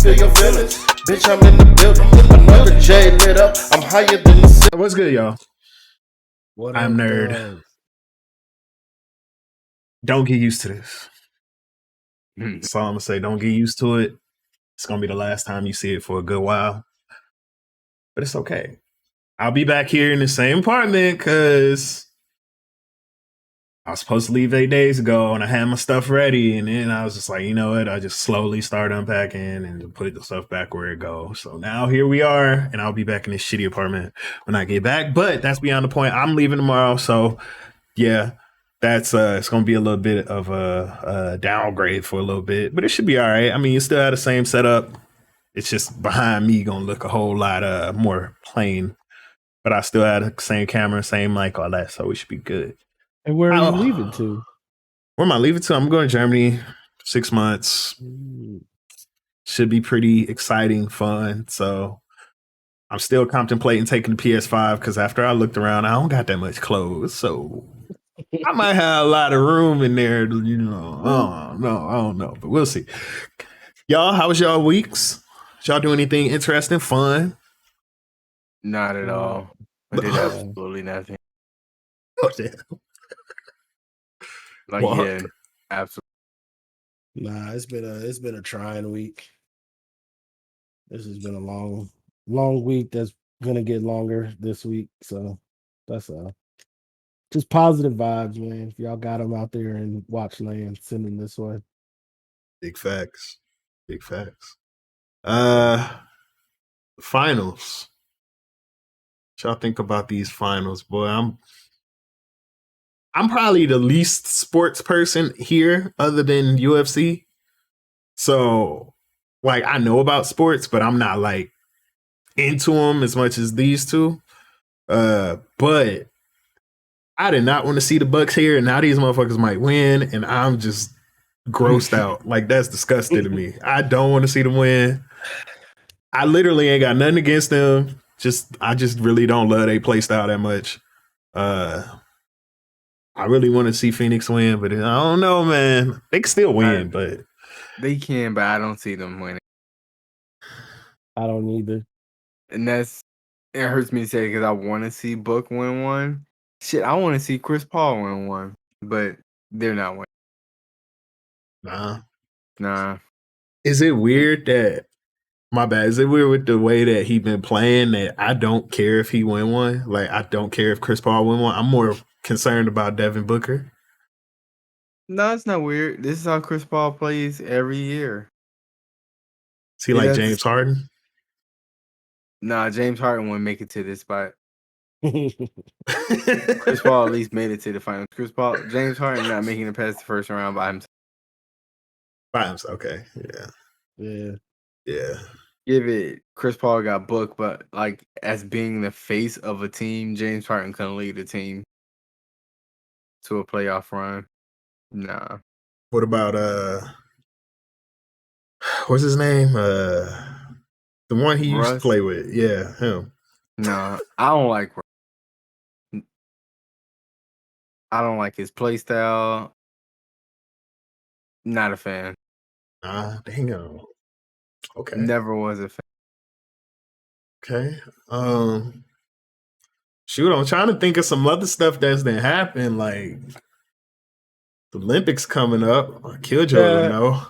feel your feelings. Bitch, I'm in the building. Another J lit up. I'm higher than the. What's good, y'all? What I'm up, Nerd. dog? Don't get used to this. That's all I'm gonna say. Don't get used to it. It's gonna be the last time you see it for a good while. But it's okay. I'll be back here in the same apartment because I was supposed to leave 8 days ago and I had my stuff ready. And then I was just like, you know what? I just slowly start unpacking and put the stuff back where it goes. So now here we are, and I'll be back in this shitty apartment when I get back. But that's beyond the point. I'm leaving tomorrow. So yeah, that's it's gonna be a little bit of a downgrade for a little bit, but it should be all right. I mean, you still have the same setup. It's just behind me gonna look a whole lot more plain, but I still have the same camera, same mic, all that, so we should be good. And where are you leaving to? Where am I leaving to? I'm going to Germany, 6 months. Should be pretty exciting, fun. So I'm still contemplating taking the PS5 because after I looked around, I don't got that much clothes, so I might have a lot of room in there. You know, I don't know, but we'll see. Y'all, how was y'all weeks? Did y'all do anything interesting, fun? Not at all. I did absolutely nothing. Oh, damn. Like, Walk. yeah, absolutely. Nah, it's been a trying week. This has been a long week that's gonna get longer this week. So that's just positive vibes, man. If y'all got them out there and watch land, send them this way. Big facts. Big facts. Finals. What y'all think about these finals, boy? I'm probably the least sports person here other than UFC. So, like, I know about sports, but I'm not like into them as much as these two. But I did not want to see the Bucks here, and now these motherfuckers might win, and I'm just grossed out. Like, that's disgusting to me. I don't want to see them win. I literally ain't got nothing against them. I just really don't love their play style that much. I really want to see Phoenix win, but I don't know, man. They can still win, but they can, but I don't see them winning. I don't either. And it hurts me to say because I want to see Book win one. Shit, I want to see Chris Paul win one, but they're not winning. Nah. Is it weird that my bad? Is it weird with the way that he been playing that I don't care if he win one? Like, I don't care if Chris Paul win one. I'm more concerned about Devin Booker. No, it's not weird. This is how Chris Paul plays every year. Is he like James Harden? Nah, James Harden wouldn't make it to this spot. Chris Paul at least made it to the finals. James Harden not making it past the first round by himself. By himself, okay. Yeah. Give it. Chris Paul got booked, but like as being the face of a team, James Harden couldn't lead the team to a playoff run. Nah. What about what's his name? The one he used to play with. Yeah, him. No, I don't like Russ. I don't like his play style. Not a fan. Damn. Okay. Never was a fan. Okay. Shoot, I'm trying to think of some other stuff that's been happening, like the Olympics coming up. KillJoy would know.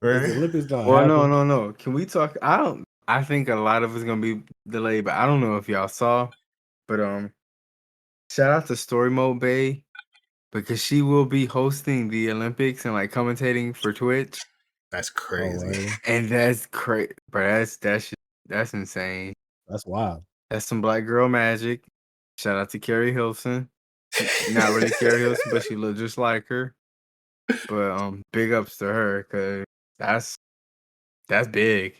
Right? The Olympics don't happen. No. Can we talk? I think a lot of it's gonna be delayed, but I don't know if y'all saw. But shout out to Story Mode Bay because she will be hosting the Olympics and like commentating for Twitch. That's crazy. And that's crazy, bro. That's insane. That's wild. That's some black girl magic. Shout out to Carrie Hilson. Not really Carrie Hilson, but she looked just like her. But big ups to her because that's big.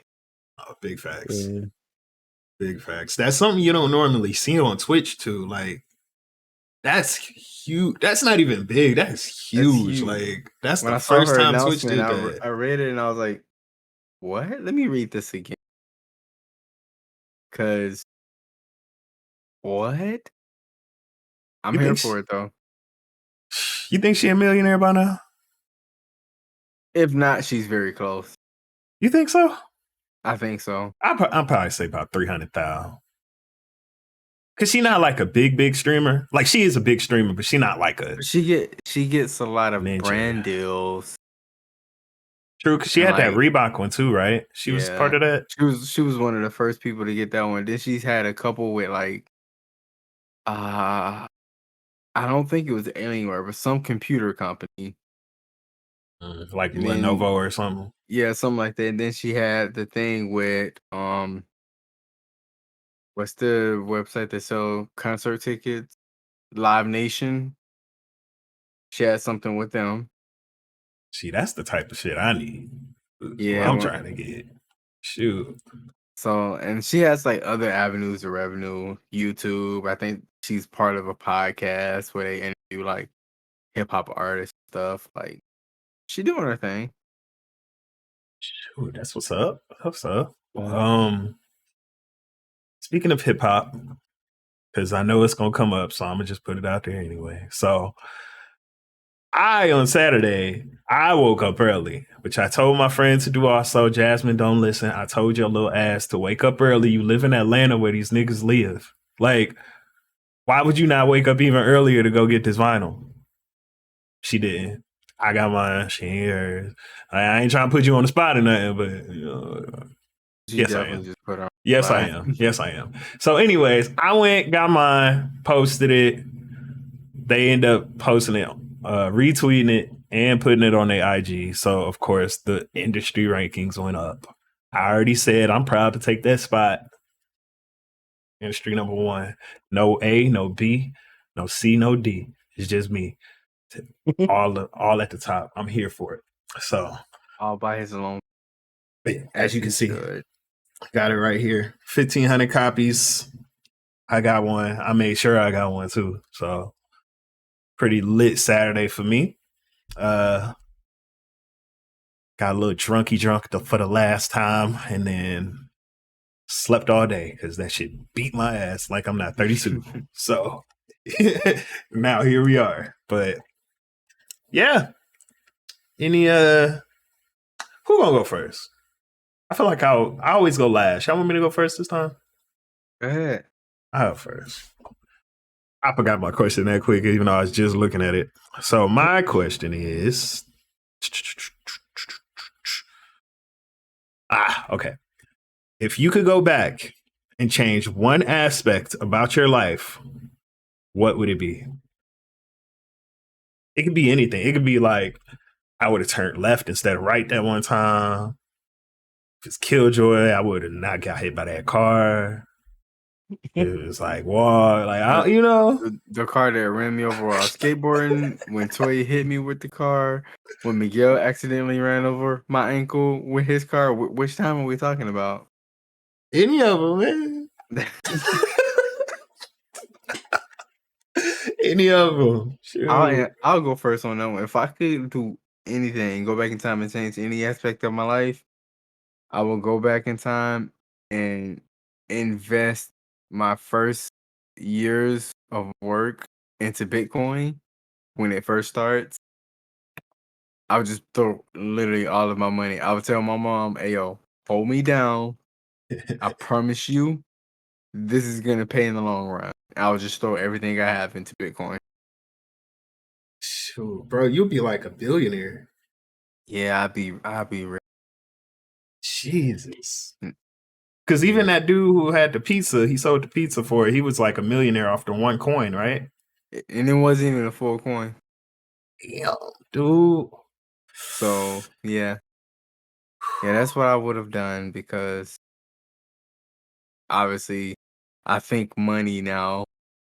Oh, big facts. Yeah. Big facts. That's something you don't normally see on Twitch too. Like, that's huge. That's not even big. That's huge. Like, that's when the first time Twitch did that. I read it and I was like, what? Let me read this again. Cause what? I'm here for it though. You think she a millionaire by now? If not, she's very close. You think so? I think so. I'll probably say about 300,000. Cause she not like a big streamer. Like she is a big streamer, but she not like a She gets a lot of ninja. brand deals. True, cause she And had that like, Reebok one too, right? She was part of that. She was one of the first people to get that one. Then she's had a couple with like I don't think it was Alienware, but some computer company. Like And Lenovo then, or something. yeah, something like that. And then she had the thing with what's the website that sell concert tickets? Live Nation. She had something with them. See, that's the type of shit I need. Yeah, I'm trying to get. Shoot. So, and she has like other avenues of revenue. YouTube. I think she's part of a podcast where they interview like hip hop artists stuff. Like, she doing her thing. Shoot, that's what's up. What's up? Speaking of hip hop, because I know it's gonna come up, so I'm gonna just put it out there anyway. So on Saturday, I woke up early, which I told my friend to do also. Jasmine, don't listen. I told your little ass to wake up early. You live in Atlanta where these niggas live. Like, why would you not wake up even earlier to go get this vinyl? She didn't. I got mine. She ain't hers. I ain't trying to put you on the spot or nothing, but you know, yes, I am. Just put her Yes, I am. Yes, I am. So, anyways, I went, got mine, posted it. They end up posting it, retweeting it, and putting it on their IG. So, of course, the industry rankings went up. I already said I'm proud to take that spot. Industry number 1. No A, no B, no C, no D. It's just me. all at the top. I'm here for it. So, all by his own. As you can see, got it right here. 1,500 copies. I got one. I made sure I got one too. So pretty lit Saturday for me. Got a little drunk for the last time, and then slept all day because that shit beat my ass like I'm not 32. So now here we are. But yeah. Any who gonna go first? I feel like I always go last. Y'all want me to go first this time? Go ahead. I'll go first. I forgot my question that quick, even though I was just looking at it. So my question is, okay. If you could go back and change one aspect about your life, what would it be? It could be anything. It could be like, I would have turned left instead of right that one time. If it's KillJoy, I would have not got hit by that car. It was like, wow, like, you know. The car that ran me over while skateboarding, when Toya hit me with the car, when Miguel accidentally ran over my ankle with his car. Which time are we talking about? Any of them, man. Any of them. Sure. I'll go first on that one. If I could do anything, go back in time and change any aspect of my life, I will go back in time and invest my first years of work into Bitcoin when it first starts. I would just throw literally all of my money. I would tell my mom, "Hey, yo, hold me down. I promise you, this is gonna pay in the long run." I would just throw everything I have into Bitcoin. Shoot, bro, you'll be like a billionaire. Yeah, I'd be rich. Jesus. Because even that dude who had the pizza, he sold the pizza for it. He was like a millionaire off the one coin, right? And it wasn't even a full coin. Damn, dude. So yeah, that's what I would have done, because obviously I think money now.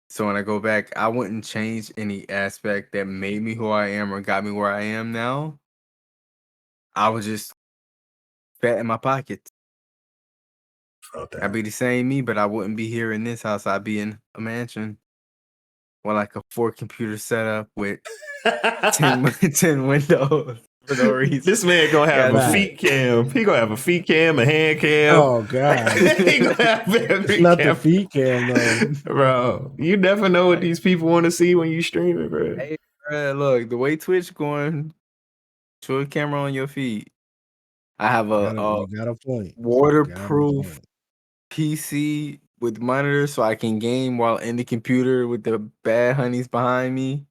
So when I go back, I wouldn't change any aspect that made me who I am or got me where I am now. I would just fat in my pockets. I'd be the same me, but I wouldn't be here in this house. I'd be in a mansion or like a 4-computer setup with 10 windows for no reason. This man gonna have a feet cam. He gonna have a feet cam, a hand cam. Oh God! He gonna have every Not cam. the feet cam though, bro. You never know what these people want to see when you stream it, bro. Hey, bro, look, the way Twitch going, show a camera on your feet. I have a You got a point. waterproof PC with monitor so I can game while in the computer with the bad honeys behind me.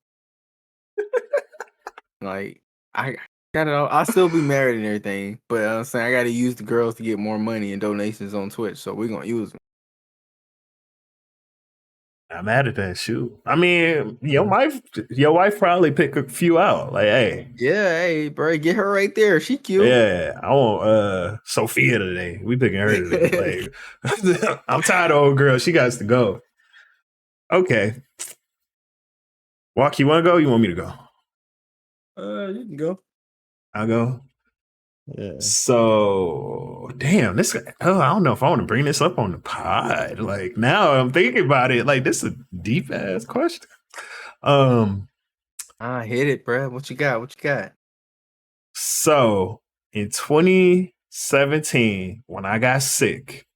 Like I got it all. I'll still be married and everything, but I'm saying I got to use the girls to get more money and donations on Twitch, so we're gonna use them. I'm mad at that. Shoot. I mean, your wife probably pick a few out. Like, hey, Yeah, hey, bro, get her right there. She cute. yeah, I want Sophia today. We picking her today. Like, I'm tired of old girl. She got to go. Okay. Walk, you want to go? You want me to go? You can go. I'll go. Yeah. So, damn, this. Oh, I don't know if I want to bring this up on the pod. Like, now I'm thinking about it. Like, this is a deep ass question. Hit it, bro. What you got? What you got? So, in 2017, when I got sick,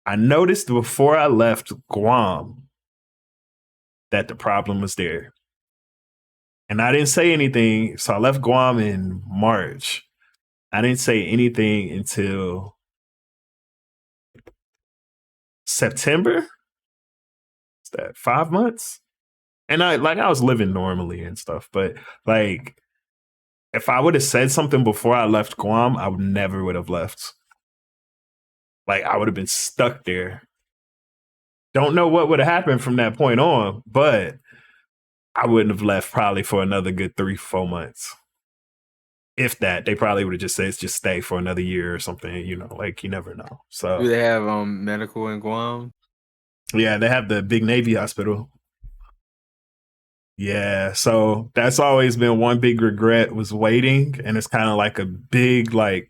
I noticed before I left Guam that the problem was there. And I didn't say anything. So I left Guam in March. I didn't say anything until September. Is that 5 months? And I was living normally and stuff. But like, if I would have said something before I left Guam, I never would have left. Like, I would have been stuck there. Don't know what would have happened from that point on, but I wouldn't have left probably for another good 3-4 months. If that, they probably would have just said, just stay for another year or something, you know, like you never know. So Do they have medical in Guam? Yeah, they have the big Navy hospital. Yeah, so that's always been one big regret was waiting. And it's kind of like a big like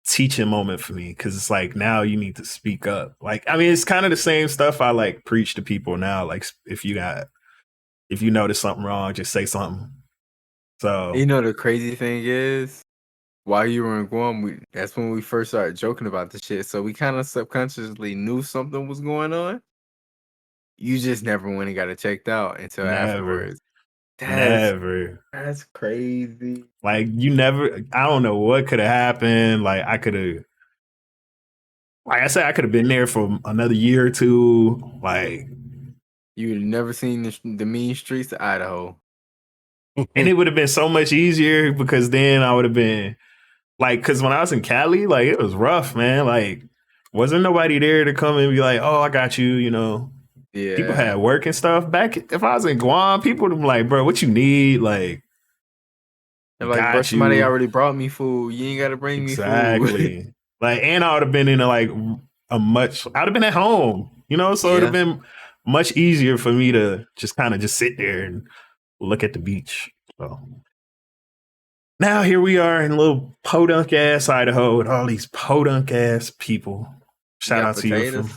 teaching moment for me because it's like now you need to speak up. Like, I mean, it's kind of the same stuff I like preach to people now. Like if you notice something wrong, just say something. So You know the crazy thing is, while you were in Guam, that's when we first started joking about the shit. So we kind of subconsciously knew something was going on. You just never went and got it checked out until afterwards. That's crazy. Like I don't know what could have happened. Like I said, I could have been there for another year or two. Like You'd never seen the mean streets of Idaho. And it would have been so much easier because then I would have been like, because when I was in Cali, like it was rough, man. Like, wasn't nobody there to come and be like, oh, I got you, you know. Yeah. People had work and stuff. Back if I was in Guam, people would be like, bro, what you need? Like, bro, somebody already brought me food. You ain't gotta bring me food. Exactly. Like, and I would have been in I'd have been at home, you know, so it would have been much easier for me to just kind of just sit there and look at the beach. So now here we are in little podunk ass Idaho with all these podunk ass people. Shout out to you.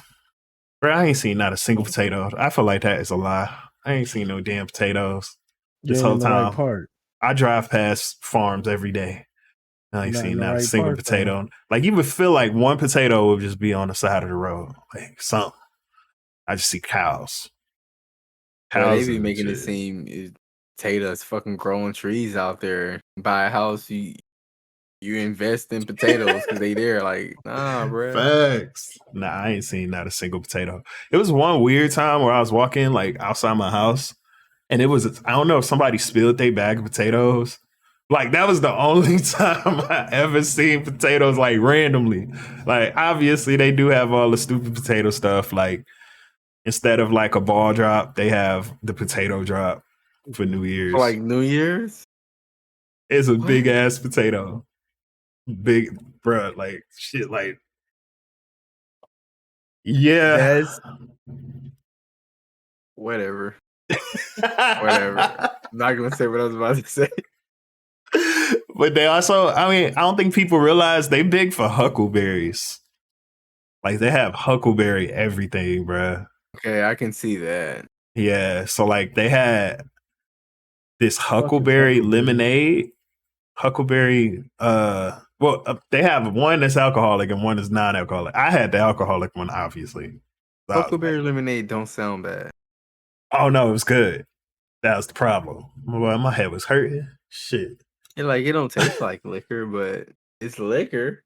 Bro, I ain't seen not a single potato. I feel like that is a lie. I ain't seen no damn potatoes this whole time. Right, I drive past farms every day. I ain't seen not a single potato. Though. Like you would feel like one potato would just be on the side of the road. Like something. I just see cows. They be making it seem potatoes fucking growing trees out there. Buy a house, you invest in potatoes because they there. Like, nah, bro. Facts. Nah, I ain't seen not a single potato. It was one weird time where I was walking like outside my house, and it was I don't know if somebody spilled their bag of potatoes. Like that was the only time I ever seen potatoes like randomly. Like obviously they do have all the stupid potato stuff. Like instead of like a ball drop, they have the potato drop for New Year's. For like New Year's? It's a big ass potato. Big, bruh, like shit, like yeah. That's whatever. Whatever. I'm not gonna say what I was about to say. But they also, I mean, I don't think people realize they big for huckleberries. Like they have huckleberry everything, bruh. Okay, I can see that. Yeah, so like they had this huckleberry lemonade. Huckleberry, they have one that's alcoholic and one that's non-alcoholic. I had the alcoholic one, obviously. Huckleberry lemonade don't sound bad. Oh no, it was good. That was the problem. My head was hurting. Shit. It don't taste like liquor, but It's liquor.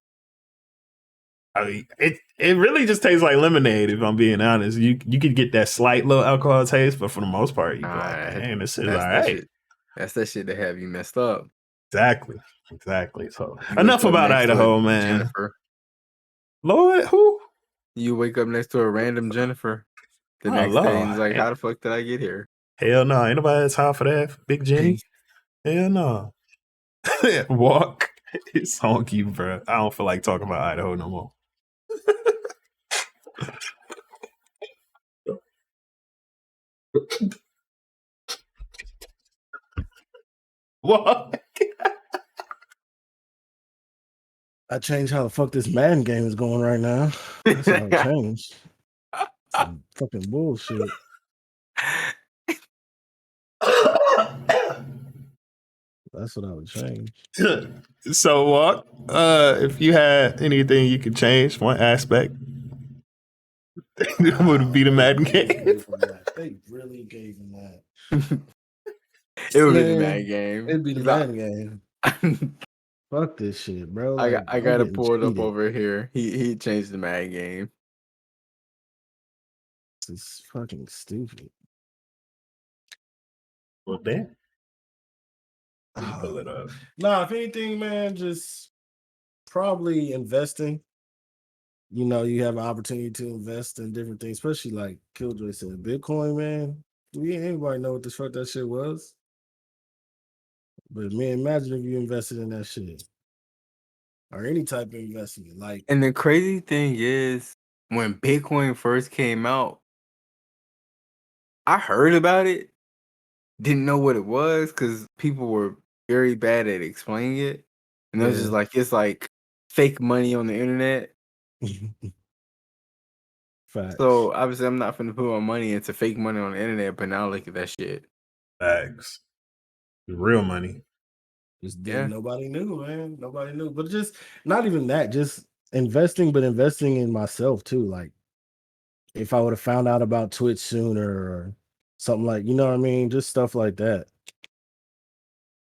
I mean, it really just tastes like lemonade. If I'm being honest, you could get that slight little alcohol taste, but for the most part, you be like, man, this is all That's that right. shit. That's that shit that have you messed up. Exactly. So You enough wake up about next to a Idaho, man. Jennifer. Lord, who? You wake up next to a random Jennifer the Oh, next day, and it's Lord. like, how the fuck did I get here? Hell no, ain't nobody had time for that. Big Jenny. Hell no. Walk. It's on you, bro. I don't feel like talking about Idaho no more. What? I changed how the fuck this Madden game is going right now. That's how it changed. Some fucking bullshit. That's what I would change. So, Walk, if you had anything you could change, one aspect, would it be the Madden game? They really gave him that. It would be the Man, Madden game. It'd be the Madden game. Fuck this shit, bro. I Like, got to pull it up over here. He changed the Madden game. This is fucking stupid. Well, damn. Pull it up. Nah, if anything, man, just probably investing. You know, you have an opportunity to invest in different things, especially like KillJoy said, Bitcoin, man. We ain't anybody know what the fuck that shit was. But man, imagine if you invested in that shit. Or any type of investment. Like, And the crazy thing is, when Bitcoin first came out, I heard about it, didn't know what it was because people were very bad at explaining it. And it was just like, it's like fake money on the internet. facts. So obviously, I'm not finna put my money into fake money on the internet, but now look at that shit. Facts. Real money. Just didn't. Nobody knew, man. Nobody knew. But just not even that, just investing, but investing in myself too. Like, if I would have found out about Twitch sooner or something like, you know what I mean? Just stuff like that.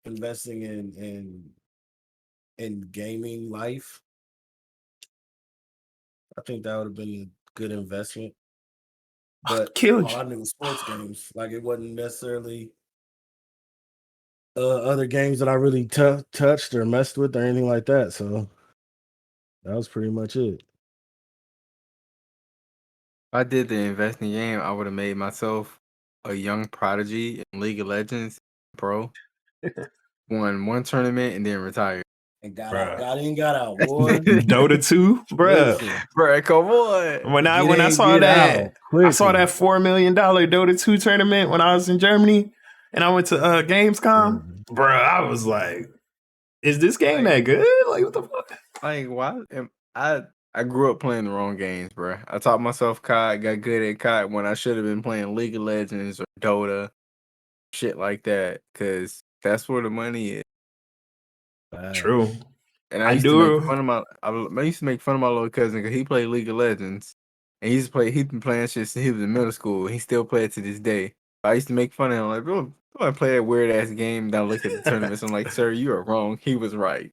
Investing in gaming life. I think that would have been a good investment. But all I knew was sports games. Like, it wasn't necessarily other games that I really touched or messed with or anything like that. So that was pretty much it. If I did the investing game, I would have made myself a young prodigy in League of Legends Pro. Won one tournament and then retired. And got out, boy. Dota 2, bruh. Bruh, come on. When I saw that $4 million Dota 2 tournament when I was in Germany and I went to Gamescom, bruh, I was like, is this game that good? Like, what the fuck? Like, why? I grew up playing the wrong games, bruh. I taught myself COD, got good at COD when I should have been playing League of Legends or Dota, shit like that, because that's where the money is. True. And I used to make fun of my little cousin because he played League of Legends, and he's been playing shit since he was in middle school. He still plays to this day. I used to make fun of him, like, bro, I play that weird ass game. Then I look at the tournaments. I'm like, sir, you are wrong. He was right.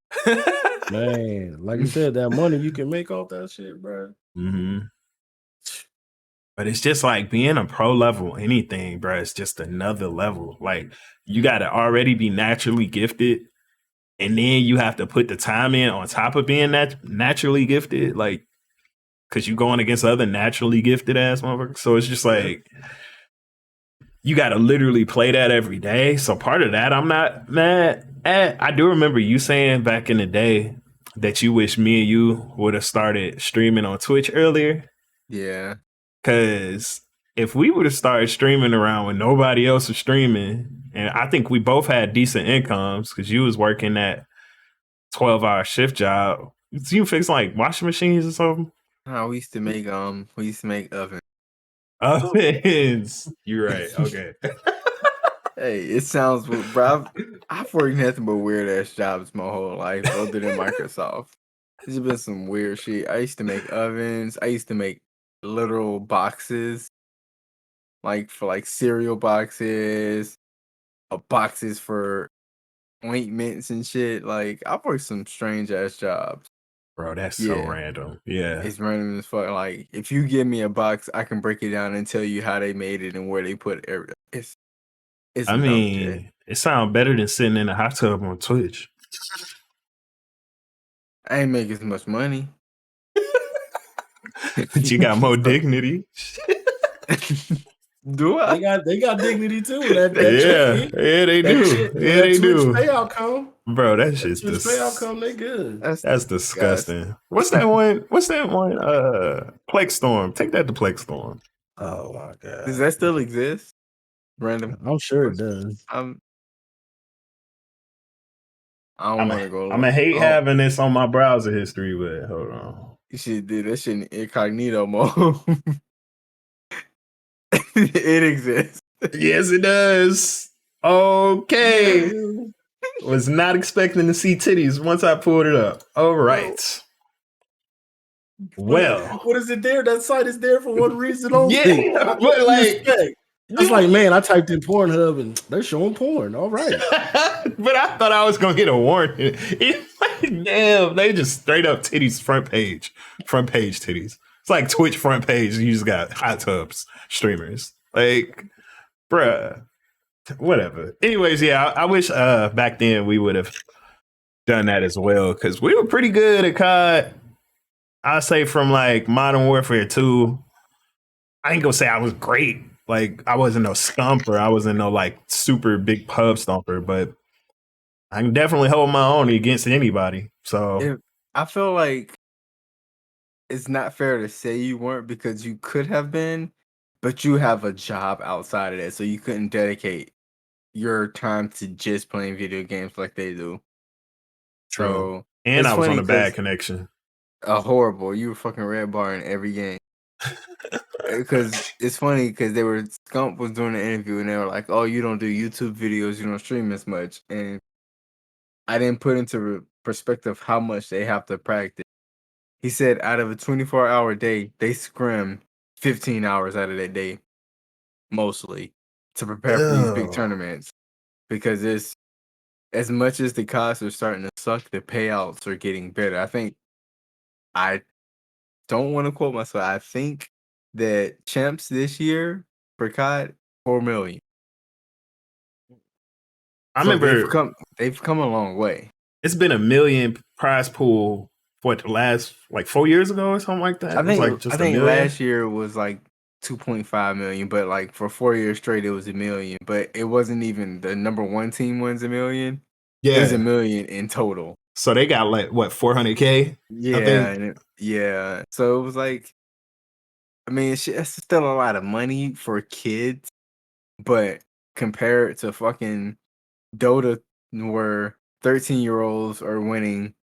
Man, like you said, that money you can make off that shit, bro. Mm-hmm. But it's just like being a pro level anything, bro. It's just another level. Like, you got to already be naturally gifted, and then you have to put the time in on top of being naturally gifted, like, because you're going against other naturally gifted ass motherfuckers. So it's just like, you got to literally play that every day. So part of that, I'm not mad at. I do remember you saying back in the day that you wish me and you would have started streaming on Twitch earlier. Yeah. Because if we would have started streaming around when nobody else was streaming, and I think we both had decent incomes because you was working that 12-hour shift job. You fix like washing machines or something? No, we used to make ovens. Ovens. You're right. Okay. Hey, it sounds, bro. I've worked nothing but weird ass jobs my whole life, other than Microsoft. There's been some weird shit. I used to make ovens. I used to make literal boxes, like for like cereal boxes, boxes for ointments and shit. Like I've worked some strange ass jobs. Bro, that's so Yeah. random. Yeah. It's random as fuck. Like if you give me a box, I can break it down and tell you how they made it and where they put it. It's I dope, mean, Jay. it sounds better than sitting in a hot tub on Twitch. I ain't make as much money. But you got more dignity. Do I? They got dignity too. That Yeah, they that do. shit, Yeah, that they Twitch do. payout come. Bro, that shit's Twitch payout come. They good. That's disgusting. What's that one? What's that one? Plex Storm. Take that to Plex Storm. Oh my god. Does that still exist? Random. I'm sure it does. I don't want to go. I'm gonna hate having this on my browser history, but hold on. You should do that shit in incognito mode. It exists. Yes, it does. Okay. Was not expecting to see titties once I pulled it up. All right. Well, what is it there? That site is there for one reason only. Yeah, but like, it's like, man, I typed in Pornhub and they're showing porn. All right. But I thought I was gonna get a warning. It's like, damn, they just straight up titties front page titties. It's like Twitch front page. You just got hot tubs streamers. Like, bruh, whatever. Anyways, yeah, I wish back then we would have done that as well because we were pretty good at COD. I say from like Modern Warfare 2. I ain't gonna say I was great. Like I wasn't no scumper. I wasn't no like super big pub stomper, but I can definitely hold my own against anybody. So I feel like it's not fair to say you weren't because you could have been, but you have a job outside of that, so you couldn't dedicate your time to just playing video games like they do. True. So, and I was on a bad connection. Horrible. You were fucking red bar in every game. Because it's funny because Scump was doing an interview and they were like, "Oh, you don't do YouTube videos, you don't stream as much," and I didn't put into perspective how much they have to practice. He said out of a 24-hour day, they scrim 15 hours out of that day, mostly, to prepare for these big tournaments. Because it's as much as the costs are starting to suck, the payouts are getting better. I don't want to quote myself. I think that champs this year for COD, 4 million. I remember they've come a long way. It's been $1 million prize pool for the last like 4 years ago or something like that. I think like just I think last year was like 2.5 million, but like for 4 years straight it was $1 million. But it wasn't even the number one team wins $1 million. Yeah, it was $1 million in total. So they got like what 400K? Yeah. So it was like, I mean, it's still a lot of money for kids, but compared to fucking Dota, where 13-year-olds are winning,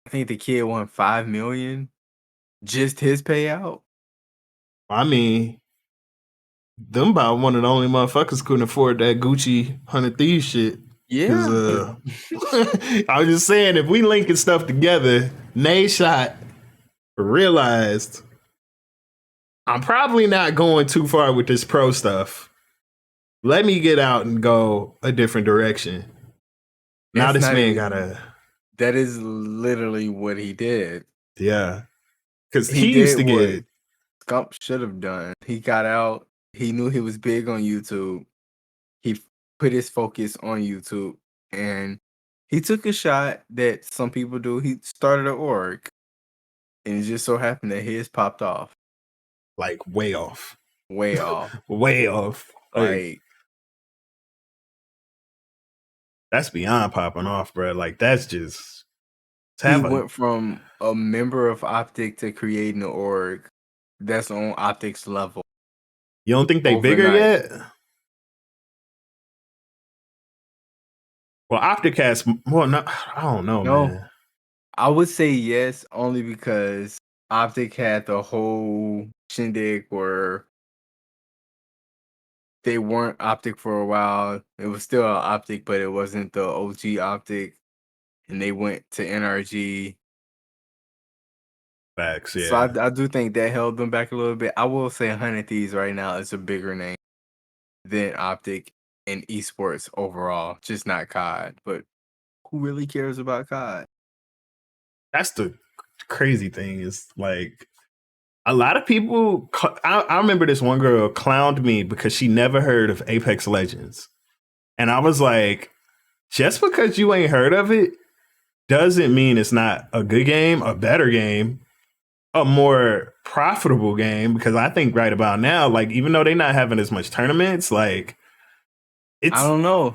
I think the kid won 5 million, just his payout. I mean, them about one of the only motherfuckers couldn't afford that Gucci 100 Thieves shit. Yeah. I was just saying, if we linking stuff together, Nayshot realized I'm probably not going too far with this pro stuff. Let me get out and go a different direction. Now this man gotta. That is literally what he did. Yeah. Because he used to get. Scump should have done. He got out. He knew he was big on YouTube. He put his focus on YouTube. And he took a shot that some people do. He started an org. And it just so happened that his popped off. Like way off. Way off. Way off. Like that's beyond popping off, bro. Like that's just. He went from a member of Optic to creating an org that's on Optic's level. You don't think they bigger yet? Well, Optic has no, I don't know, man. I would say yes, only because Optic had the whole shindig where they weren't Optic for a while. It was still Optic, but it wasn't the OG Optic. And they went to NRG. Facts, yeah. So I do think that held them back a little bit. I will say 100 Thieves right now is a bigger name than Optic. in esports overall, just not COD. But who really cares about COD? That's the crazy thing is like a lot of people. I remember this one girl clowned me because she never heard of Apex Legends, and I was like, just because you ain't heard of it doesn't mean it's not a good game, a better game, a more profitable game. Because I think right about now, like even though they're not having as much tournaments, like it's I don't know.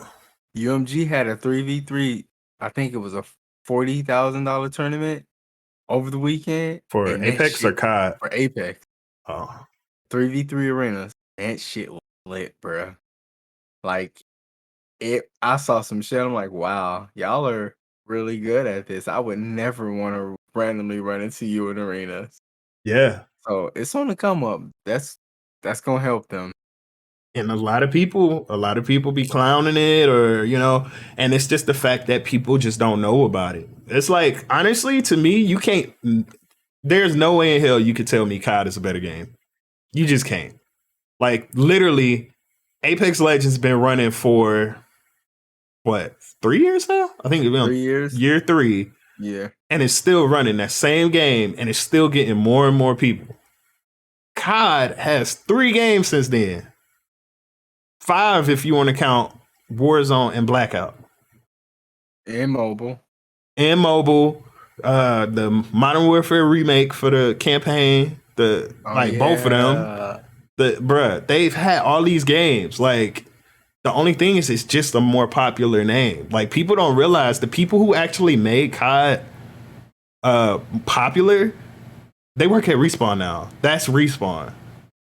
UMG had a 3v3. I think it was a $40,000 tournament over the weekend for and Apex or COD. for Apex. Oh, 3v3 arenas. That shit was lit, bruh. Like I saw some shit. I'm like, wow, y'all are really good at this. I would never want to randomly run into you in arenas. yeah. So it's on the come up. That's gonna help them. And a lot of people be clowning it, or and it's just the fact that people just don't know about it. It's like, honestly, to me, you can't. There's no way in hell you could tell me COD is a better game. You just can't. Like literally, Apex Legends been running for what, 3 years now? I think it's been 3 years. Year 3. Yeah. And it's still running that same game, and it's still getting more and more people. COD has 3 games since then. 5 if you want to count Warzone and Blackout. And mobile. The Modern Warfare remake for the campaign. Both of them. They've had all these games. Like, the only thing is it's just a more popular name. Like, people don't realize the people who actually made COD popular, they work at Respawn now. That's Respawn.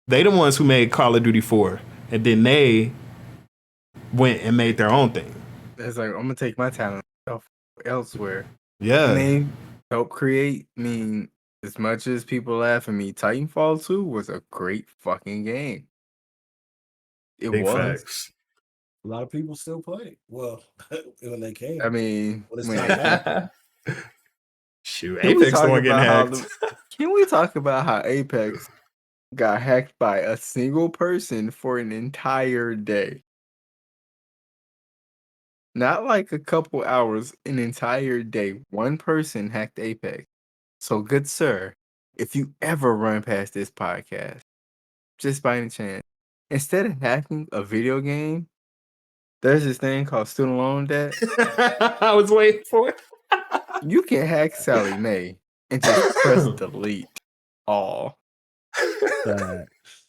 They the ones who made Call of Duty 4. And then they went and made their own thing. It's like, I'm gonna take my talent elsewhere. Yeah. And they help create. I mean, as much as people laugh at me, Titanfall 2 was a great fucking game. It Big was. facts. A lot of people still play. Well, when they can. I mean, when it's not bad. Shoot, Apex don't get hacked. Can we talk about how Apex got hacked by a single person for an entire day? Not like a couple hours, an entire day. One person hacked Apex. So, good sir, if you ever run past this podcast, just by any chance, instead of hacking a video game, there's this thing called student loan debt. I was waiting for it. You can hack Sally Mae and just press delete all.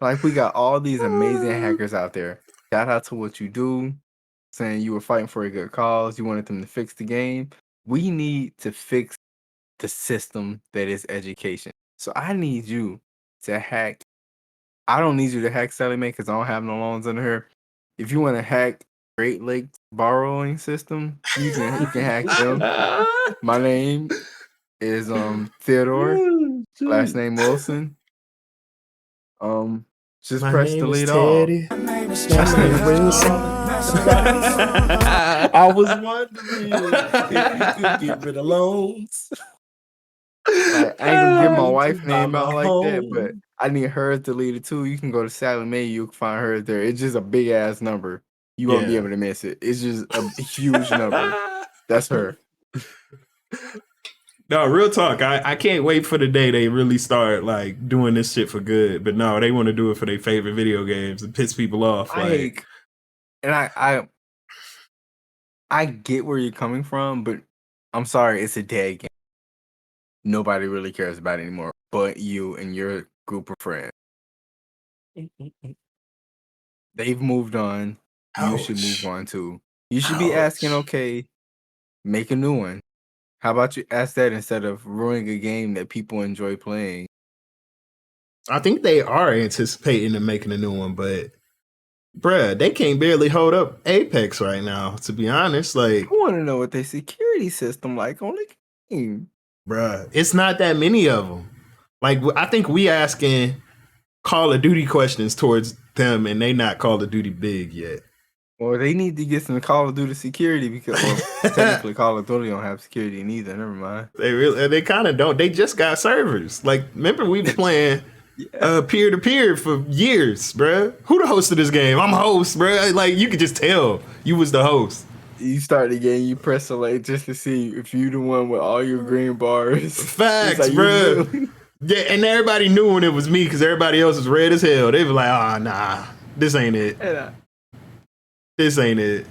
Like, we got all these amazing hackers out there. Shout out to what you do, saying you were fighting for a good cause. You wanted them to fix the game. We need to fix the system that is education. So I need you to hack. I don't need you to hack Sally Mae because I don't have no loans under her. If you want to hack Great Lakes borrowing system, you can hack them. My name is Theodore. Last name Wilson. Just My press name delete is all. Teddy. I was wondering if you could get rid of loans. I ain't gonna give my wife's Buy name my out like that, home. but I need hers deleted too. You can go to Sally Mae, you can find her there. It's just a big ass number. You won't be Yeah. able to miss it. It's just a huge number. That's her. No, real talk. I can't wait for the day they really start like doing this shit for good. But no, they want to do it for their favorite video games and piss people off. Like, and I get where you're coming from, but I'm sorry, it's a dead game. Nobody really cares about it anymore, but you and your group of friends. They've moved on. You should move on too. You should be asking, okay, make a new one. How about you ask that instead of ruining a game that people enjoy playing? I think they are anticipating and making a new one, but bruh, they can't barely hold up Apex right now, to be honest. Like, I want to know what their security system like on the game. Bruh, it's not that many of them. Like, I think we asking Call of Duty questions towards them, and they not Call of Duty big yet. Well, they need to get some Call of Duty security because technically Call of Duty don't have security neither. Never mind. They kind of don't. They just got servers. Like, remember we was playing peer to peer for years, bruh. Who the host of this game? I'm host, bruh. Like you could just tell you was the host. You start the game, you press select just to see if you the one with all your green bars. Facts, It's like, bruh. Yeah, and everybody knew when it was me because everybody else was red as hell. They were like, "Oh, nah, this ain't it. This ain't it."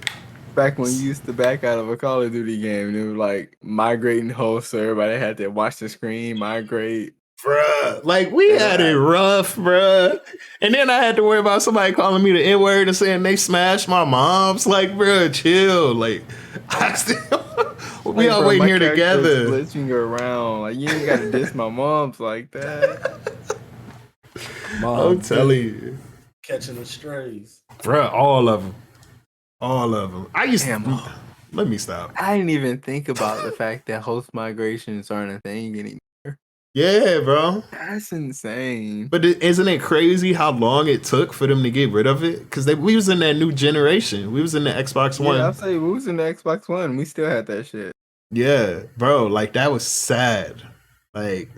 Back when you used to back out of a Call of Duty game, it was like migrating hosts, so everybody had to watch the screen, migrate. Bruh, like we had it rough, bruh. And then I had to worry about somebody calling me the N-word and saying they smashed my mom's. Like, bruh, chill. Like, I still, we Like, all bro, waiting my here character is together. glitching around. Like, you ain't gotta diss my mom's like that. I'm telling you, Catching the strays. bruh, all of them. All of them. I used Damn. to, let me stop. I didn't even think about the fact that host migrations aren't a thing anymore. Yeah, bro. That's insane. But isn't it crazy how long it took for them to get rid of it? Because we was in that new generation. We was in the Xbox One. Yeah, I'll say we was in the Xbox One. We still had that shit. Yeah, bro. Like that was sad. Like,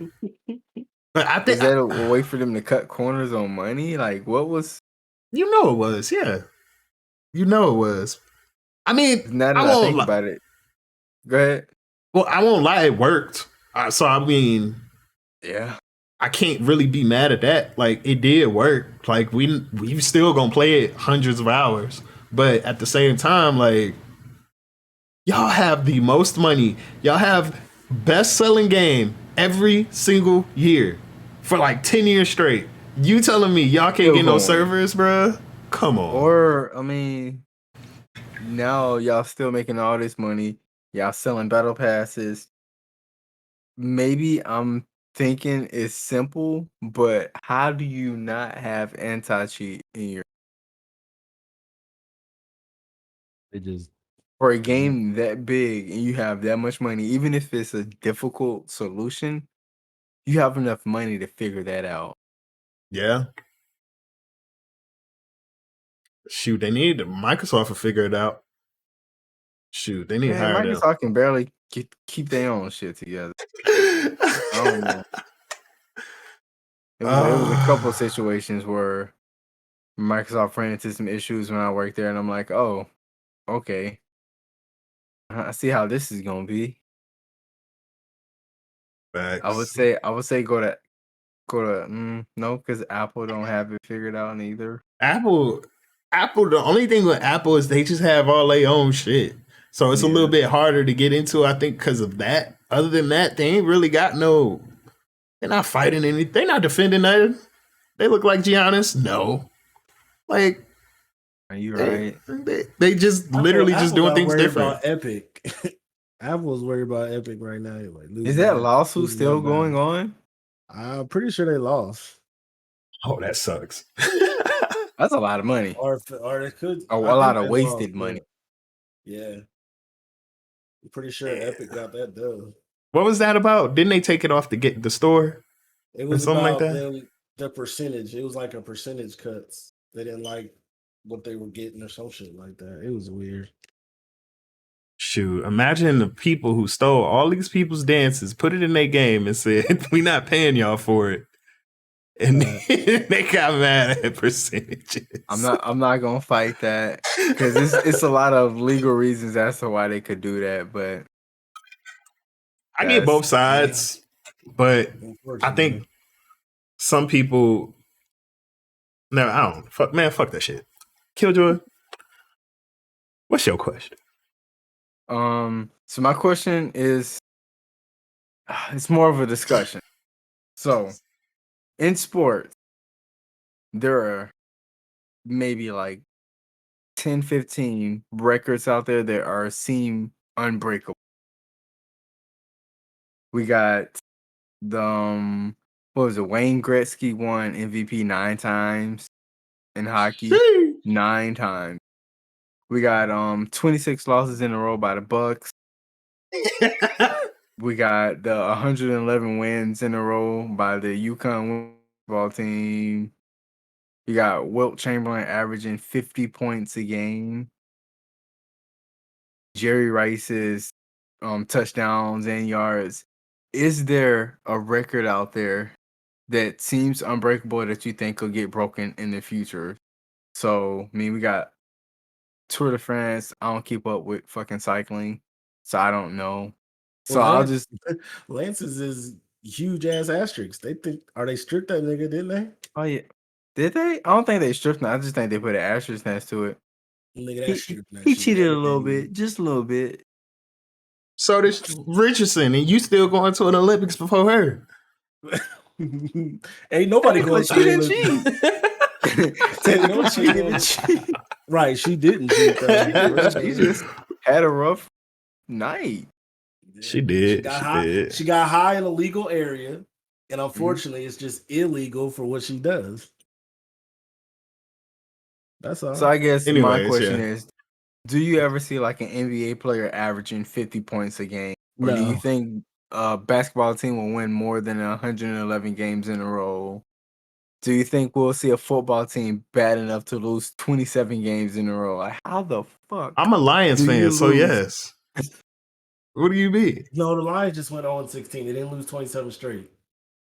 but I think Was that a way for them to cut corners on money? Like, what was? you know it was. Yeah, you know it was. I mean, Now that I I won't think lie. about it, go ahead. Well, I won't lie. It worked. So I mean, Yeah. I can't really be mad at that. Like it did work. Like we still gonna play it hundreds of hours. But at the same time, like y'all have the most money. Y'all have best selling game every single year for like 10 years straight. You telling me y'all can't Still get no going. servers, bruh? Come on. Or I mean, now y'all still making all this money. Y'all selling battle passes. Maybe I'm thinking it's simple, but how do you not have anti-cheat in your They just for a game that big and you have that much money, even if it's a difficult solution, you have enough money to figure that out. Yeah. Shoot, they need Microsoft to figure it out. Shoot, they need to Man, hire them. Microsoft can barely keep their own shit together. I don't know. It was a couple of situations where Microsoft ran into some issues when I worked there, and I'm like, oh, okay. I see how this is gonna be. Facts. I would say go to no, because Apple don't have it figured out neither. Apple, the only thing with Apple is they just have all their own shit. So it's a little bit harder to get into, I think, because of that. Other than that, they ain't really got no. They're not fighting anything. They're not defending nothing. They look like Giannis. No. Like, Are you right? they just literally just doing things different. About Epic. Apple's worried about Epic right now. Like, Is that lawsuit still going on? I'm pretty sure they lost. Oh, that sucks. That's a lot of money. Or they could A lot of wasted money. Yeah. I'm pretty sure Epic got that done. What was that about? Didn't they take it off the store? It was something about like that. the percentage. It was like a percentage cuts. They didn't like what they were getting or some shit like that. It was weird. Shoot, imagine the people who stole all these people's dances, put it in their game, and said, "We not paying y'all for it," and they got mad at percentages. I'm not gonna fight that because it's a lot of legal reasons as to why they could do that. But I get both sides, but I think some people. No, I don't. Fuck that shit. KillJoy, what's your question? So my question is, it's more of a discussion. So, in sports, there are maybe like 10, 15 records out there that seem unbreakable. We got the what was it? Wayne Gretzky won MVP 9 times in hockey. 9 times. We got 26 losses in a row by the Bucks. We got the 111 wins in a row by the Yukon football team. You got Wilt Chamberlain averaging 50 points a game. Jerry Rice's touchdowns and yards. Is there a record out there that seems unbreakable that you think could get broken in the future? So, I mean, we got Tour de France. I don't keep up with fucking cycling, so I don't know. So Well, I'll just Lance's is huge ass asterisks. They think they stripped that nigga, didn't they? oh yeah. Did they? I don't think they stripped him. I just think they put an asterisk next to it. Nigga, that He, stripped that he shit. cheated a every little day. bit, just a little bit. So this Richardson, and you still going to an Olympics before her? Ain't nobody going But to she the didn't Olympics. cheat. Technically, she didn't cheat. Right, she didn't cheat though. She just had a rough night. She did. She got She high. did. She got high in a legal area, and unfortunately, it's just illegal for what she does. That's all. So I guess my Anyways, question yeah. is, do you ever see like an NBA player averaging 50 points a game? Or do you No. think a basketball team will win more than 111 games in a row? Do you think we'll see a football team bad enough to lose 27 games in a row? Like, how the fuck? I'm a Lions do fan, you so lose? yes. What do you mean? No, the Lions just went 0-16. They didn't lose 27 straight.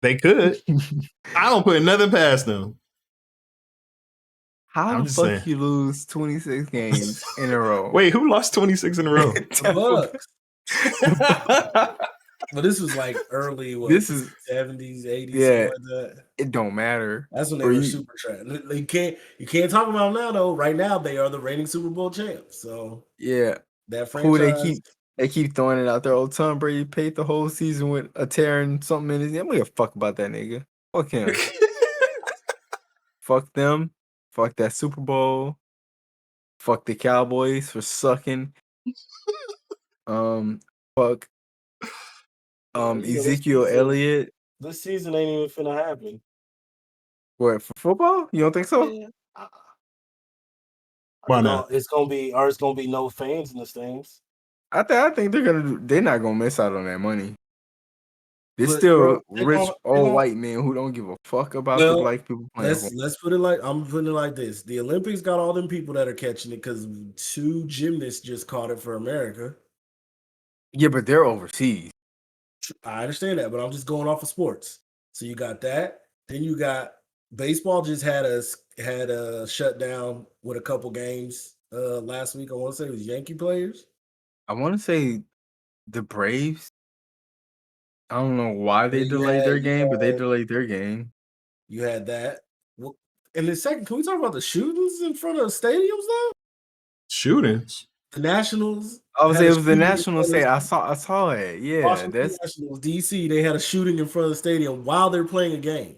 They could. I don't put nothing past them. I'm How the just fuck saying. you lose 26 games in a row? Wait, who lost 26 in a row? The Bucks. But this was like early, This is 70s, 80s, yeah. something like that. It don't matter. That's when they Or were you- super trash. You can't talk about them now though. Right now, they are the reigning Super Bowl champs. So Yeah. that Who franchise. they keep throwing it out there. Oh, Tom Brady paid the whole season with a tear and something in his. I'm gonna give a fuck about that nigga. Fuck him. Fuck them. Fuck that Super Bowl. Fuck the Cowboys for sucking. Fuck. Ezekiel Elliott. This season ain't even finna happen. What, for football? You don't think so? Yeah. Why not? It's gonna be no fans in the stands. I think they're not gonna miss out on that money. There's But, still bro, they rich gonna- old white men who don't give a fuck about the black people playing. Let's put it like I'm putting it like this. The Olympics got all them people that are catching it because 2 gymnasts just caught it for America. Yeah, but they're overseas. I understand that, but I'm just going off of sports. So you got that. Then you got baseball just had a shutdown with a couple games last week. I want to say it was Yankee players. I want to say the Braves. I don't know why they You delayed their had- game, but they delayed their game. You had that. Well, and then second, can we talk about the shootings in front of stadiums though? Shootings. The Nationals. I would had say a it was the shooting in national front of- state. I saw it. Yeah, Washington that's Nationals, DC. They had a shooting in front of the stadium while they're playing a game.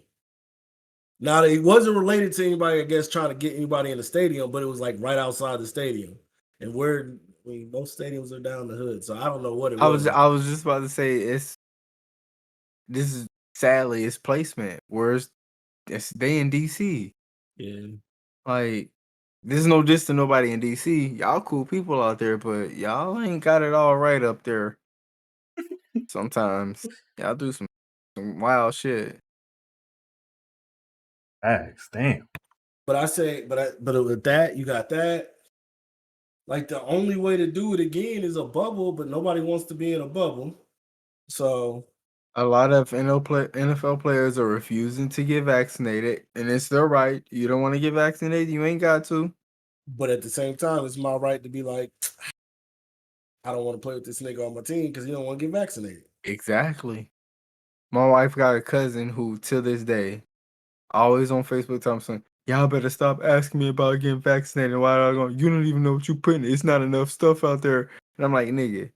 Now it wasn't related to anybody, I guess, trying to get anybody in the stadium, but it was like right outside the stadium. And most stadiums are down the hood, so I don't know what it was. I was just about to say this is sadly it's placement. Whereas they in DC. Yeah. Like, there's no diss to nobody in DC. Y'all cool people out there, but y'all ain't got it all right up there. Sometimes y'all do some wild shit. Facts. Damn. But with that, you got that. Like the only way to do it again is a bubble, but nobody wants to be in a bubble. So A lot of NFL players are refusing to get vaccinated, and it's their right. You don't want to get vaccinated, you ain't got to. but at the same time, it's my right to be like, I don't want to play with this nigga on my team because he don't want to get vaccinated. Exactly. My wife got a cousin who, to this day, always on Facebook Thompson, y'all better stop asking me about getting vaccinated. Why are I going? You don't even know what you putting. It's not enough stuff out there. And I'm like, nigga,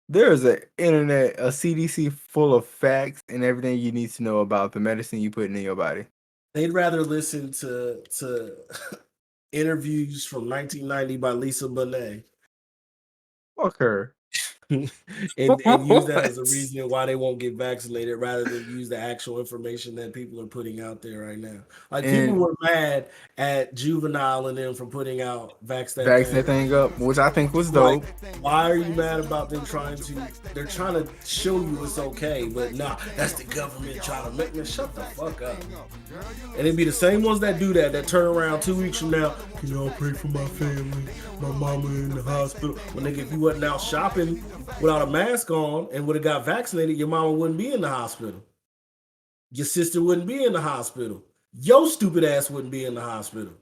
there's an internet, a CDC full of facts and everything you need to know about the medicine you putting in your body. They'd rather listen to interviews from 1990 by Lisa Bonet Fuck her. and use that as a reason why they won't get vaccinated rather than use the actual information that people are putting out there right now. Like people were mad at Juvenile and them for putting out Vax that thing up, which I think was dope. Like, why are you mad about them they're trying to show you it's okay, but nah, that's the government trying to make me shut the fuck up. And it'd be the same ones that do that turn around 2 weeks from now, can y'all pray for my family, my mama in the hospital. Well, nigga, if you wasn't out shopping without a mask on and would have got vaccinated, your mama wouldn't be in the hospital. your sister wouldn't be in the hospital. Your stupid ass wouldn't be in the hospital.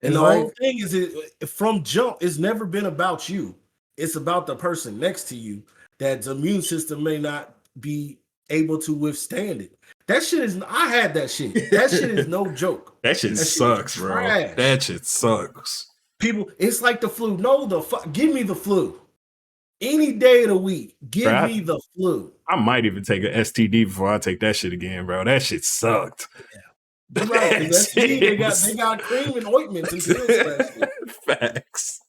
And It's the like whole thing is, from jump, it's never been about you. It's about the person next to you that the immune system may not be able to withstand it. That shit is. I had that shit. That shit is no joke. That shit That shit sucks, is bro. trash. That shit sucks. People, it's like the flu. No, the fuck. Give me the flu. Any day of the week, give Bro, me the flu. I might even take an STD before I take that shit again, bro. That shit sucked. You're right, because they got cream and ointments and pills for that shit. Facts.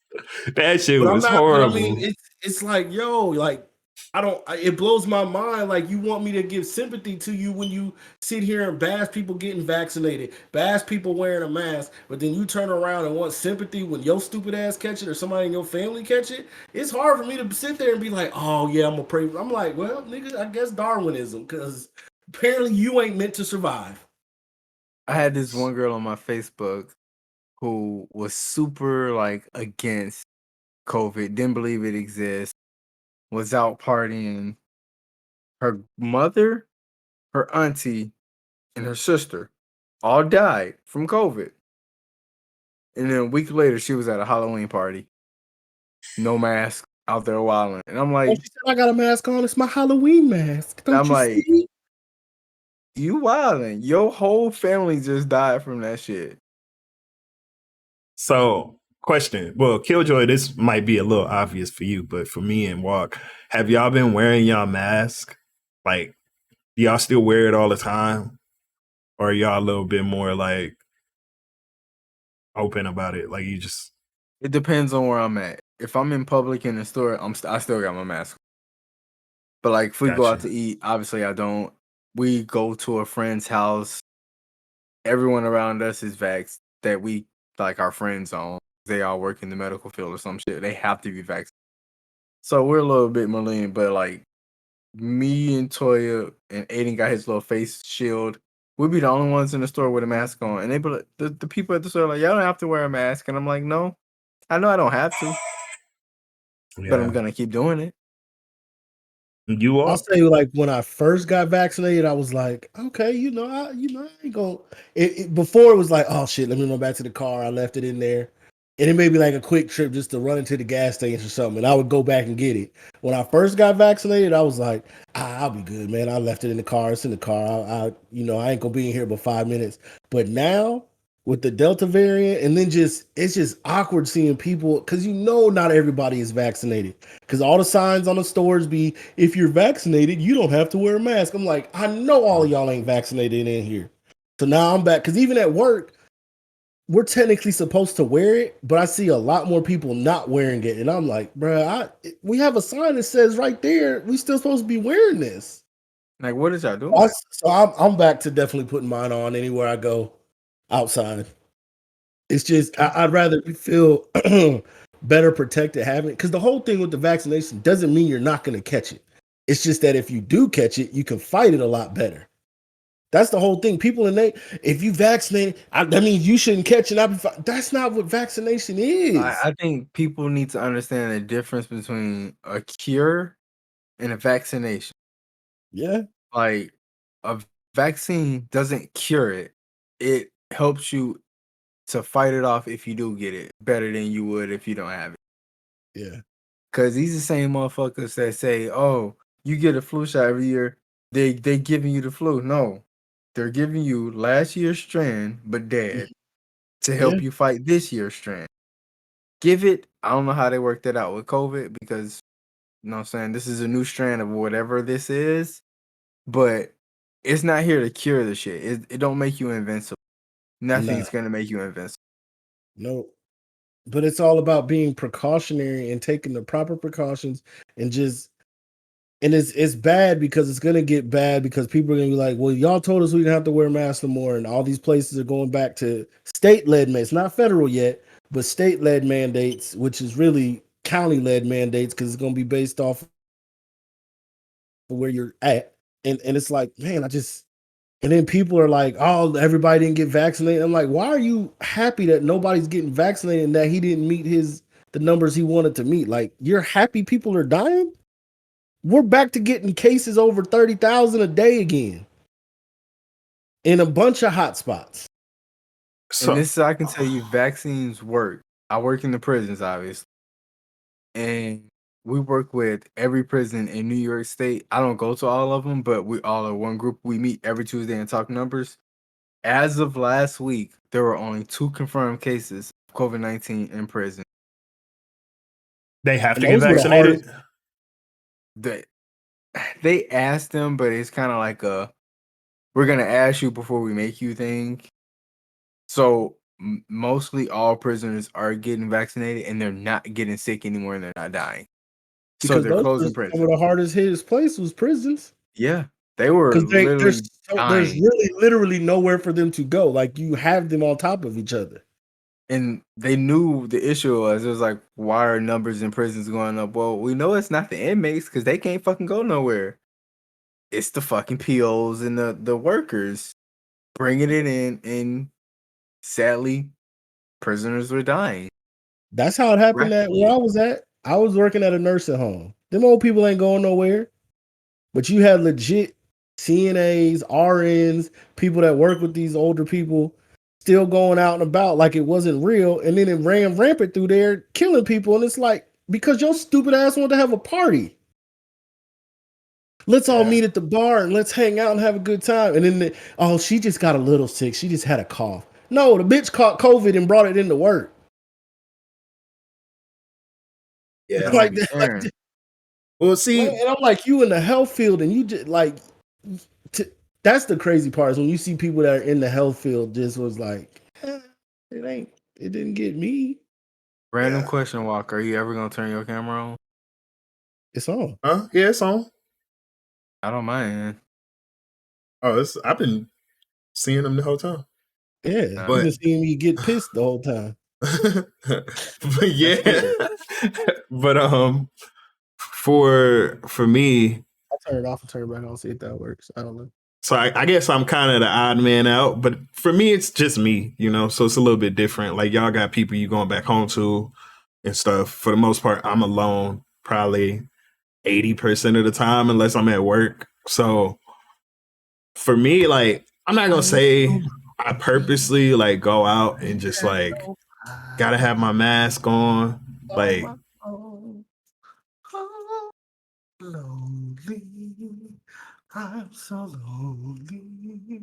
That shit But was But horrible. I mean, it's like, yo, like, it blows my mind. Like, you want me to give sympathy to you when you sit here and bash people getting vaccinated, bash people wearing a mask, but then you turn around and want sympathy when your stupid ass catch it or somebody in your family catch it. It's hard for me to sit there and be like, oh yeah, I'm gonna pray. I'm like, well, nigga, I guess Darwinism, because apparently you ain't meant to survive. I had this one girl on my Facebook who was super like against COVID, didn't believe it exists, was out partying. Her mother, her auntie, and her sister all died from COVID. And then a week later, she was at a Halloween party, no mask, out there wilding. And I'm like, she said, I got a mask on. It's my Halloween mask. Don't you like, see? you wilding. Your whole family just died from that shit. So, question. Well, KillJoy, this might be a little obvious for you, but for me and Walk, have y'all been wearing y'all mask? Like, do y'all still wear it all the time? Or are y'all a little bit more like open about it? Like, you just. It depends on where I'm at. If I'm in public in the store, I still got my mask. But like, if we go out to eat, obviously I don't. We go to a friend's house. Everyone around us is vaxxed that we like our friends on. They all work in the medical field or some shit. They have to be vaccinated. So we're a little bit more lenient, but like me and Toya and Aiden got his little face shield. We'd be the only ones in the store with a mask on. And they be like, the people at the store are like, y'all don't have to wear a mask. And I'm like, no, I know I don't have to. Yeah. But I'm gonna keep doing it. You are. I'll say, like, when I first got vaccinated, I was like, okay, I ain't gonna. Before it was like, oh shit, let me run back to the car. I left it in there, and it may be like a quick trip just to run into the gas station or something, and I would go back and get it. When I first got vaccinated, I was like, I'll be good, man. I left it in the car. It's in the car. I ain't gonna be in here but 5 minutes. But now, with the Delta variant, and then it's just awkward seeing people, because not everybody is vaccinated, because all the signs on the stores be, if you're vaccinated, you don't have to wear a mask. I'm like, I know all of y'all ain't vaccinated in here. So now I'm back, because even at work, we're technically supposed to wear it, but I see a lot more people not wearing it, and I'm like, bruh, we have a sign that says right there, we still supposed to be wearing this. Like, what is y'all doing? So I'm back to definitely putting mine on anywhere I go outside. It's just, I'd rather feel better protected having it, because the whole thing with the vaccination doesn't mean you're not going to catch it. It's just that if you do catch it, you can fight it a lot better. That's the whole thing. People if you vaccinate, that means you shouldn't catch it. That's not what vaccination is. I think people need to understand the difference between a cure and a vaccination. Yeah. Like, a vaccine doesn't cure it. It helps you to fight it off if you do get it better than you would if you don't have it. Yeah. Because these the same motherfuckers that say, oh, you get a flu shot every year. They giving you the flu. No. They're giving you last year's strand, but dead, to help you fight this year's strand. Give it. I don't know how they worked that out with COVID, because, you know what I'm saying, this is a new strand of whatever this is, but it's not here to cure the shit. It don't make you invincible. Nothing's going to make you invincible. No. But it's all about being precautionary and taking the proper precautions, and it's bad, because it's gonna get bad, because people are gonna be like, well, y'all told us we didn't have to wear masks no more, and all these places are going back to state-led mandates, not federal yet, but state-led mandates, which is really county-led mandates, because it's gonna be based off of where you're at. And it's like, man, and then people are like, oh, everybody didn't get vaccinated. I'm like, why are you happy that nobody's getting vaccinated and that he didn't meet the numbers he wanted to meet? Like, you're happy people are dying? We're back to getting cases over 30,000 a day again in a bunch of hotspots. So And this I can tell you, vaccines work. I work in the prisons, obviously, and we work with every prison in New York State. I don't go to all of them, but we all are one group. We meet every Tuesday and talk numbers. As of last week, there were only 2 confirmed cases of COVID-19 in prison. they have And to get those were the vaccinated. They asked them, but it's kind of like we're gonna ask you before we make you think. So mostly all prisoners are getting vaccinated, and they're not getting sick anymore, and they're not dying. So because they're those closing were prisons. some of the hardest hit places was prisons. Yeah, they were Because literally there's dying, really literally nowhere for them to go. Like you have them on top of each other. and they knew the issue was. It was like, why are numbers in prisons going up? Well, we know it's not the inmates because they can't fucking go nowhere. It's the fucking POs and the workers bringing it in, and sadly, prisoners were dying. That's how it happened at Rapidly. where I was at. I was working at a nursing home. Them old people ain't going nowhere. But you had legit CNAs, RNs, people that work with these older people still going out and about like it wasn't real. And then it ran rampant through there, killing people. And it's like, because your stupid ass wanted to have a party. Let's all meet at the bar and let's hang out and have a good time. And then, she just got a little sick. She just had a cough. No, the bitch caught COVID and brought it into work. Yeah. Like Be that. Aaron. Well, see, And I'm like, you in the health field, and you just like, that's the crazy part is when you see people that are in the health field just was like, it didn't get me. Random Yeah. question, Walker. Are you ever gonna turn your camera on? It's on. yeah, it's on. I don't mind. Oh, I've been seeing them the whole time. Yeah, But- you've been seeing me get pissed the whole time. But yeah, but for me, I'll turn it off and turn it back on, see if that works. I don't know. so I guess I'm kind of the odd man out, but for me, it's just me, so it's a little bit different. Like y'all got people you going back home to and stuff. For the most part, I'm alone probably 80% of the time, unless I'm at work. So for me, like, I'm not gonna say I purposely like go out and just like gotta have my mask on. Like, lonely. I'm so lonely.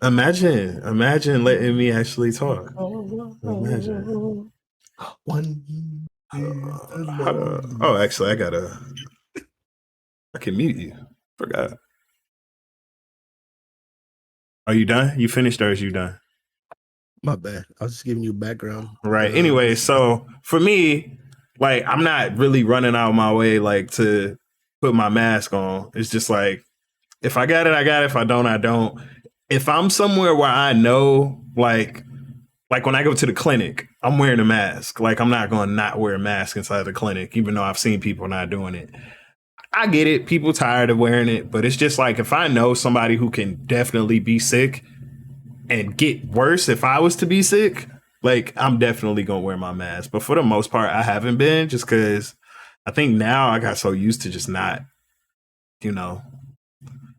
imagine letting me actually talk. Imagine. Oh, actually, I can mute you. Forgot. Are you done? You finished or is you done? My bad. I was just giving you background. Right. Anyway, so for me, like, I'm not really running out of my way, like, to put my mask on. It's just like, if I got it, I got it. If I don't, I don't. If I'm somewhere where I know, like when I go to the clinic, I'm wearing a mask. Like, I'm not going to not wear a mask inside the clinic, even though I've seen people not doing it. I get it. People tired of wearing it, but it's just like, if I know somebody who can definitely be sick and get worse if I was to be sick, like, I'm definitely going to wear my mask. But for the most part, I haven't been, just because I think now I got so used to just not,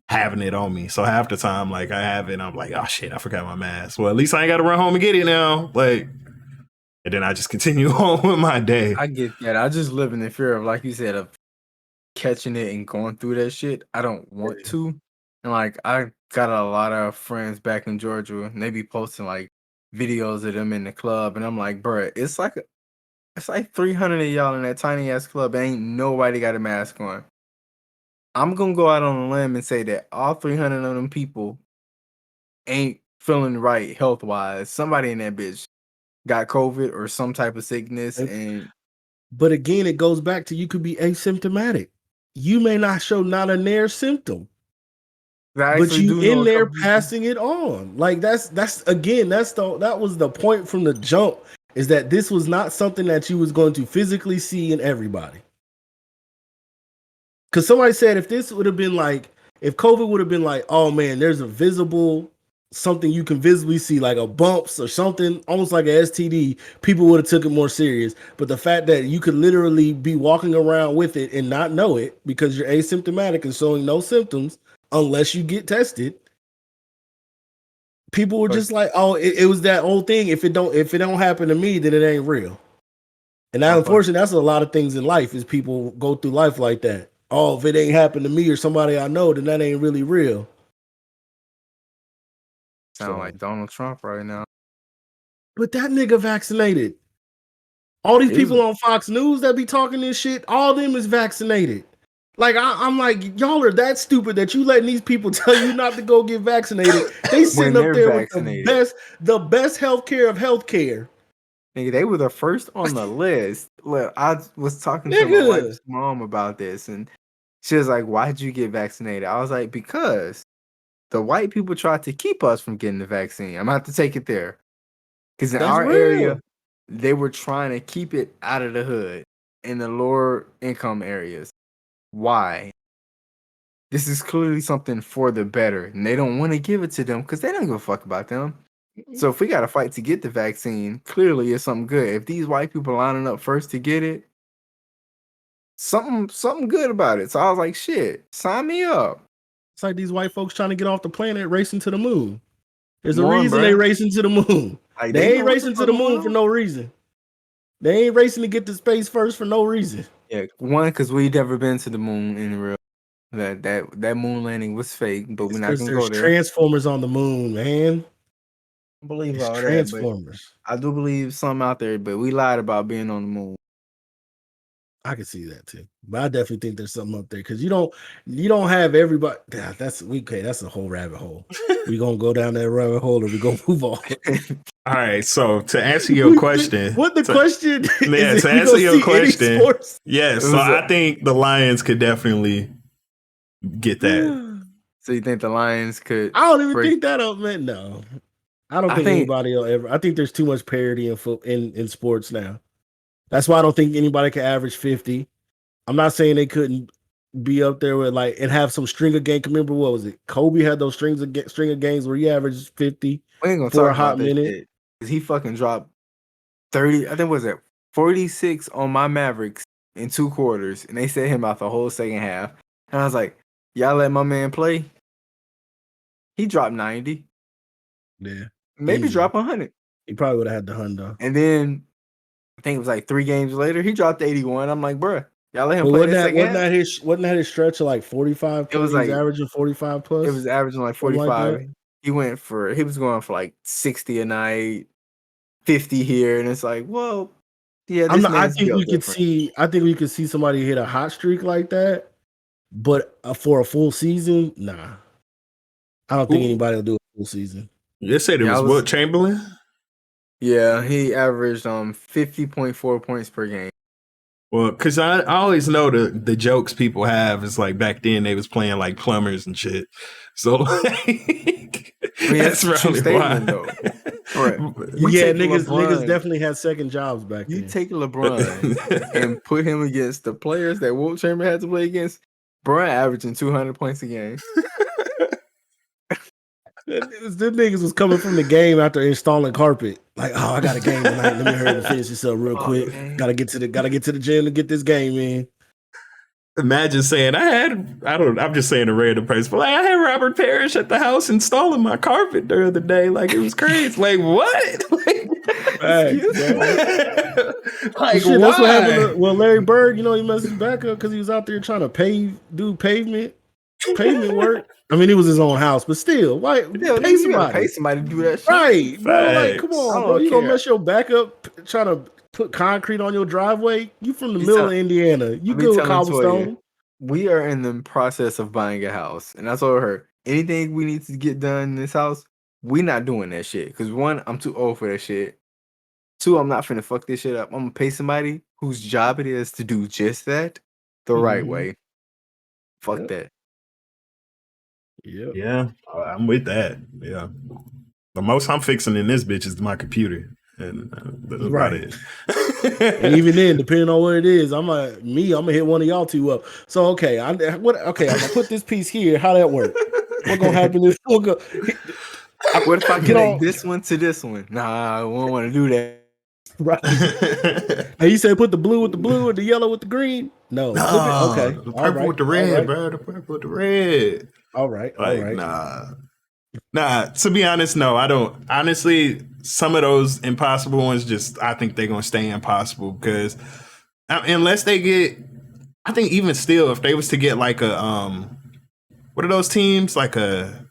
having it on me. So half the time, like, I have it, I'm like, oh shit, I forgot my mask. Well, at least I ain't got to run home and get it now. Like, and then I just continue on with my day. I get that. I just live in the fear of, like you said, of catching it and going through that shit. I don't want to. And like, I got a lot of friends back in Georgia, and they be posting like videos of them in the club, and I'm like, bruh, it's like 300 of y'all in that tiny ass club. Ain't nobody got a mask on. I'm gonna go out on a limb and say that all 300 of them people ain't feeling right health wise. Somebody in that bitch got COVID or some type of sickness, and but again, it goes back to, you could be asymptomatic. You may not show not a near symptom, but you in there passing it on. Like that was the point from the jump, is that this was not something that you was going to physically see in everybody. Because somebody said if COVID would have been like, oh man, there's a visible something you can visibly see, like a bumps or something, almost like an STD, people would have took it more serious. But the fact that you could literally be walking around with it and not know it because you're asymptomatic and showing no symptoms unless you get tested, people were just like, "Oh, it was that old thing. If it don't happen to me, then it ain't real." And now, unfortunately, that's a lot of things in life. Is people go through life like that. Oh, if it ain't happened to me or somebody I know, then that ain't really real. Sound like Donald Trump right now. But that nigga vaccinated. All these people on Fox News that be talking this shit, all of them is vaccinated. Like I'm like, y'all are that stupid that you letting these people tell you not to go get vaccinated. They sitting up there vaccinated. With the best healthcare of healthcare. Nigga, they were the first on the list. Look, I was talking to my wife's mom about this, and she was like, "Why'd you get vaccinated?" I was like, "Because the white people tried to keep us from getting the vaccine. I'm gonna have to take it there. Because in our area, they were trying to keep it out of the hood in the lower income areas. Why? This is clearly something for the better. And they don't want to give it to them because they don't give a fuck about them. So if we got to fight to get the vaccine, clearly it's something good. If these white people are lining up first to get it, something good about it. So I was like, shit, sign me up. It's like these white folks trying to get off the planet racing to the moon. There's a reason they racing to the moon. Like, they ain't racing to the moon for no reason. They ain't racing to get to space first for no reason. Yeah, one, because we've never been to the moon in real. That moon landing was fake, but we're not gonna go there. Transformers on the moon, man. I believe it's all Transformers. That, I do believe something out there, but we lied about being on the moon. I can see that too, but I definitely think there's something up there because you don't have everybody. That's a whole rabbit hole. We gonna go down that rabbit hole, or we gonna move on. All right. So to answer your question, question? Yeah, to answer your question, yes. So I think the Lions could definitely get that. So you think the Lions could? I don't even think that up, man. No, I don't think anybody will ever. I think there's too much parity in sports now. That's why I don't think anybody can average 50. I'm not saying they couldn't be up there with and have some string of games. Remember, what was it? Kobe had those string of games where he averaged 50 for a hot minute. He fucking dropped 30. I think was it 46 on my Mavericks in 2 quarters, and they set him out the whole second half. And I was like, y'all let my man play. He dropped 90. Yeah, maybe drop 100. He probably would have had the 100. And then I think it was 3 games later, he dropped 81. I'm like, bruh, y'all let him play wasn't that his stretch of 45? It was averaging 45 plus. It was averaging 45. He was going for 60 a night, 50 here, and it's like, well, yeah. I think we could see somebody hit a hot streak like that, but for a full season, nah. I don't think anybody will do a full season. You said it was Chamberlain? Yeah, he averaged 50.4 points per game. Well, because I always know the jokes people have is back then they was playing like plumbers and shit. So that's really why. Though. Right. Niggas definitely had second jobs back then. You take LeBron and put him against the players that Wilt Chamberlain had to play against. LeBron averaging 200 points a game. The niggas was coming from the game after installing carpet. I got a game tonight. Let me hurry and finish this up real quick. Gotta get to the gym to get this game in. Imagine saying I'm just saying a random person, but I had Robert Parrish at the house installing my carpet the other day. It was crazy. What? Shit, that's what happened. Well, Larry Bird, he messed his back up because he was out there trying to do pavement work. I mean, it was his own house, but still, why pay somebody to do that shit? Right, bro, come on, bro. You gonna mess your back up trying to put concrete on your driveway? You from the middle of Indiana. You good with cobblestone? We are in the process of buying a house, and that's all I heard. Anything we need to get done in this house, we not doing that shit. Because 1, I'm too old for that shit. 2, I'm not finna fuck this shit up. I'm gonna pay somebody whose job it is to do just that the right way. Fuck that. Yep. Yeah, I'm with that. Yeah. The most I'm fixing in this bitch is my computer. And that's about it. And even then, depending on what it is, I'm gonna hit one of y'all two up. So I'm gonna put this piece here. How that work? What gonna happen is What if I Get connect on. this one to this one? Nah, I won't want to do that. Right. And you said put the blue with the blue and the yellow with the green. No, flip it. Okay. The All purple right. with the red, bro. The purple with the red. All right. All Like, right. nah. To be honest, no, I don't. Honestly, some of those impossible ones, just I think they're gonna stay impossible because unless they get, I think even still, if they was to get like a what are those teams like a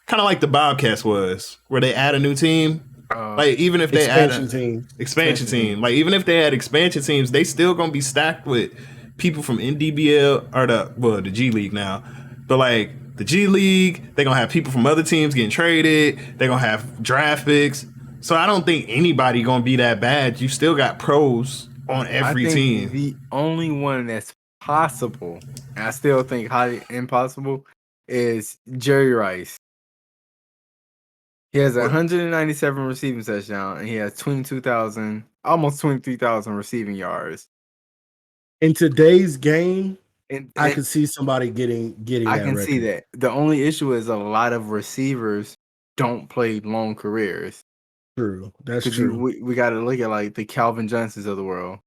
kind of like the Bobcats was, where they add a new team. Like even if they add an expansion team, like even if they had expansion teams, they still gonna be stacked with people from NDBL or the G League now, but like the G League, they're gonna have people from other teams getting traded. They're gonna have draft picks. So I don't think anybody gonna be that bad. You still got pros on every team. The only one that's possible, and I still think highly impossible, is Jerry Rice. He has 197 receiving touchdowns, and he has 22,000, almost 23,000 receiving yards. In today's game, And I can see somebody getting. I that can record. see that. The only issue is a lot of receivers don't play long careers. True, that's true. We got to look at like the Calvin Johnsons of the world.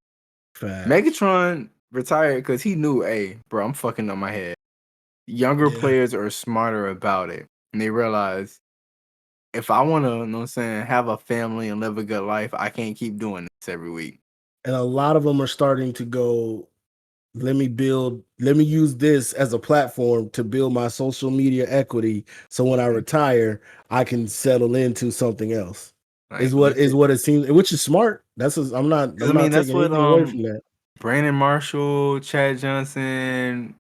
Fact. Megatron retired because he knew, hey, bro, I'm fucking up my head. Younger players are smarter about it, and they realize, if I want to, you know what I'm saying, have a family and live a good life, I can't keep doing this every week. And a lot of them are starting to go, let me use this as a platform to build my social media equity. So when I retire, I can settle into something else. Like, Is what it seems, which is smart. I'm not taking anything away from that. Brandon Marshall, Chad Johnson,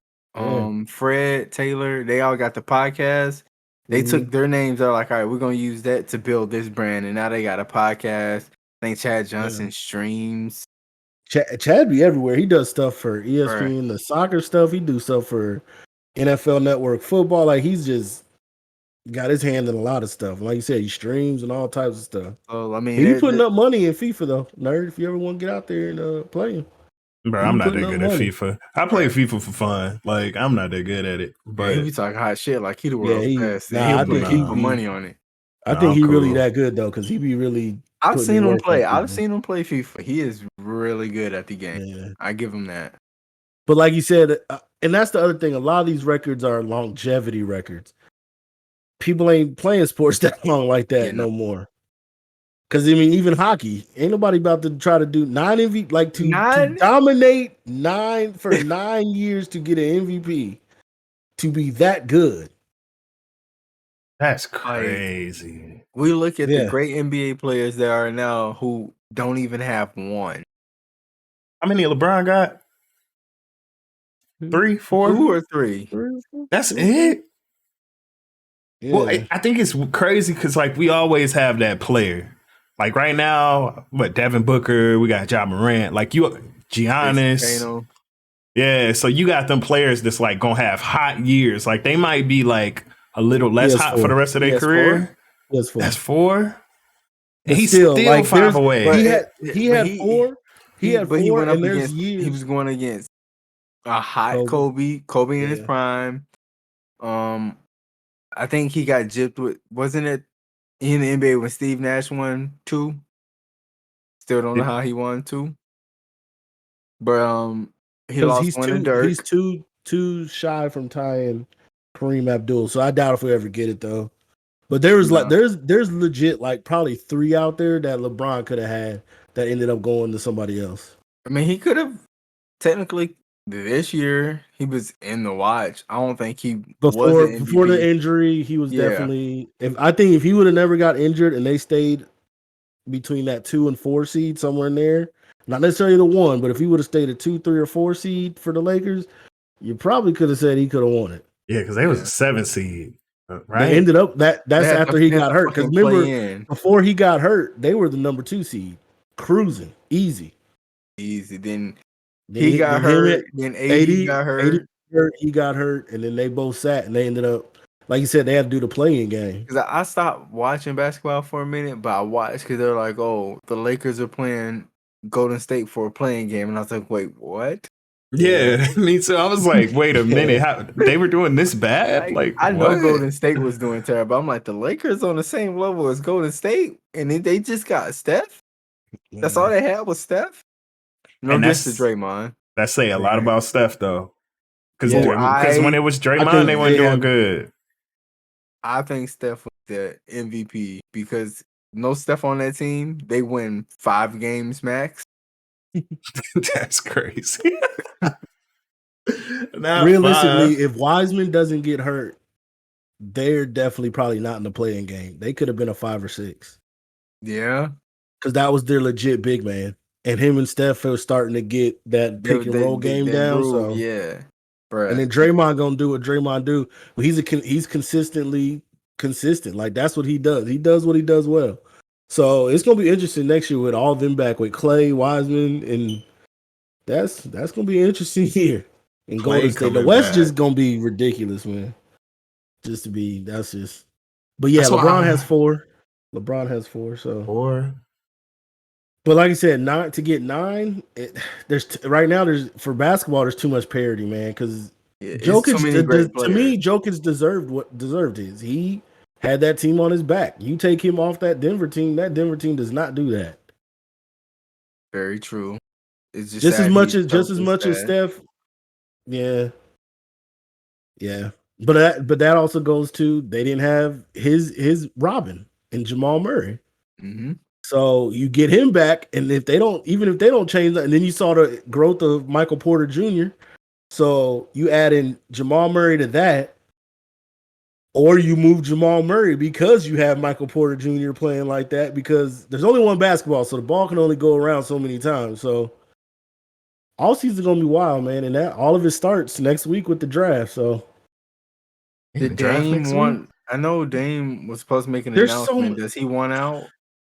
Fred Taylor, they all got the podcast. They took their names. They're like, all right, we're gonna use that to build this brand, and now they got a podcast. I think Chad Johnson streams. Chad be everywhere. He does stuff for ESPN, the soccer stuff. He do stuff for NFL Network football. Like he's just got his hand in a lot of stuff. Like you said, he streams and all types of stuff. Oh, I mean, he's putting up money in FIFA though, nerd. If you ever want to get out there and play him. Bro, I'm not that good at FIFA. I play FIFA for fun. Like I'm not that good at it. But he be talking hot shit like he the world's best. I think he put money on it. I think he really that good though, because he be really. I've seen him play. I've seen him play FIFA. He is really good at the game. Yeah. I give him that. But like you said, and that's the other thing. A lot of these records are longevity records. People ain't playing sports that long like that no more. Because I mean, even hockey, ain't nobody about to try to do 9 MVP, like to dominate 9 for 9 years to get an MVP, to be that good. That's crazy. Like, we look at the great NBA players that are now who don't even have one. How many LeBron got? 3, 4? 2 or 3. That's it? Yeah. Well, I think it's crazy because like we always have that player. Like right now, Devin Booker, we got Ja Morant, like Giannis. Yeah, so you got them players that's like gonna have hot years. Like they might be like a little less hot for the rest of their career. That's 4. And he's still like 5 away. He had 4. He had 4, and there's years. He was going against a hot Kobe in his prime. I think he got gypped with, wasn't it in the NBA when Steve Nash won 2? Still don't know how he won 2. But he lost one to Dirk. He's too shy from tying Kareem Abdul. So I doubt if we ever get it though. But there was there's legit like probably 3 out there that LeBron could have had that ended up going to somebody else. I mean, he could have technically this year. He was in the watch. I don't think he before the injury. He was definitely. I think if he would have never got injured and they stayed between that 2 and 4 seed somewhere in there, not necessarily the 1, but if he would have stayed a 2, 3, or 4 seed for the Lakers, you probably could have said he could have won it. Yeah, because they was a 7 seed. Right. They ended up that's after he got hurt. Because remember, before he got hurt, they were the number 2 seed, cruising easy. Then he got hurt. Then AD got hurt. He got hurt, and then they both sat, and they ended up, like you said, they had to do the playing game. Because I stopped watching basketball for a minute, but I watched because they're like, "Oh, the Lakers are playing Golden State for a playing game," and I was like, "Wait, what?" Yeah, me too. I was like, wait a minute, how they were doing this bad? Like, I know what? Golden State was doing terrible. I'm like, the Lakers on the same level as Golden State, and then they just got Steph. That's all they had was Steph. No And diss to that's Draymond. That's saying a lot about Steph though, because Yeah. when it was Draymond, they weren't doing good. I think Steph was the MVP because no Steph on that team, they win 5 games max. That's crazy. Not Realistically, 5. if Wiseman doesn't get hurt, they're definitely probably not in the playing game. They could have been a 5 or 6. Yeah. Because that was their legit big man. And him and Steph were starting to get that pick and roll game down. Groove, So yeah. Bruh. And then Draymond gonna do what Draymond do. But he's consistently consistent. Like that's what he does. He does what he does well. So it's gonna be interesting next year with all of them back with Clay, Wiseman, and that's gonna be an interesting year in Golden State. The West just gonna be ridiculous, man. Just to be that's just. But yeah, LeBron has 4. LeBron has 4. So 4. But like I said, 9 to get 9. Right now there's for basketball there's too much parity, man. Because Jokic, to me, Jokic deserved his. He had that team on his back. You take him off that Denver team does not do that. Very true. It's just as much as Steph. Yeah. But that also goes to they didn't have his Robin and Jamal Murray. Mm-hmm. So you get him back, and if they don't change that, and then you saw the growth of Michael Porter Jr. So you add in Jamal Murray to that, or you move Jamal Murray because you have Michael Porter Jr. playing like that, because there's only one basketball, so the ball can only go around so many times. So all season's gonna be wild, man, and that all of it starts next week with the draft. So did Dame want? I know Dame was supposed to make an announcement. Does he want out?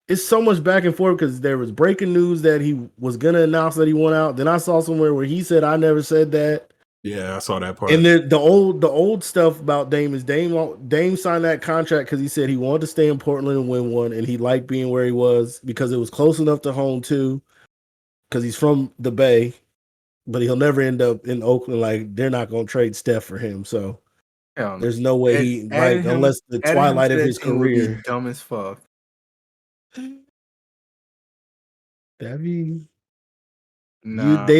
It's so much back and forth because there was breaking news that he was gonna announce that he went out. Then I saw somewhere where he said I never said that. Yeah, I saw that part. And the old stuff about Dame is Dame signed that contract because he said he wanted to stay in Portland and win one, and he liked being where he was because it was close enough to home too. Because he's from the Bay, but he'll never end up in Oakland. Like they're not gonna trade Steph for him, so there's no way unless the twilight of his career. Would be dumb as fuck. They'd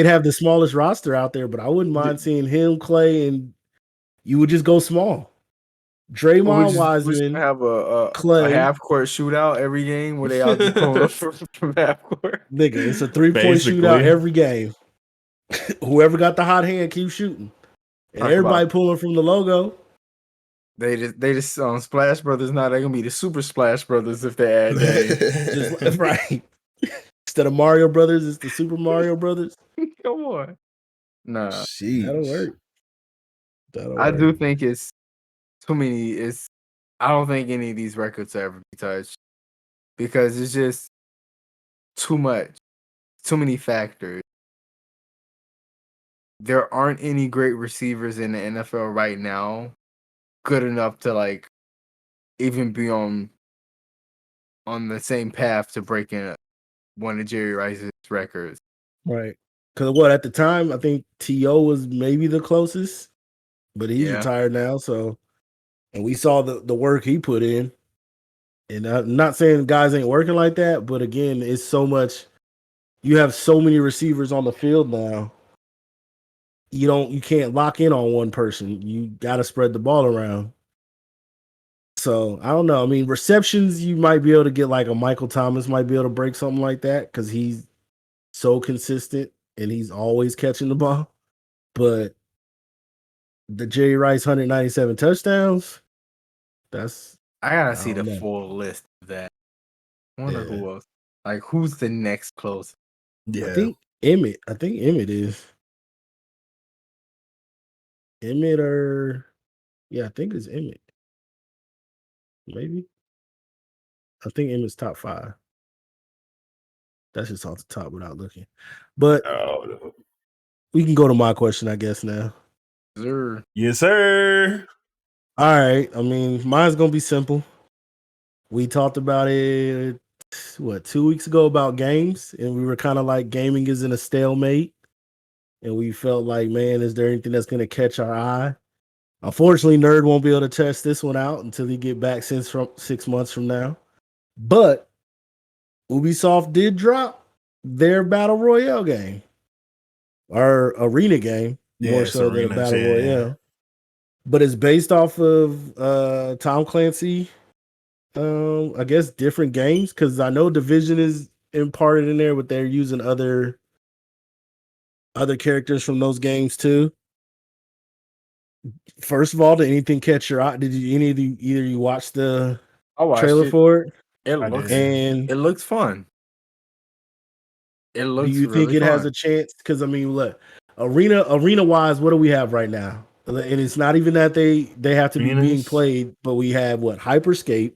have the smallest roster out there, but I wouldn't mind seeing him, Clay, and you would just go small. Draymond, Wiseman, have a Clay, a half court shootout every game where they all just pull up from half court. Nigga, it's a 3-point shootout every game. Whoever got the hot hand keeps shooting, and everybody pulling from the logo. They just Splash Brothers now. They're gonna be the Super Splash Brothers if they add that. Just right. Instead of Mario Brothers, it's the Super Mario Brothers. Come on. Nah. That'll work. I do think it's too many. I don't think any of these records will ever be touched because it's just too much. Too many factors. There aren't any great receivers in the NFL right now good enough to like even be on the same path to breaking one of Jerry Rice's records. Right. Because at the time, I think T.O. was maybe the closest, but he's retired now. So, and we saw the work he put in. And I'm not saying guys ain't working like that, but again, it's so much. You have so many receivers on the field now. You can't lock in on one person. You got to spread the ball around. So I don't know. I mean, receptions, you might be able to get like a Michael Thomas might be able to break something like that because he's so consistent and he's always catching the ball. But the Jerry Rice 197 touchdowns, I gotta see the full list of that. I wonder who else. Like, who's the next closest? Yeah. I think Emmett is. Emmett I think it's Emmett. Maybe. I think Emmett's top 5. That's just off the top without looking. But we can go to my question, I guess, now. Sir. Yes, sir. All right. I mean, mine's going to be simple. We talked about it, 2 weeks ago about games, and we were kind of like gaming is in a stalemate. and we felt like, man, is there anything that's going to catch our eye? Unfortunately, Nerd won't be able to test this one out until he get back from 6 months from now. But Ubisoft did drop their battle royale game, or arena game, more so than a battle royale. But it's based off of Tom Clancy. I guess different games, because I know Division is imparted in there, but they're using other characters from those games too. First of all, did anything catch your eye? Did you either you watch the trailer for it? It looks fun. It looks. Do you think it has a chance? Because I mean, look, arena wise, what do we have right now? And it's not even that they have to be being played, but we have what? Hyperscape.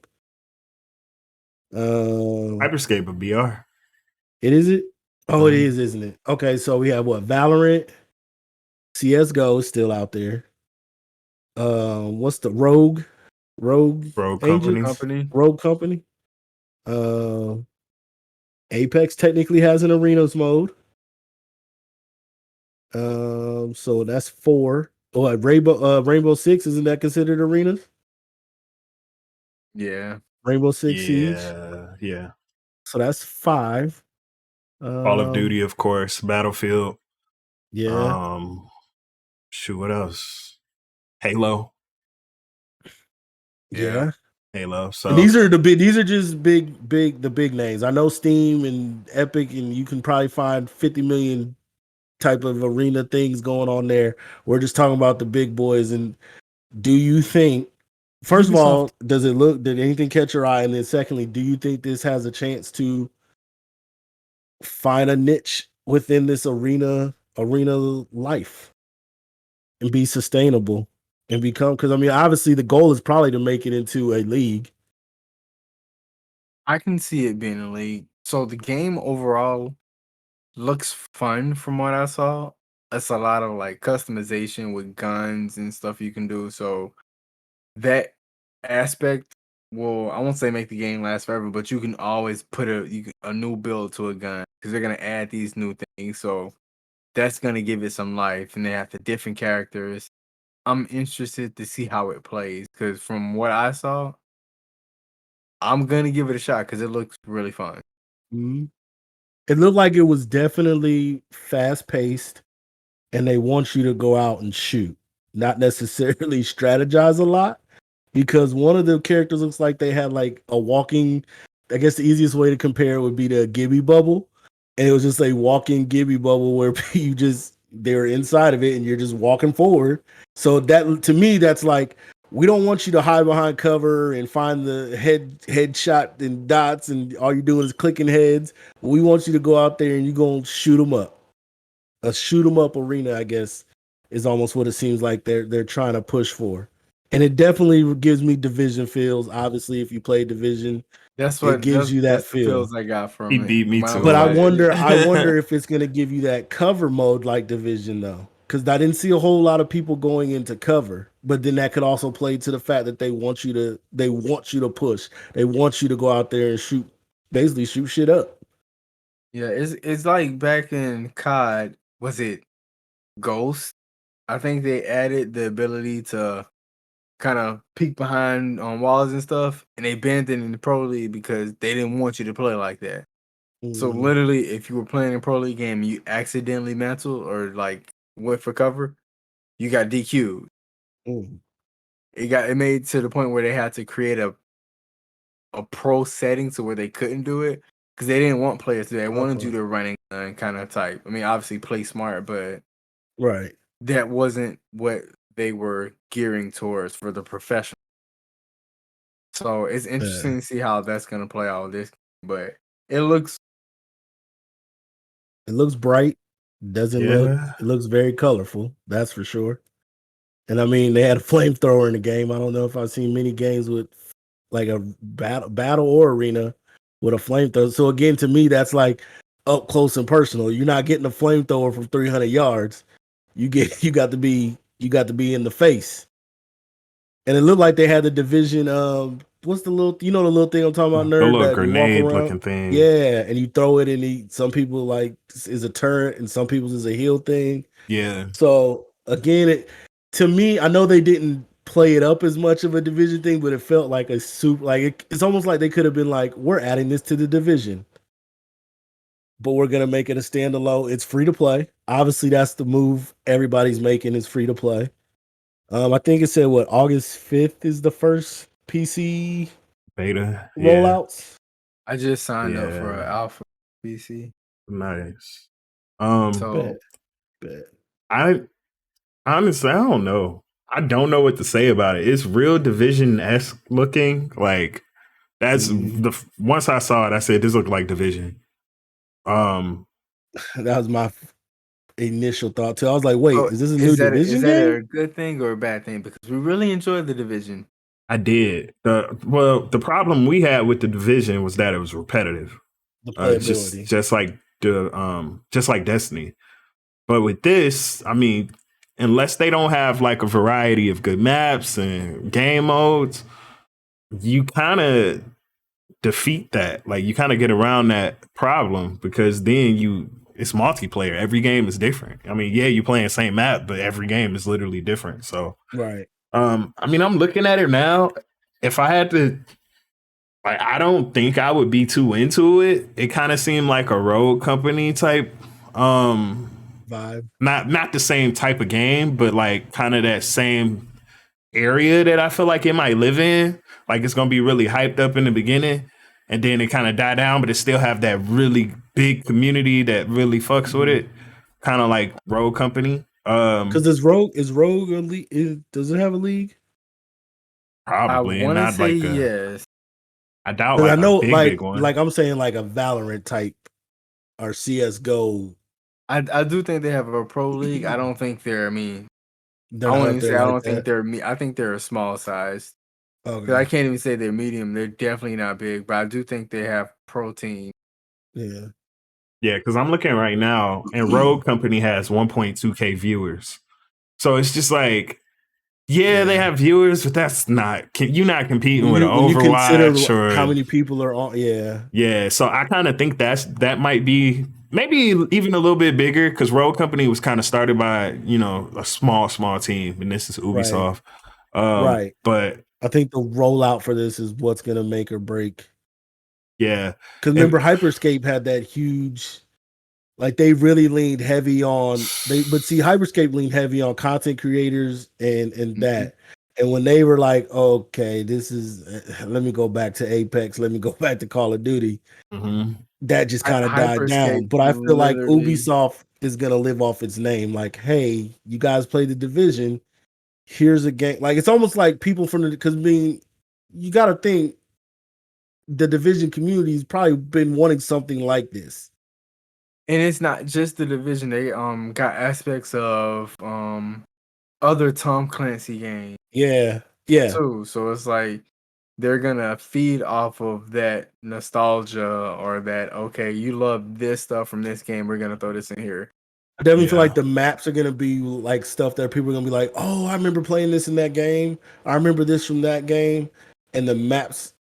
Hyperscape of BR. It is it? Oh, it is, isn't it? Okay, so we have what? Valorant, CS:GO is still out there. What's the Rogue Company. Rogue Company. Apex technically has an arenas mode. So that's 4. Oh, Rainbow Six, isn't that considered arenas? Yeah. Rainbow Six Siege. Yeah. So that's 5. Call of Duty, of course. Battlefield. Yeah. Shoot, what else? Halo. Yeah. Halo. So and these are just the big names. I know Steam and Epic, and you can probably find 50 million type of arena things going on there. We're just talking about the big boys. And do you think, first of all, did anything catch your eye? And then secondly, do you think this has a chance to find a niche within this arena life and be sustainable and become, because I mean, obviously the goal is probably to make it into a league. I can see it being a league. So the game overall looks fun from what I saw. It's a lot of like customization with guns and stuff you can do. So that aspect will, I won't say make the game last forever, but you can always put a new build to a gun because they're gonna add these new things. So that's gonna give it some life, and they have the different characters. I'm interested to see how it plays because from what I saw, I'm gonna give it a shot because it looks really fun. Mm-hmm. It looked like it was definitely fast paced, and they want you to go out and shoot, not necessarily strategize a lot. Because one of the characters looks like they had like a walking. I guess the easiest way to compare it would be the Gibby bubble, and it was just a walking Gibby bubble where they're inside of it and you're just walking forward. So that, to me, that's like, we don't want you to hide behind cover and find the headshot and dots and all you're doing is clicking heads. We want you to go out there and you're going to shoot them up. A shoot 'em up arena, I guess, is almost what it seems like they're trying to push for. And it definitely gives me Division feels. Obviously, if you play Division, it gives you that feel. Feels I got from he it. beat me too. But I wonder if it's going to give you that cover mode like Division, though, because I didn't see a whole lot of people going into cover. But then that could also play to the fact that they want you to push. They want you to go out there and shoot shit up. Yeah, it's like back in COD. Was it Ghost? I think they added the ability to kind of peek behind on walls and stuff, and they banned it in the Pro League because they didn't want you to play like that. So literally, if you were playing a Pro League game, you accidentally mantled or like went for cover, you got DQ'd. It made to the point where they had to create a pro setting to where they couldn't do it because they didn't want players to. They wanted you to running kind of type. I mean, obviously play smart, but right, that wasn't what they were gearing towards for the professional. So it's interesting to see how that's going to play out with this. But it looks bright. It looks very colorful. That's for sure. And I mean, they had a flamethrower in the game. I don't know if I've seen many games with like a battle or arena with a flamethrower. So again, to me, that's like up close and personal. You're not getting a flamethrower from 300 yards. You got to be in the face. And it looked like they had the Division what's the little the little thing I'm talking about, The nerd, little that you walk grenade around? looking thing. Yeah, and you throw it and some people like is a turret and some people's is a heal thing. Yeah. So again, to me, I know they didn't play it up as much of a division thing, but it felt like a soup. Like it's almost like they could have been like, we're adding this to the division, but we're gonna make it a standalone. It's free to play. Obviously, that's the move everybody's making is free to play. I think it said August 5th is the first PC Beta. rollouts. I just signed up for Yeah. an alpha PC. Nice. So Bet. I honestly, I don't know. I don't know what to say about it. It's real Division-esque looking. Like that's once I saw it, I said this looked like Division. That was my initial thought too. I was like, wait, is this a new Division is game? that a good thing or a bad thing? Because we really enjoyed the Division. I did. The problem we had with the Division was that it was repetitive. The playability. Just like Destiny. But with this, I mean, unless they don't have like a variety of good maps and game modes, you kind of defeat that. Like you kind of get around that problem because then it's multiplayer. Every game is different. I mean, yeah, you're playing the same map, but every game is literally different. So, right. I mean, I'm looking at it now. If I had to, like, I don't think I would be too into it. It kind of seemed like a Rogue Company type vibe. Not the same type of game, but like kind of that same area that I feel like it might live in. Like it's gonna be really hyped up in the beginning, and then it kind of die down, but it still have that really big community that really fucks with it. Kind of like Rogue Company. Because is Rogue a league? Does it have a league? Probably. I want to not say like yes. I doubt like I know, a big one. like I'm saying like a Valorant type or CS:GO. I do think they have a pro league. I don't think they're. I mean, They're I not won't up even say there I like don't think that. they're. I think they're a small size. Okay. I can't even say they're medium. They're definitely not big, but I do think they have pro team. Yeah. Yeah, because I'm looking right now, and Rogue Company has 1.2K viewers. So it's just like, yeah, they have viewers, but that's not you're not competing with an when you consider Overwatch or how many people are on. Yeah. Yeah, so I kind of think that might be maybe even a little bit bigger because Rogue Company was kind of started by a small team, and this is Ubisoft. Right. But I think the rollout for this is what's gonna make or break. Yeah, because remember, Hyperscape had that huge. Like they really leaned heavy on Hyperscape leaned heavy on content creators and that. And when they were like, okay, this is let me go back to Apex, let me go back to Call of Duty. That just kind of died down. But I feel like Ubisoft is gonna live off its name. Like, hey, you guys play the Division. Here's a game. Like it's almost like people from you gotta think the Division community's probably been wanting something like this. And it's not just the Division. They got aspects of other Tom Clancy games. Yeah. Too. So it's like they're gonna feed off of that nostalgia or that, okay, you love this stuff from this game, we're gonna throw this in here. I definitely feel like the maps are gonna be like stuff that people are gonna be like, oh, I remember playing this in that game. I remember this from that game. And the maps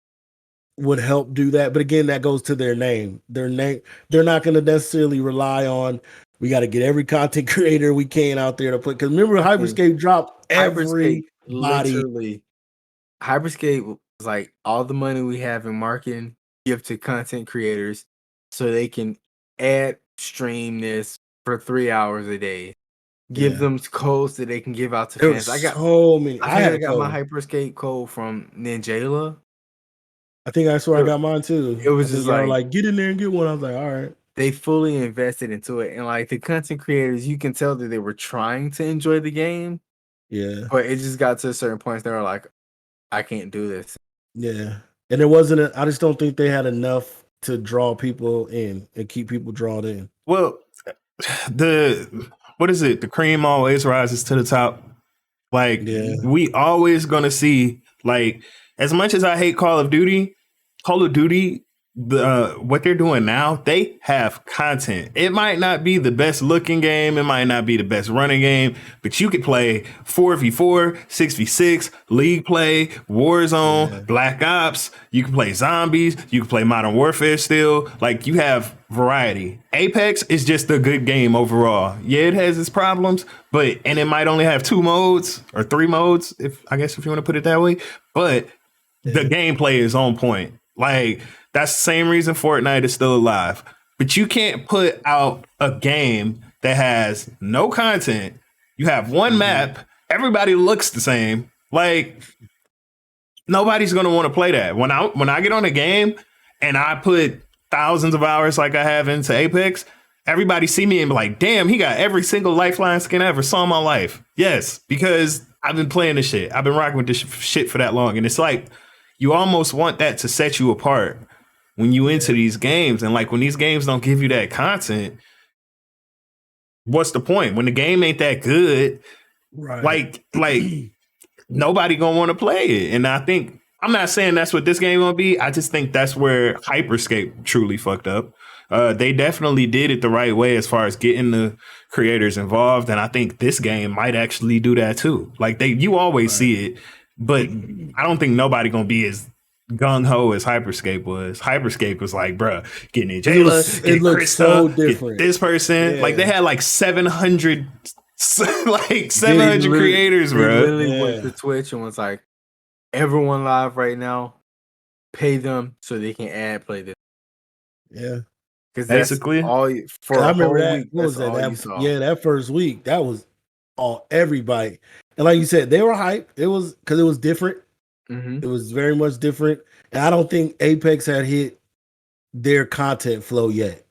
would help do that. But again, that goes to their name. They're not going to necessarily rely on, we got to get every content creator we can out there to put. Because remember, Hyperscape dropped everybody. Literally. Hyperscape was like, all the money we have in marketing, give to content creators so they can stream this for 3 hours a day. Give them codes that they can give out to fans. I got so many. I got my Hyperscape code from Ninjala. I think I swear I got mine too. It was just like, get in there and get one. I was like, all right. They fully invested into it. And like the content creators, you can tell that they were trying to enjoy the game. Yeah. But it just got to a certain point. They were like, I can't do this. Yeah. And it wasn't, I just don't think they had enough to draw people in and keep people drawn in. Well, what is it? The cream always rises to the top. Like, we always gonna see, like, as much as I hate Call of Duty what they're doing now, they have content. It might not be the best looking game, it might not be the best running game, but you could play 4v4, 6v6, league play, Warzone, Black Ops. You can play zombies. You can play Modern Warfare still. Like, you have variety. Apex is just a good game overall. Yeah, it has its problems, and it might only have 2 modes or 3 modes, if you want to put it that way. But the gameplay is on point. Like, that's the same reason Fortnite is still alive. But you can't put out a game that has no content. You have one map. Everybody looks the same. Like, nobody's going to want to play that. When I get on a game and I put thousands of hours like I have into Apex, everybody see me and be like, damn, he got every single Lifeline skin I ever saw in my life. Yes, because I've been playing this shit. I've been rocking with this shit for that long. And it's like, you almost want that to set you apart when you into these games. And like, when these games don't give you that content, what's the point? When the game ain't that good, right? Like nobody gonna want to play it. And I think, I'm not saying that's what this game gonna be. I just think that's where Hyperscape truly fucked up. They definitely did it the right way as far as getting the creators involved. And I think this game might actually do that too. Like, you always see it, but I don't think nobody gonna be as gung-ho as Hyperscape was. Hyperscape was like, bruh, getting in jail, it looks so different. This person, like, they had like 700 creators, bro. They literally went to Twitch and was like, everyone live right now, pay them so they can ad play this. Yeah. Because basically all for I a remember whole that. week, What was that's all you that? saw. Yeah, that first week, that was all everybody. And like you said, they were hyped. It was because it was different. It was very much different. And I don't think Apex had hit their content flow yet.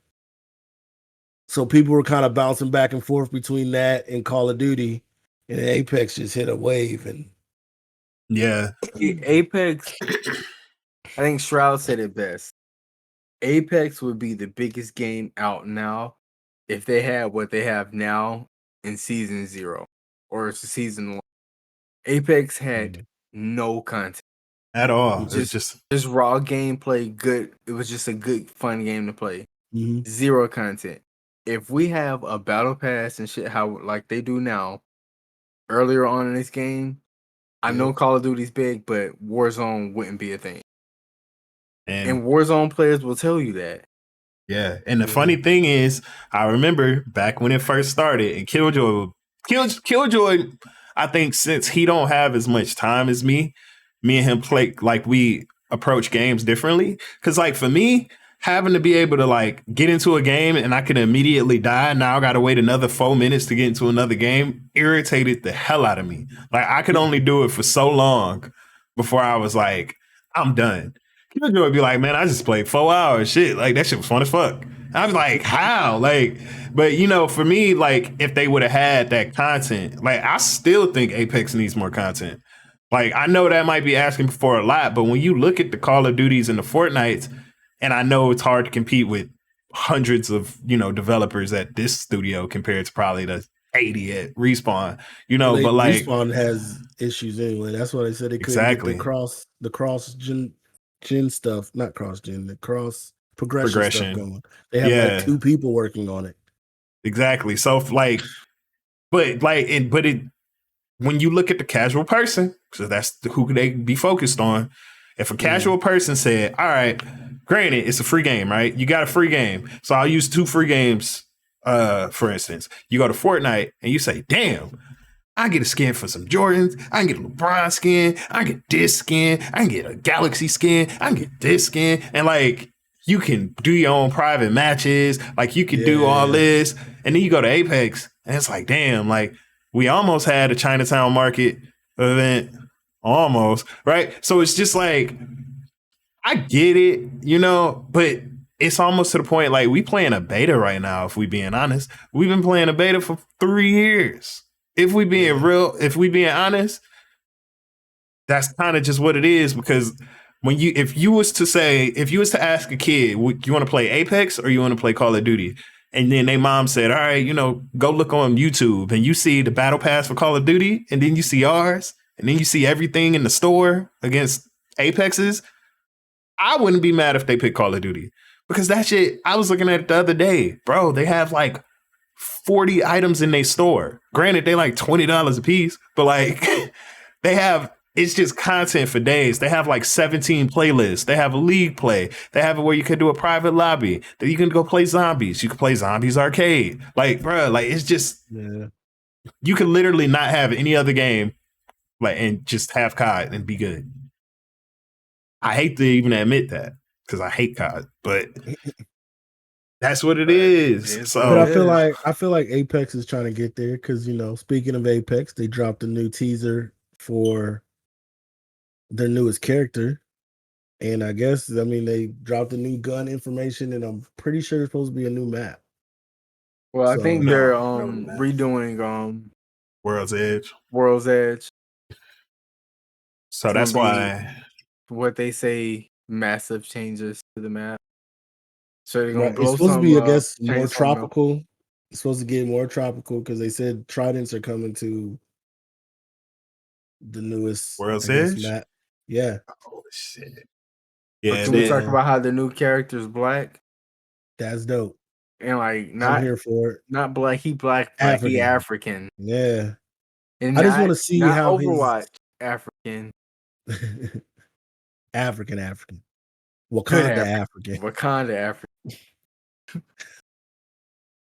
So people were kind of bouncing back and forth between that and Call of Duty. And Apex just hit a wave. And Apex, I think Shroud said it best. Apex would be the biggest game out now if they had what they have now in season 0 or season 1. Apex had no content at all. Just raw gameplay. Good. It was just a good, fun game to play. 0 content. If we have a battle pass and shit, how like they do now, earlier on in this game, I know Call of Duty's big, but Warzone wouldn't be a thing. And Warzone players will tell you that. Yeah. And the funny thing is, I remember back when it first started, and KillJoy, I think since he don't have as much time as me and him play, like, we approach games differently. Cause like for me, having to be able to like get into a game and I can immediately die, now I gotta wait another 4 minutes to get into another game, irritated the hell out of me. Like, I could only do it for so long before I was like, I'm done. KillJoy would be like, man, I just played 4 hours. Shit, like, that shit was fun as fuck. I was like, how? Like, but you know, for me, like, if they would have had that content, like, I still think Apex needs more content. Like, I know that might be asking for a lot, but when you look at the Call of Duties and the Fortnites, and I know it's hard to compete with hundreds of, you know, developers at this studio compared to probably the 80 at Respawn, you know, but like Respawn has issues anyway. That's why they said they couldn't get the cross gen stuff, not cross gen, the cross progression stuff going. They have like 2 people working on it. Exactly. So like, when you look at the casual person, because that's who they be focused on. If a casual person said, all right, granted, it's a free game, right? You got a free game. So I'll use 2 free games, for instance. You go to Fortnite and you say, damn, I get a skin for some Jordans. I can get a LeBron skin. I can get this skin. I can get a Galaxy skin. I can get this skin. And like, you can do your own private matches. Like, you can do all this. And then you go to Apex and it's like, damn, like, we almost had a Chinatown Market event. Almost, right? So it's just like, I get it, you know, but it's almost to the point, like, we playing a beta right now, if we being honest. We've been playing a beta for 3 years. If we being honest, that's kind of just what it is. Because if you was to ask a kid, you want to play Apex or you want to play Call of Duty? And then their mom said, all right, you know, go look on YouTube and you see the battle pass for Call of Duty, and then you see ours, and then you see everything in the store against Apex's. I wouldn't be mad if they pick Call of Duty because that shit. I was looking at it the other day, bro. They have like 40 items in their store. Granted, they like $20 a piece, but like they have. It's just content for days. They have like 17 playlists. They have a league play. They have it where you can do a private lobby. That you can go play zombies. You can play zombies arcade. Like, bro, like it's just you can literally not have any other game, like, and just have COD and be good. I hate to even admit that because I hate COD, but that's what it is. So, but I feel like Apex is trying to get there because speaking of Apex, they dropped a new teaser for their newest character, and I guess they dropped the new gun information, and I'm pretty sure it's supposed to be a new map. Well, I think they're redoing World's Edge. So that's why what they say massive changes to the map. So they're gonna blow it's supposed some, to be, I guess, more change tropical. It's supposed to get more tropical because they said tridents are coming to the newest World's Edge map. Yeah. Oh shit. Yeah. Can we talk about how the new character is black? That's dope. And like not I'm here for it. Not black. He black. He African. Yeah. And I just want to see how Overwatch African. African. Wakanda African.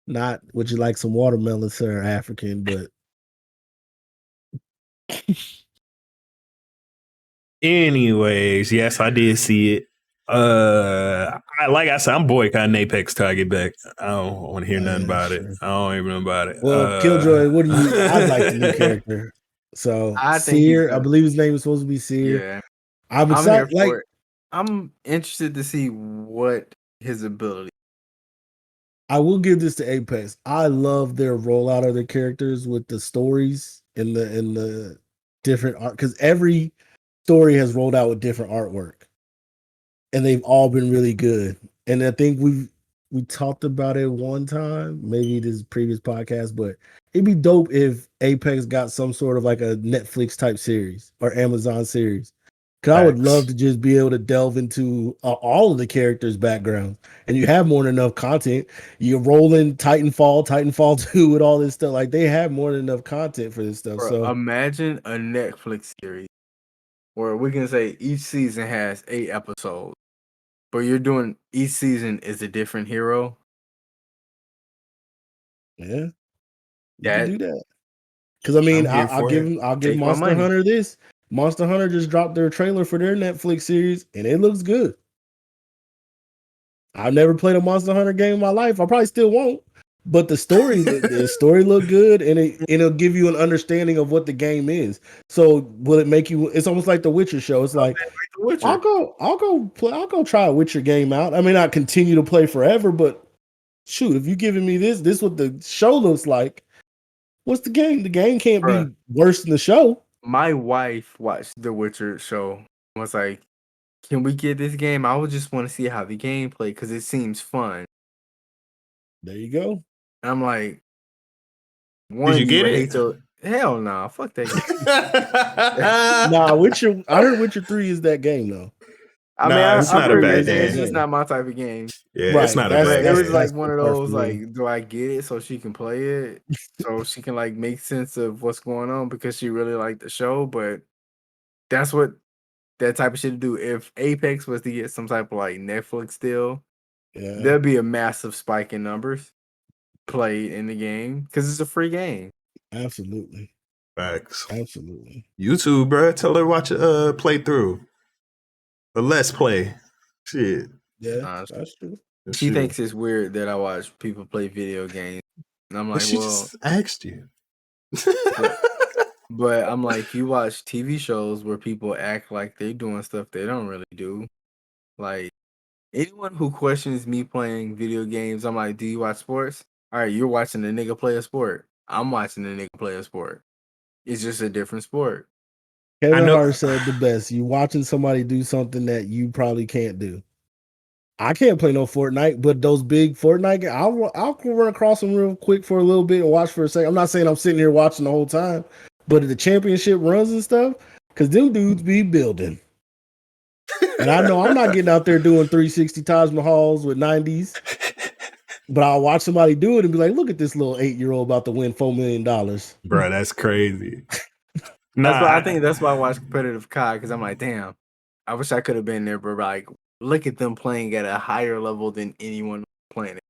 Not would you like some watermelon, sir, African, but anyways, yes, I did see it. Like I said, I'm boycotting Apex till I get back. I don't want to hear nothing about it. I don't even know about it. Well, KillJoy, what do you? I like the new character. So Seer, I believe his name is supposed to be Seer. Yeah, I'm excited. Like, I'm interested to see what his ability. I will give this to Apex. I love their rollout of their characters with the stories and the different art, because every story has rolled out with different artwork, and they've all been really good. And I think we talked about it one time, maybe this previous podcast, but it'd be dope if Apex got some sort of like a Netflix type series or Amazon series. Because I would love to just be able to delve into all of the characters' backgrounds. And you have more than enough content. You're rolling Titanfall 2 with all this stuff. Like, they have more than enough content for this stuff. Bro, so imagine a Netflix series where we can say each season has 8 episodes, but you're doing each season is a different hero. Yeah. You can do that. Because I'll give Monster Hunter this. Monster Hunter just dropped their trailer for their Netflix series, and it looks good. I've never played a Monster Hunter game in my life. I probably still won't. But the story looked good, and it'll give you an understanding of what the game is. So will it make you? It's almost like the Witcher show. It's like I'll go try a Witcher game out. I may not continue to play forever, but shoot, if you're giving me this is what the show looks like. What's the game? The game can't be worse than the show. My wife watched the Witcher show and was like, can we get this game? I would just want to see how the game played because it seems fun. There you go. And I'm like, did you get it? Hell no, fuck that game. Witcher. I heard Witcher 3 is that game though. I mean, it's not a bad game. It's just not my type of game. Yeah, right. It's not a bad game. It was like one of those, like, do I get it so she can play it? So she can, like, make sense of what's going on because she really liked the show. But that's what that type of shit to do. If Apex was to get some type of, like, Netflix deal, there'd be a massive spike in numbers played in the game because it's a free game. Absolutely. Facts. Absolutely. YouTube, bro. Tell her watch a playthrough. A let's play. Shit. Yeah, that's true. She thinks it's weird that I watch people play video games. And I'm like, she just asked you. but I'm like, you watch TV shows where people act like they're doing stuff they don't really do. Like, anyone who questions me playing video games, I'm like, do you watch sports? All right, you're watching a nigga play a sport. I'm watching a nigga play a sport. It's just a different sport. Kevin Hart said the best. You watching somebody do something that you probably can't do. I can't play no Fortnite, but those big Fortnite games, I'll run across them real quick for a little bit and watch for a second. I'm not saying I'm sitting here watching the whole time, but the championship runs and stuff, because them dudes be building. And I know I'm not getting out there doing 360 Taj Mahals with 90s, but I'll watch somebody do it and be like, look at this little 8-year-old about to win $4 million. Bro, that's crazy. That's why I think that's why I watch competitive COD, because I'm like, damn, I wish I could have been there, but like, look at them playing at a higher level than anyone playing it.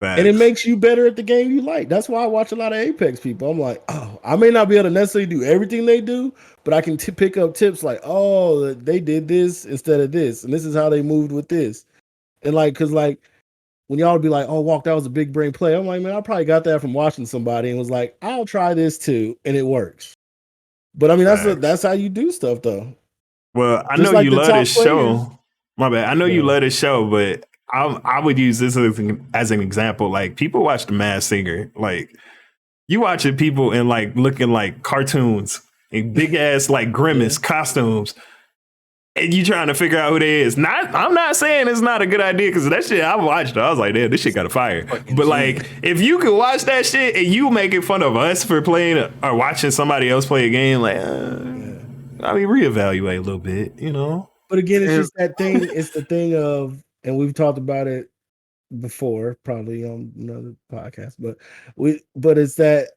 And it makes you better at the game you like. That's why I watch a lot of Apex people. I'm like, oh, I may not be able to necessarily do everything they do, but I can pick up tips like, oh, they did this instead of this, and this is how they moved with this. And like, cause like when y'all would be like, oh, Walk, that was a big brain play. I'm like, man, I probably got that from watching somebody and was like, I'll try this too, and it works. But I mean, that's how you do stuff though. Well, I Just know like you the love top this players. show. My bad. I know you love this show, but I would use this as an example. Like, people watch The Masked Singer. Like, you watching people in like looking like cartoons and big ass like grimace costumes, and you trying to figure out who they is. I'm not saying it's not a good idea, because that shit I watched. I was like, damn, this shit got a fire. But like, if you can watch that shit and you making fun of us for playing or watching somebody else play a game, like, I mean, reevaluate a little bit, you know. But again, it's just that thing. It's the thing of, and we've talked about it before, probably on another podcast, but it's that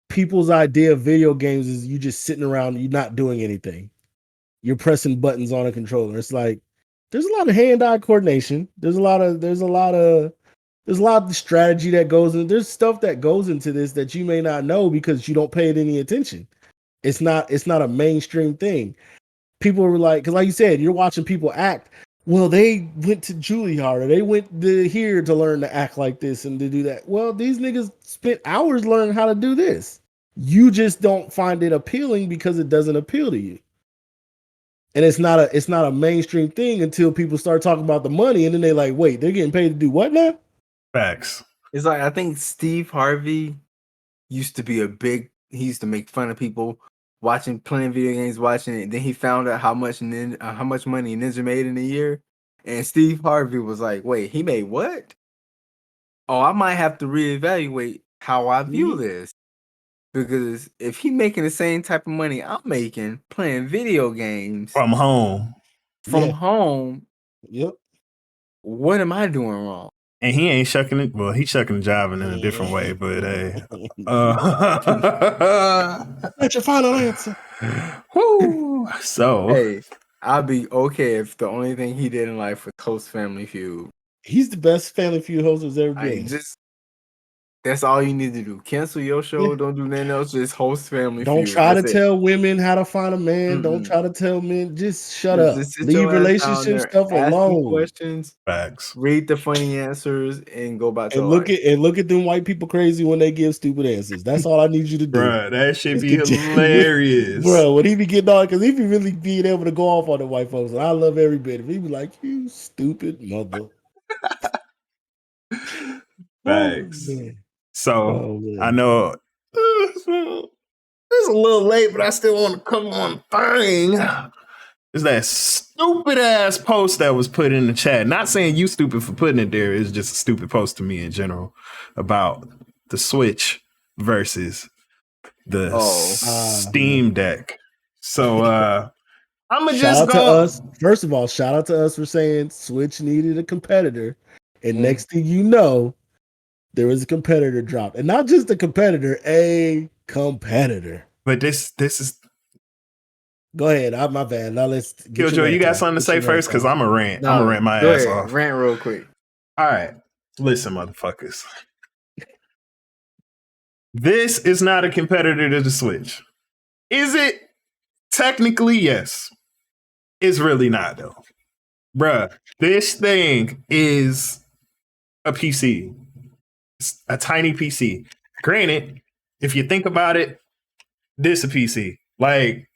people's idea of video games is you just sitting around, you're not doing anything. You're pressing buttons on a controller. It's like there's a lot of hand-eye coordination. There's a lot of strategy that goes in. There's stuff that goes into this that you may not know because you don't pay it any attention. It's not a mainstream thing. People were like, because like you said, you're watching people act. Well, they went to Juilliard, or they went to here to learn to act like this and to do that. Well, these niggas spent hours learning how to do this. You just don't find it appealing because it doesn't appeal to you. And it's not a mainstream thing until people start talking about the money, and then they like, wait, they're getting paid to do what now? Facts. It's like, I think Steve Harvey used to be he used to make fun of people playing video games, watching it. And then he found out how much money Ninja made in a year. And Steve Harvey was like, wait, he made what? Oh, I might have to reevaluate how I view this. Because if he making the same type of money I'm making playing video games from home, yep. What am I doing wrong? And he ain't shucking it. Well, he's shucking and jiving in a different way, but hey. That's your final answer. Woo. So, hey, I'll be okay if the only thing he did in life was host Family Feud. He's the best Family Feud host there's ever been. That's all you need to do. Cancel your show. Don't do nothing else. Just host Family Feud. Don't try to tell women how to find a man. Don't try to tell men. Just shut up. Leave relationship stuff alone. Questions. Facts. Read the funny answers and go back to look at them white people crazy when they give stupid answers. That's all I need you to do. Bruh, that should be hilarious. Bro, when he be getting on, because he be really being able to go off on the white folks, and I love every bit of it. He be like, you stupid mother. Facts. So I know it's a little late, but I still want to come on thing. Is that stupid ass post that was put in the chat? Not saying you stupid for putting it there. It's just a stupid post to me in general about the Switch versus the Steam Deck. So I'm gonna just go. Us. First of all, shout out to us for saying Switch needed a competitor, and next thing you know, there was a competitor drop, and not just a competitor, a competitor. But this is. Go ahead. My bad. Now let's get KillJoy, you got something to say first? Because I'm a rant. No, I'm gonna rant my ass off. Rant real quick. All right. Listen, motherfuckers. This is not a competitor to the Switch. Is it? Technically, yes. It's really not, though. Bruh, this thing is a PC. It's a tiny PC. Granted, if you think about it, this is a PC. Like,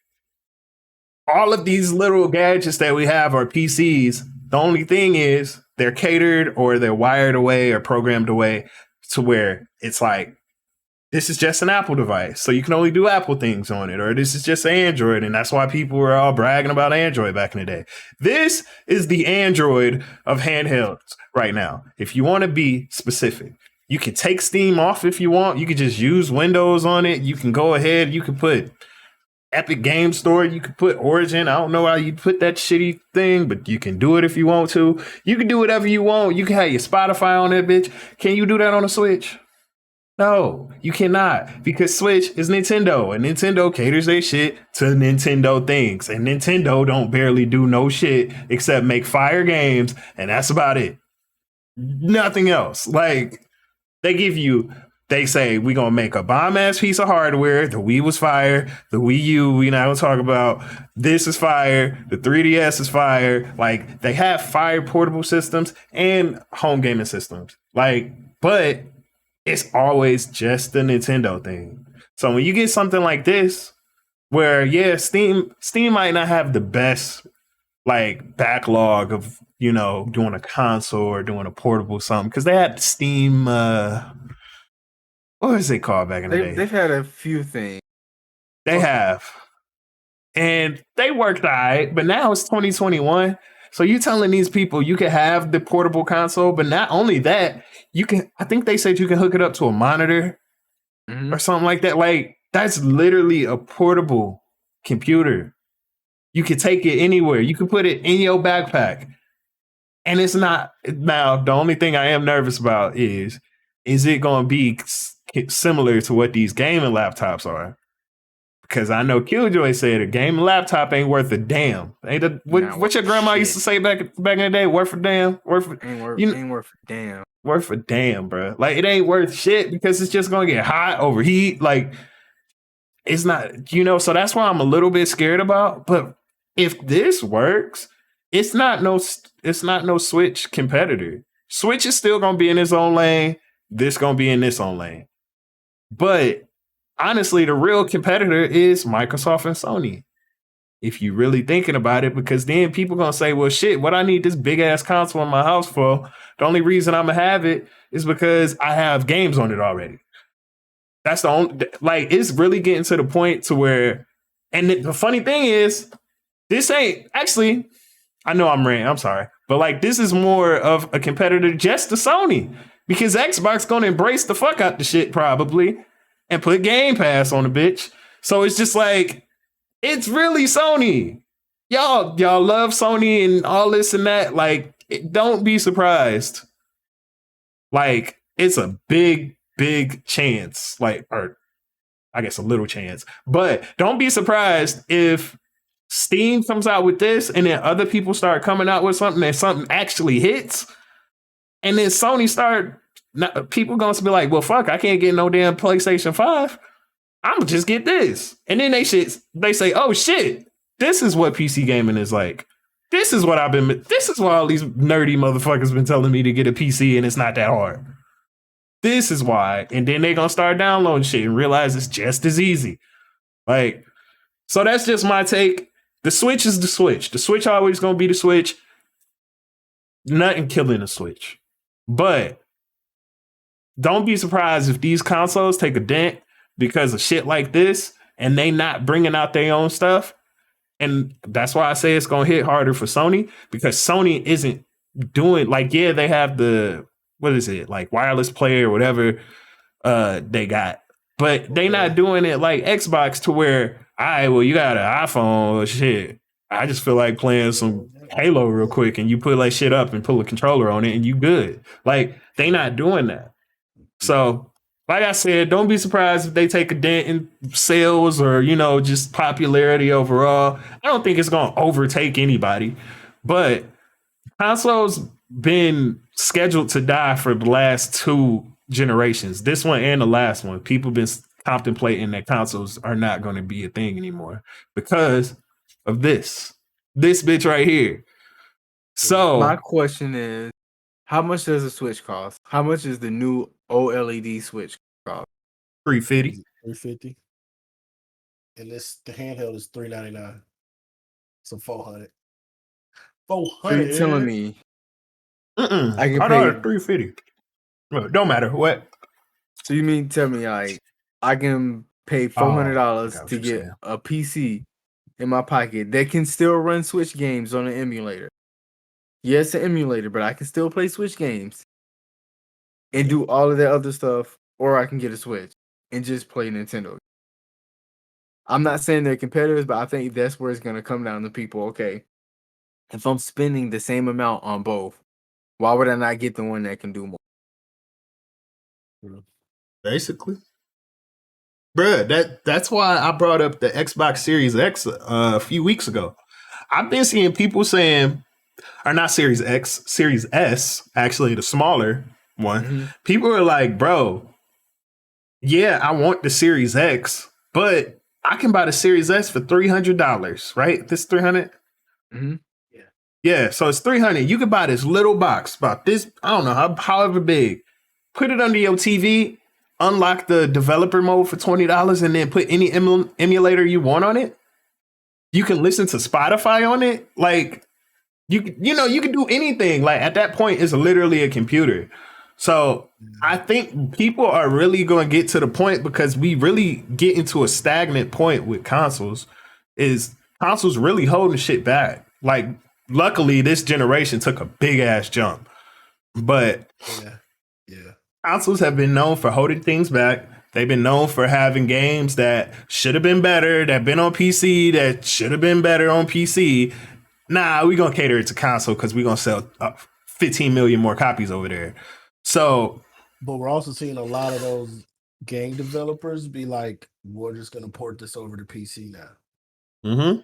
all of these little gadgets that we have are PCs. The only thing is they're catered or they're wired away or programmed away to where it's like, this is just an Apple device, so you can only do Apple things on it, or this is just Android, and that's why people were all bragging about Android back in the day. This is the Android of handhelds right now. If you want to be specific, you can take Steam off if you want. You can just use Windows on it. You can go ahead. You can put Epic Game Store. You could put Origin. I don't know how you put that shitty thing, but you can do it if you want to. You can do whatever you want. You can have your Spotify on that bitch. Can you do that on a Switch? No, you cannot, because Switch is Nintendo, and Nintendo caters their shit to Nintendo things, and Nintendo don't barely do no shit except make fire games, and that's about it. Nothing else. Like, they say we're gonna make a bomb ass piece of hardware. The Wii was fire. The Wii U, we not gonna talk about. This is fire. The 3DS is fire. Like, they have fire portable systems and home gaming systems. Like, but it's always just the Nintendo thing. So when you get something like this, where Steam might not have the best like backlog of, doing a console or doing a portable something, because they had Steam. What was it called back in the day? They've had a few things. They have, and they worked all right. But now it's 2021. So you telling these people you can have the portable console, but not only that, you can. I think they said you can hook it up to a monitor or something like that. Like, that's literally a portable computer. You can take it anywhere. You can put it in your backpack, and it's not. Now, the only thing I am nervous about is it going to be similar to what these gaming laptops are? Because I know KillJoy said a gaming laptop ain't worth a damn. What your grandma used to say back in the day? Worth a damn. Ain't worth a damn. Worth a damn, bro. Like, it ain't worth shit because it's just gonna get hot, overheat. Like, it's not. So that's why I'm a little bit scared about. But if this works, it's not no Switch competitor. Switch is still gonna be in its own lane. This gonna be in its own lane. But honestly, the real competitor is Microsoft and Sony. If you really thinking about it, because then people gonna say, well, shit, what I need this big ass console in my house for? The only reason I'm gonna have it is because I have games on it already. That's the only, like, it's really getting to the point to where, and the funny thing is, this ain't actually, I know I'm ranting, I'm sorry, but like, this is more of a competitor just to Sony, because Xbox gonna embrace the fuck out the shit probably and put Game Pass on the bitch. So it's just like, it's really Sony. Y'all love Sony and all this and that. Like, don't be surprised. Like, it's a big chance. Like, or I guess a little chance. But don't be surprised if Steam comes out with this and then other people start coming out with something and something actually hits. And then Sony people going to be like, well, fuck, I can't get no damn PlayStation 5. I'm going to just get this. And then they say, oh shit, this is what PC gaming is like. This is why all these nerdy motherfuckers been telling me to get a PC and it's not that hard. This is why. And then they going to start downloading shit and realize it's just as easy. Like, so that's just my take. The Switch is the Switch. The Switch always going to be the Switch. Nothing killing the Switch. But don't be surprised if these consoles take a dent because of shit like this and they not bringing out their own stuff. And that's why I say it's going to hit harder for Sony, because Sony isn't doing, like, yeah, they have the, what is it, like wireless play or whatever they got, but they not doing it like Xbox to where, all right, well, you got an iPhone, shit, I just feel like playing some Halo real quick, and you put like shit up and pull a controller on it and you good. Like, they not doing that. So like I said, don't be surprised if they take a dent in sales or, just popularity overall. I don't think it's going to overtake anybody, but consoles been scheduled to die for the last 2 generations. This one and the last one. People been contemplating that consoles are not going to be a thing anymore because of this bitch right here. So my question is, how much does a Switch cost? How much is the new OLED Switch cost? $350. $350. And the handheld is $399. So $400. So you're telling me I can pay $350. Don't matter what. So you mean tell me like I can pay $400 to get a PC in my pocket that can still run Switch games on an emulator? Yes, an emulator, but I can still play Switch games and do all of that other stuff, or I can get a Switch and just play Nintendo. I'm not saying they're competitors, but I think that's where it's gonna come down to people. Okay, if I'm spending the same amount on both, why would I not get the one that can do more? Basically. Bruh, that's why I brought up the Xbox Series X a few weeks ago. I've been seeing people saying, or not Series X, Series S, actually the smaller one. Mm-hmm. People are like, bro, yeah, I want the Series X, but I can buy the Series S for $300, right? This $300. Mm-hmm. Yeah, so it's $300. You can buy this little box, about this, I don't know, however big. Put it under your TV, unlock the developer mode for $20, and then put any emulator you want on it. You can listen to Spotify on it. Like, you can do anything. Like, at that point, it's literally a computer. So I think people are really going to get to the point, because we really get into a stagnant point with consoles, is consoles really holding shit back. Like, luckily, this generation took a big ass jump, but consoles have been known for holding things back. They've been known for having games that should have been better, that been on PC, that should have been better on PC. Nah, we're going to cater it to console because we're going to sell 15 million more copies over there. So, but we're also seeing a lot of those game developers be like, we're just going to port this over to PC now. mm-hmm.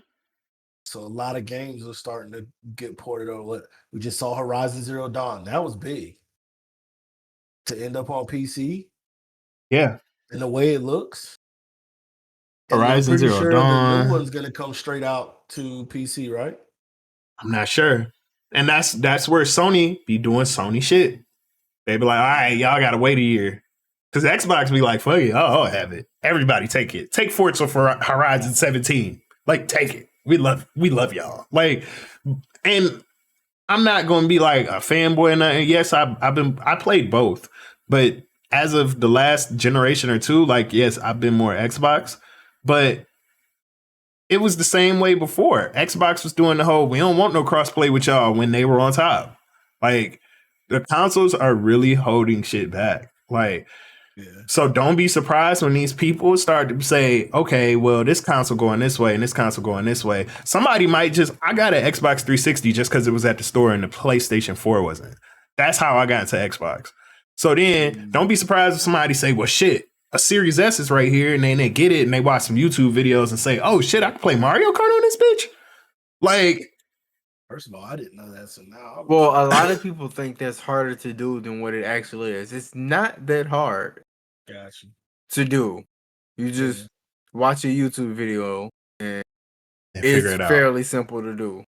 So a lot of games are starting to get ported over. We just saw Horizon Zero Dawn. That was big. To end up on PC. Yeah. And the way it looks. Horizon Zero Dawn. The new one's going to come straight out to PC, right? I'm not sure. And that's where Sony be doing Sony shit. They be like, all right, y'all got to wait a year. Because Xbox be like, fuck it, I'll have it. Everybody take it. Take Forza for Horizon 17. Like, take it. We love y'all. Like, and I'm not going to be like a fanboy or nothing. Yes, I played both. But as of the last generation or two, like, yes, I've been more Xbox. But it was the same way before. Xbox was doing the whole, we don't want no crossplay with y'all when they were on top. Like, the consoles are really holding shit back. Like, so don't be surprised when these people start to say, okay, well, this console going this way and this console going this way. Somebody might I got an Xbox 360 just because it was at the store and the PlayStation 4 wasn't. That's how I got into Xbox. So then don't be surprised if somebody say, well, shit, a Series S is right here, and then they get it and they watch some YouTube videos and say, oh shit, I can play Mario Kart on this bitch. Like, first of all, I didn't know that. So now, well, a lot of people think that's harder to do than what it actually is. It's not that hard. Gotcha. To do. You just watch a YouTube video and figure it out. Fairly simple to do.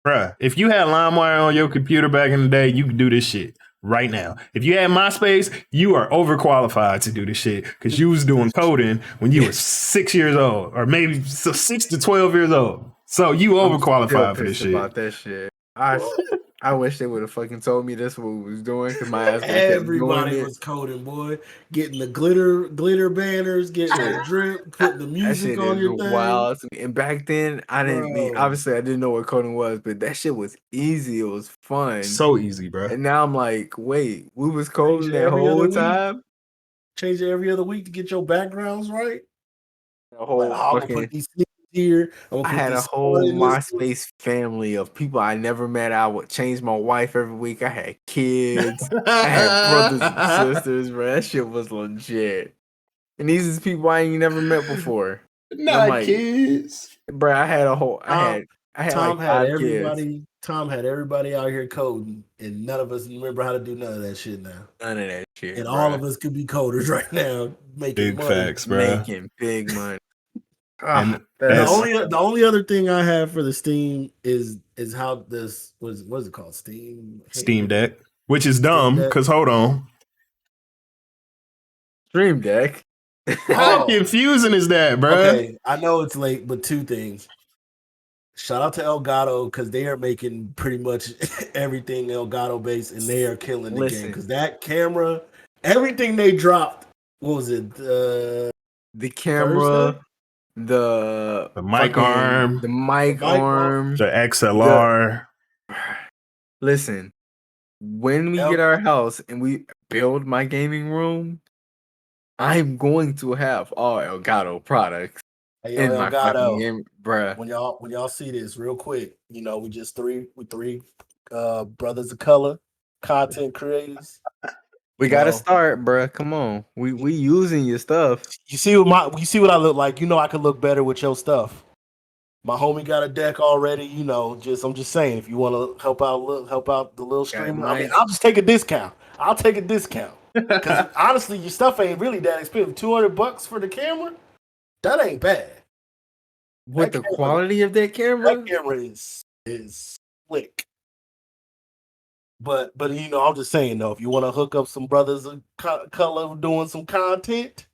Bruh, if you had LimeWire on your computer back in the day, you could do this shit right now. If you had MySpace, you are overqualified to do this shit because you was doing coding when you were 6 years old, or maybe 6 to 12 years old. So you overqualified for this shit. About that shit. I wish they would have fucking told me this what we was doing, because my ass everybody was coding, boy. Getting the glitter banners, getting the drip, putting the music on your thing. Wild. And back then, I didn't know what coding was, but that shit was easy. It was fun. So easy, bro. And now I'm like, wait, we was coding that whole time? Change it every other week to get your backgrounds right? The whole I'm gonna put these here. I had a whole MySpace family of people I never met. I would change my wife every week. I had kids. I had brothers and sisters, bro. That shit was legit. And these is people I ain't never met before. Not like, kids. Bro, I had a whole I had Tom like had 5 everybody kids. Tom had everybody out here coding, and none of us remember how to do none of that shit now. None of that shit. And all of us could be coders right now, making big money. Facts, bro. Making big money. The only other thing I have for the Steam is how this what is it called? Steam Deck, which is dumb because hold on, Stream Deck. How confusing is that, bro? Okay, I know it's late, but two things. Shout out to Elgato because they are making pretty much everything Elgato based, and they are killing the game. Because that camera, everything they dropped, what was it? The camera. Thursday? The mic arm, the XLR. Listen, when we get our house and we build my gaming room, I'm going to have all Elgato products Hey, yo, in my fucking Elgato, game, bruh. when y'all see this real quick, we just three brothers of color, content creators. We You gotta know, start, bruh. Come on, we using your stuff. you see what I look like. I could look better with your stuff. My homie got a deck already. I'm just saying, if you want to help out the little Got streamer. I mean, mine. I'll just take a discount. I'll take a discount because honestly, your stuff ain't really that expensive. $200 for the camera, that ain't bad. With the quality of that camera, That camera is slick. But I'm just saying though, if you want to hook up some brothers of color doing some content,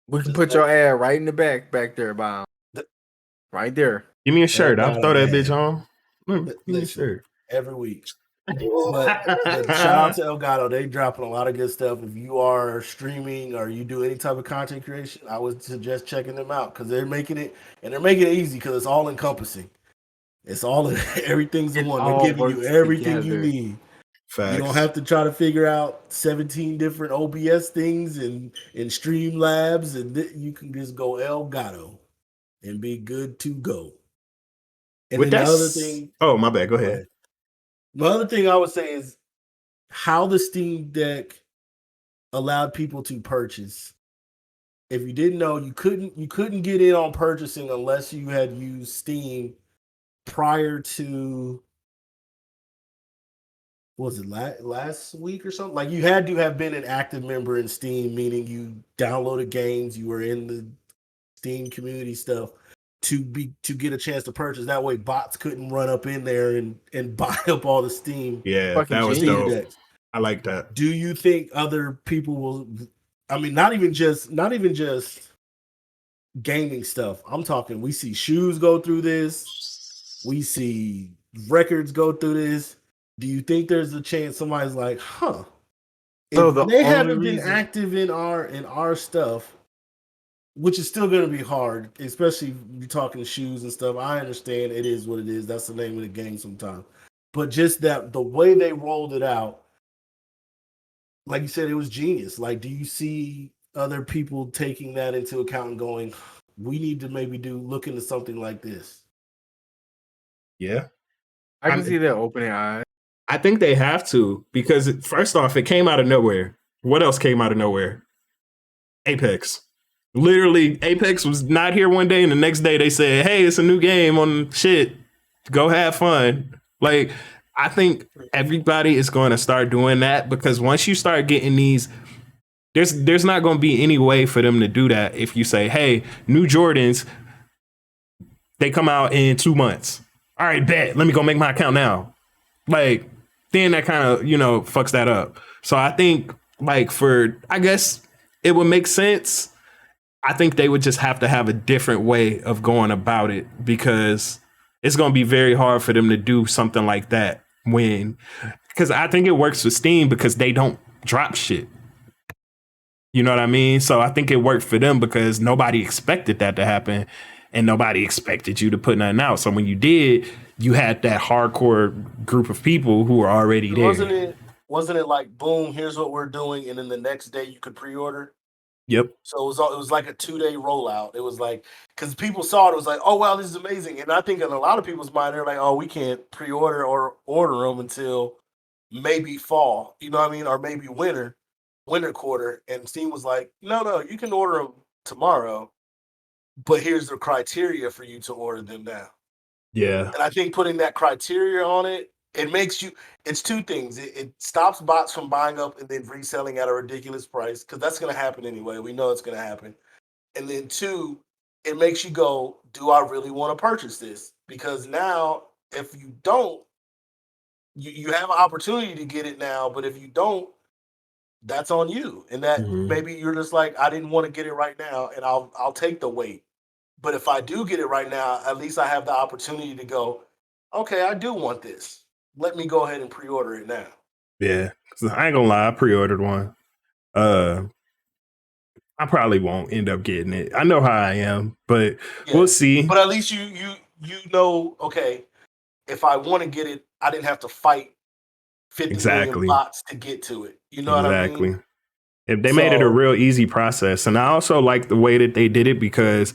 we can put your ad right in the back there, Bob. Right there. Give me a shirt. I'll throw that man. bitch on. Give me a shirt. Every week. But shout out to Elgato. They dropping a lot of good stuff. If you are streaming or you do any type of content creation, I would suggest checking them out because they're making it easy because it's all encompassing. It's all everything's in one. They're giving you everything you need. Facts. You don't have to try to figure out 17 different OBS things and Streamlabs, and you can just go Elgato and be good to go. And With then that, the other thing. Oh, my bad. Go ahead. The other thing I would say is how the Steam Deck allowed people to purchase. If you didn't know, you couldn't get in on purchasing unless you had used Steam prior to, was it last week or something? Like you had to have been an active member in Steam, meaning you downloaded games, you were in the Steam community stuff to get a chance to purchase. That way bots couldn't run up in there and buy up all the Steam. Yeah, that was dope. Decks. I like that. Do you think other people will, I mean, not even just gaming stuff. I'm talking, we see shoes go through this. We see records go through this. Do you think there's a chance somebody's like, if they haven't been active in our stuff, which is still going to be hard, especially if you're talking shoes and stuff. I understand it is what it is. That's the name of the game sometimes. But just that the way they rolled it out, like you said, it was genius. Like, do you see other people taking that into account and going, we need to maybe look into something like this? Yeah. I can see that opening eyes. I think they have to, because first off, it came out of nowhere. What else came out of nowhere? Apex. Literally, Apex was not here one day, and the next day they said, hey, it's a new game on shit. Go have fun. Like, I think everybody is going to start doing that, because once you start getting these, there's not going to be any way for them to do that if you say, hey, new Jordans, they come out in 2 months. All right, bet. Let me go make my account now. Like, then that kind of, fucks that up. So I think, like, I guess it would make sense. I think they would just have to have a different way of going about it, because it's going to be very hard for them to do something like that because I think it works with Steam because they don't drop shit. You know what I mean? So I think it worked for them because nobody expected that to happen and nobody expected you to put nothing out. So when you did, you had that hardcore group of people who were already there. Wasn't it like, boom, here's what we're doing, and then the next day you could pre-order? Yep. So it was like a 2-day rollout. It was like, because people saw it was like, oh wow, this is amazing. And I think in a lot of people's mind, they're like, oh, we can't pre-order or order them until maybe fall, you know what I mean, or maybe winter quarter. And Steam was like, no, you can order them tomorrow, but here's the criteria for you to order them now. Yeah. And I think putting that criteria on it, it's two things. It stops bots from buying up and then reselling at a ridiculous price, because that's going to happen anyway. We know it's going to happen. And then two, it makes you go, do I really want to purchase this? Because now, if you don't, you have an opportunity to get it now, but if you don't, that's on you. And that maybe you're just like, I didn't want to get it right now, and I'll take the wait. But if I do get it right now, at least I have the opportunity to go, okay, I do want this. Let me go ahead and pre-order it now. Yeah, I ain't gonna lie, I pre-ordered one. I probably won't end up getting it. I know how I am, but we'll see. But at least you know, okay, if I want to get it, I didn't have to fight 50 million bots to get to it. You know what I mean? If they made it a So- real easy process. And I also like the way that they did it because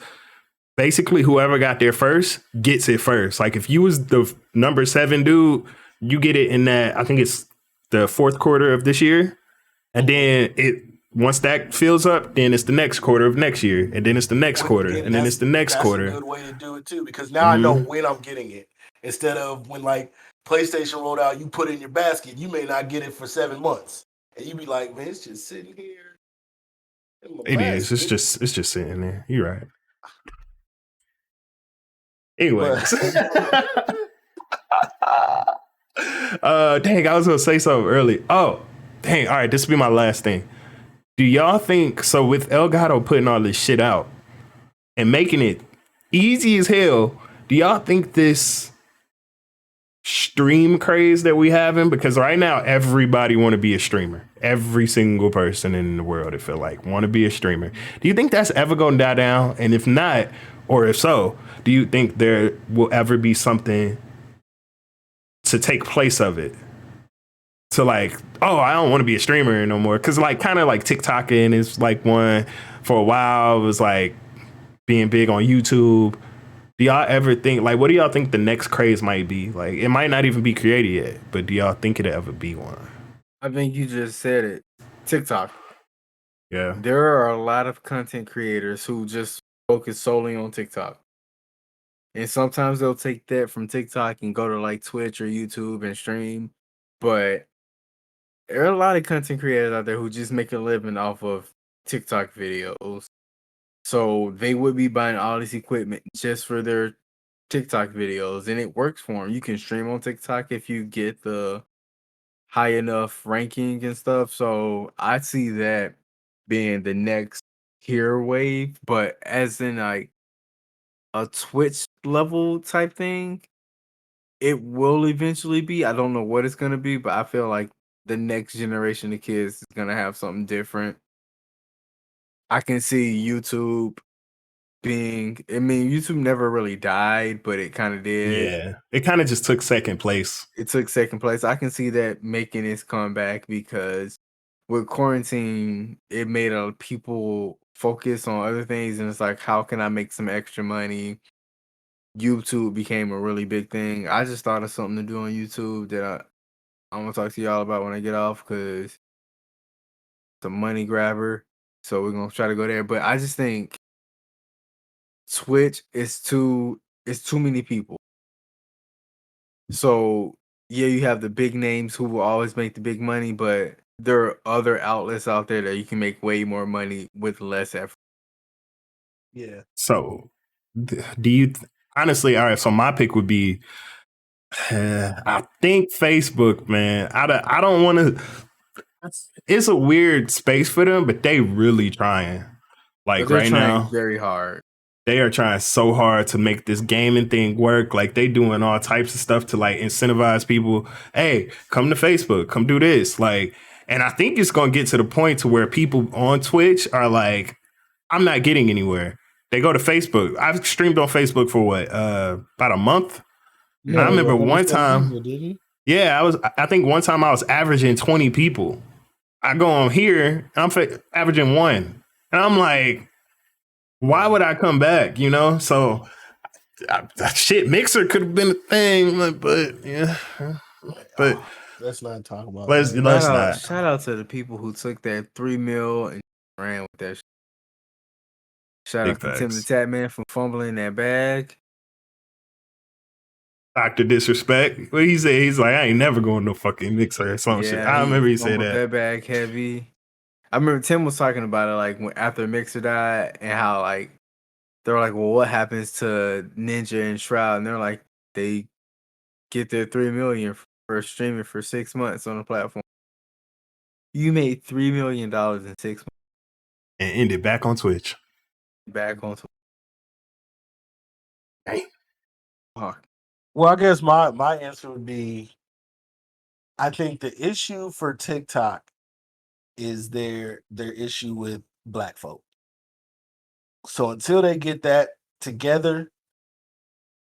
basically whoever got there first gets it first. Like if you was the number 7 dude, you get it in that, I think it's the 4th quarter of this year. And then once that fills up, then it's the next quarter of next year. And then it's the next quarter. And then it's the next quarter. That's a good way to do it too, because now I know when I'm getting it. Instead of when like PlayStation rolled out, you put it in your basket, you may not get it for 7 months. And you be like, man, it's just sitting here. It is. It's just sitting there. You're right. Anyways. Dang, I was gonna say something early. Oh, dang. All right, this will be my last thing. Do y'all think so with Elgato putting all this shit out and making it easy as hell? Do y'all think this stream craze that we having, because right now everybody want to be a streamer, every single person in the world, I feel like, want to be a streamer. Do you think that's ever gonna die down? And if not, or if so, do you think there will ever be something to take place of it? To like, oh, I don't want to be a streamer no more. Cause like kind of like TikToking is like one for a while. It was like being big on YouTube. Do y'all ever think, like, what do y'all think the next craze might be? Like, it might not even be created yet, but do y'all think it'll ever be one? I think you just said it. TikTok. Yeah. There are a lot of content creators who just focus solely on TikTok. And sometimes they'll take that from TikTok and go to like Twitch or YouTube and stream. But there are a lot of content creators out there who just make a living off of TikTok videos. So they would be buying all this equipment just for their TikTok videos, and it works for them. You can stream on TikTok if you get the high enough ranking and stuff. So I see that being the next tier wave, but as in like a Twitch level type thing, it will eventually be. I don't know what it's gonna be, but I feel like the next generation of kids is gonna have something different. I can see YouTube being, I mean, YouTube never really died, but it kind of did. Yeah. It kind of just took second place. It took second place. I can see that making its comeback because with quarantine, it made people focus on other things, and it's like, how can I make some extra money? YouTube became a really big thing. I just thought of something to do on YouTube that I'm gonna talk to y'all about when I get off because it's a money grabber. So we're gonna try to go there. But I just think Twitch is it's too many people. So yeah, you have the big names who will always make the big money, but there are other outlets out there that you can make way more money with less effort. Yeah. So do you honestly, all right, so my pick would be I think Facebook, man. I don't want to. It's a weird space for them, but they really trying. Like They're right trying now, very hard. they are trying so hard to make this gaming thing work. Like they doing all types of stuff to like incentivize people. Hey, come to Facebook, come do this. Like, and I think it's gonna get to the point to where people on Twitch are like, I'm not getting anywhere. They go to Facebook. I've streamed on Facebook for what, about a month. Yeah, I remember one time. People, didn't you? Yeah, I think one time I was averaging 20 people. I go on here, and I'm averaging 1. And I'm like, why would I come back? You know? So, shit, Mixer could have been a thing, but yeah. But let's not talk about let's that. not. Shout out to the people who took that 3 mil and ran with that. Shout Big out to Tim the facts. Tap Man for fumbling that bag. Dr. Disrespect. What he said, he's like, I ain't never going to fucking Mixer or some shit. I remember he said fumbled that. bag heavy. I remember Tim was talking about it like when after Mixer died and how like they were like, well, what happens to Ninja and Shroud? And they're like, they get their 3 million for streaming for 6 months on the platform. You made $3 million in 6 months. And ended back on Twitch. Back on Twitch. Hey. Fuck. Well, I guess my answer would be, I think the issue for TikTok is their issue with black folk. So until they get that together,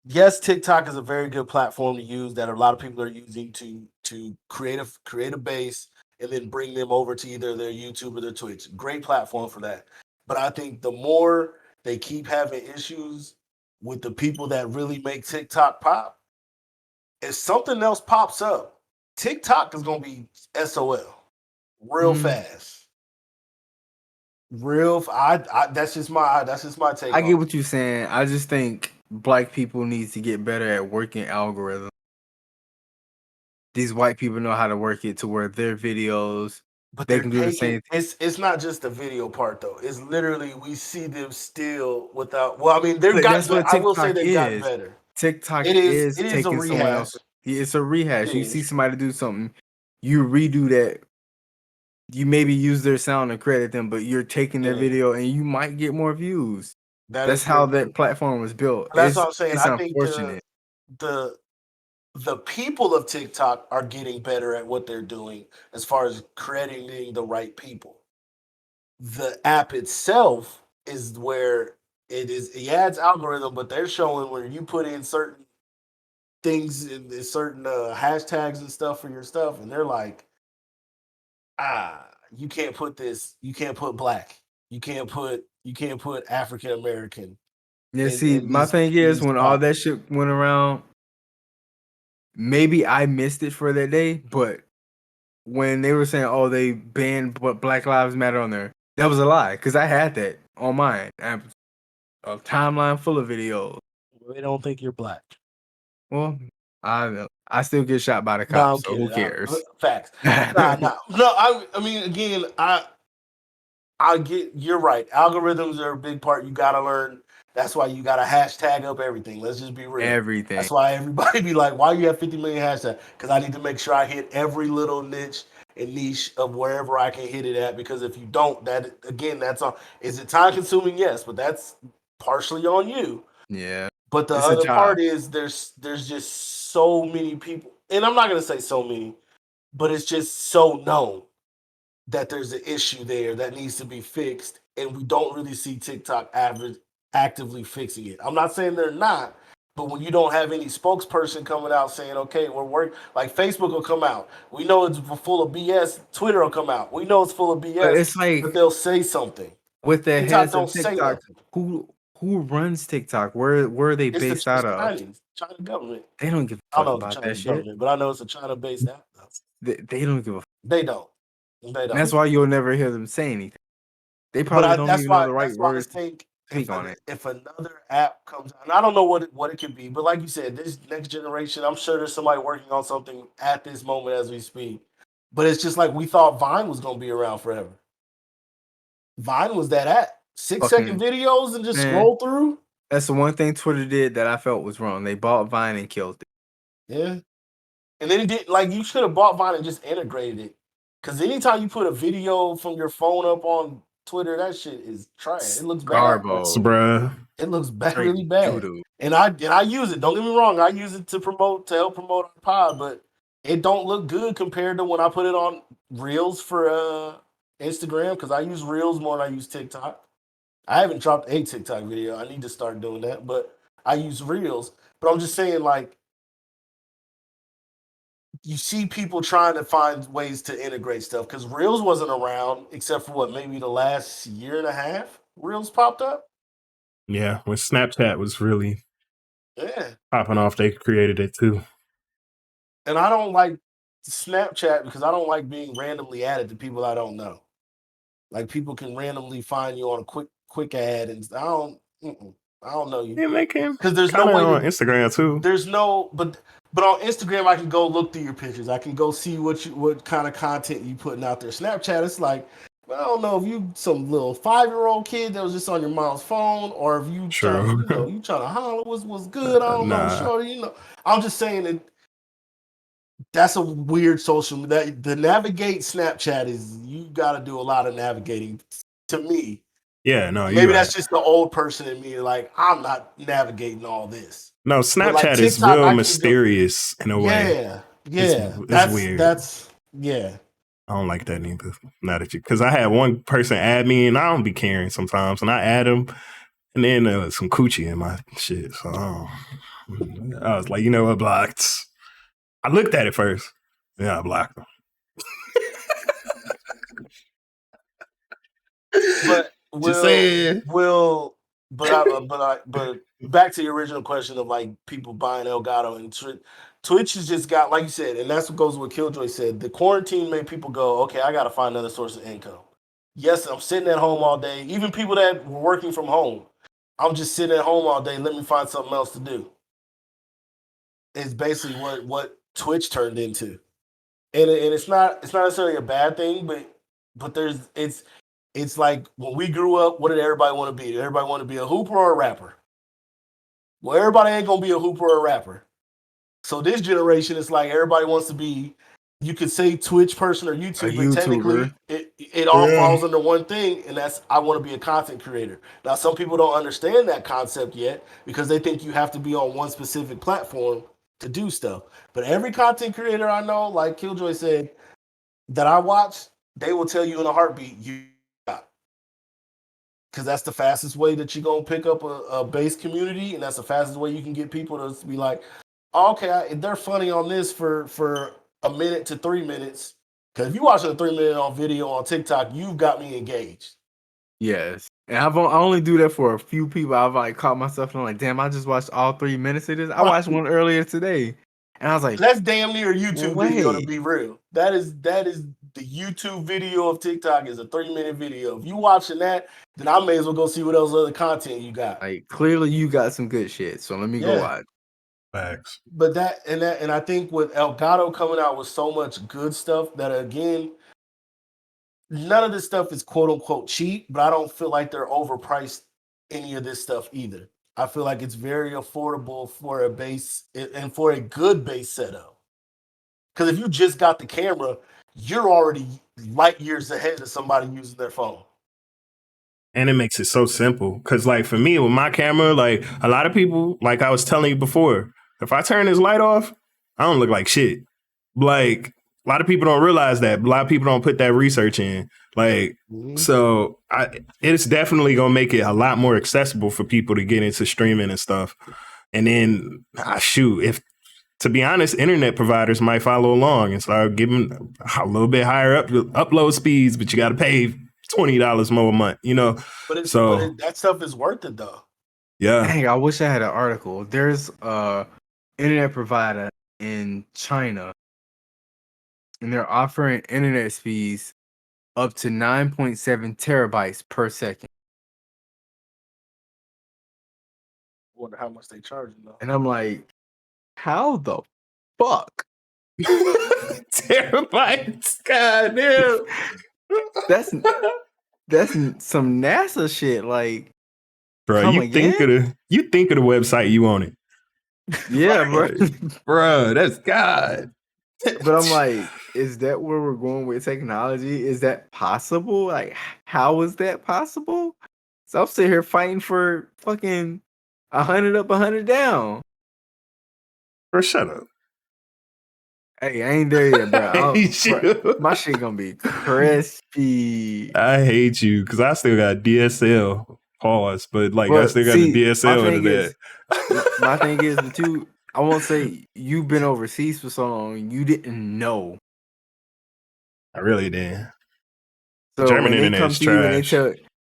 yes, TikTok is a very good platform to use that a lot of people are using to create a base and then bring them over to either their YouTube or their Twitch. Great platform for that. But I think the more they keep having issues with the people that really make TikTok pop, if something else pops up, TikTok is going to be SOL real fast. That's just my take. I get what you're saying. I just think black people need to get better at working algorithms. These white people know how to work it to where their videos, but they can do the same thing. It's not just the video part though. It's literally we see them still without. Well, I mean, that's what TikTok I will say they got better. TikTok it is taking a someone else. It's a rehash. You see somebody do something, you redo that. You maybe use their sound and credit them, but you're taking their video and you might get more views. That's how that platform was built. That's what I'm saying. I think the people of TikTok are getting better at what they're doing as far as crediting the right people. The app itself is where it adds algorithm, but they're showing where you put in certain things and certain hashtags and stuff for your stuff, and they're like, you can't put this, you can't put black, you can't put African American. Yeah, see, my thing is when all that shit went around, maybe I missed it for that day, but when they were saying, oh, they banned Black Lives Matter on there, that was a lie, because I had that on mine. A timeline full of videos. They don't think you're black. Well, I still get shot by the cops, so who cares? Facts. No. I mean, again, I get, you're right. Algorithms are a big part. You got to learn. That's why you got to hashtag up everything. Let's just be real. Everything. That's why everybody be like, why you have 50 million hashtags? Because I need to make sure I hit every little niche and niche of wherever I can hit it at. Because if you don't, that's on. Is it time consuming? Yes, but that's partially on you. Yeah. But the other part is there's just so many people, and I'm not gonna say so many, but it's just so known that there's an issue there that needs to be fixed, and we don't really see TikTok actively fixing it. I'm not saying they're not, but when you don't have any spokesperson coming out saying, okay, we're working, like Facebook will come out. We know it's full of BS. Twitter will come out. We know it's full of BS, but it's like, but they'll say something. With the heads of TikTok, who runs TikTok? Where are they based out of? China government. They don't give a fuck about that shit. But I know it's a China-based app. They don't give a fuck. They don't. And that's why you'll never hear them say anything. They probably don't even know the right words to speak on it. If another app comes out, and I don't know what it could be, but like you said, this next generation, I'm sure there's somebody working on something at this moment as we speak. But it's just like we thought Vine was going to be around forever. Vine was that app. 6-second videos and just scroll through. That's the one thing Twitter did that I felt was wrong. They bought Vine and killed it. Yeah. And then it did, like, you should have bought Vine and just integrated it. Because anytime you put a video from your phone up on Twitter, that shit is trash. It looks bad. Bruh. It looks bad, really bad. Doo-doo. And I use it. Don't get me wrong. I use it to help promote our pod, but it don't look good compared to when I put it on Reels for Instagram, because I use Reels more than I use TikTok. I haven't dropped a TikTok video. I need to start doing that, but I use Reels. But I'm just saying, like, you see people trying to find ways to integrate stuff, because Reels wasn't around except for maybe the last year and a half. Reels popped up. Yeah, when Snapchat was really popping off, they created it too. And I don't like Snapchat because I don't like being randomly added to people I don't know. Like, people can randomly find you on a quick ad, and I don't know you. Yeah, make him. Because there's no way on Instagram too. There's no, but on Instagram I can go look through your pictures. I can go see what kind of content you putting out there. Snapchat, it's like, I don't know if you some little 5-year-old kid that was just on your mom's phone, or if you trying to holler what's good. I don't know, shorty. I'm just saying that that's a weird social. That the navigate Snapchat is, you got to do a lot of navigating. To me. Yeah, no, maybe that's just the old person in me. Like, I'm not navigating all this. No, Snapchat like, is TikTok, real mysterious in a way. Yeah, it's weird. I don't like that either. Not that because I had one person add me, and I don't be caring sometimes, and I add them, and then some coochie in my shit. So I was like, you know what, blocked. I looked at it first, yeah, I blocked them. But Just saying. but back to the original question of like people buying Elgato and Twitch has just got, like you said, and that's what goes with KillJoy said. The quarantine made people go, okay, I got to find another source of income. Yes, I'm sitting at home all day. Even people that were working from home, I'm just sitting at home all day. Let me find something else to do. It's basically what Twitch turned into, and it's not necessarily a bad thing, but it's like when we grew up, what did everybody want to be? Did everybody want to be a hooper or a rapper? Well, everybody ain't gonna be a hooper or a rapper. So this generation, it's like everybody wants to be. You could say Twitch person or YouTube, but technically it all falls under one thing, and that's I want to be a content creator. Now, some people don't understand that concept yet because they think you have to be on one specific platform to do stuff. But every content creator I know, like KillJoy said, that I watch, they will tell you in a heartbeat, because that's the fastest way that you're going to pick up a base community, and that's the fastest way you can get people to be like, oh, okay, they're funny on this for a minute to 3 minutes. Because if you're watching a 3-minute on video on TikTok, you've got me engaged. Yes. And I only do that for a few people. I've like caught myself and I'm like, damn, I just watched all 3 minutes of this. I watched one earlier today. And I was like, that's damn near a YouTube video, to be real. That is the YouTube video of TikTok is a 3-minute video. If you watching that, then I may as well go see what else other content you got. Like clearly you got some good shit. So let me go watch. Facts. But and I think with Elgato coming out with so much good stuff that again, none of this stuff is quote unquote cheap, but I don't feel like they're overpriced any of this stuff either. I feel like it's very affordable for a base and for a good base setup. Because if you just got the camera, you're already light years ahead of somebody using their phone. And it makes it so simple. Because like for me with my camera, like a lot of people, like I was telling you before, if I turn this light off, I don't look like shit. Like a lot of people don't realize that. A lot of people don't put that research in. Like, so it's definitely going to make it a lot more accessible for people to get into streaming and stuff. And then, to be honest, internet providers might follow along and start giving a little bit higher upload speeds, but you got to pay $20 more a month, you know? But that stuff is worth it though. Yeah. Dang, I wish I had an article. There's a internet provider in China, and they're offering internet speeds up to 9.7 terabytes per second. Wonder how much they charge though. And I'm like, how the fuck? Terabytes? God damn. That's some NASA shit. Like, bro, you think of the website you on it. Yeah, bro. Bro, that's God. But I'm like, is that where we're going with technology? Is that possible? Like, how is that possible? So I'm sitting here fighting for fucking 100 up, 100 down. Bro, shut up. Hey, I ain't there yet, bro. My shit gonna be crispy. I hate you because I still got DSL. Pause, but like I still got the DSL into that. My thing is, too, I won't say you've been overseas for so long, you didn't know. I really did. So German internet is trash.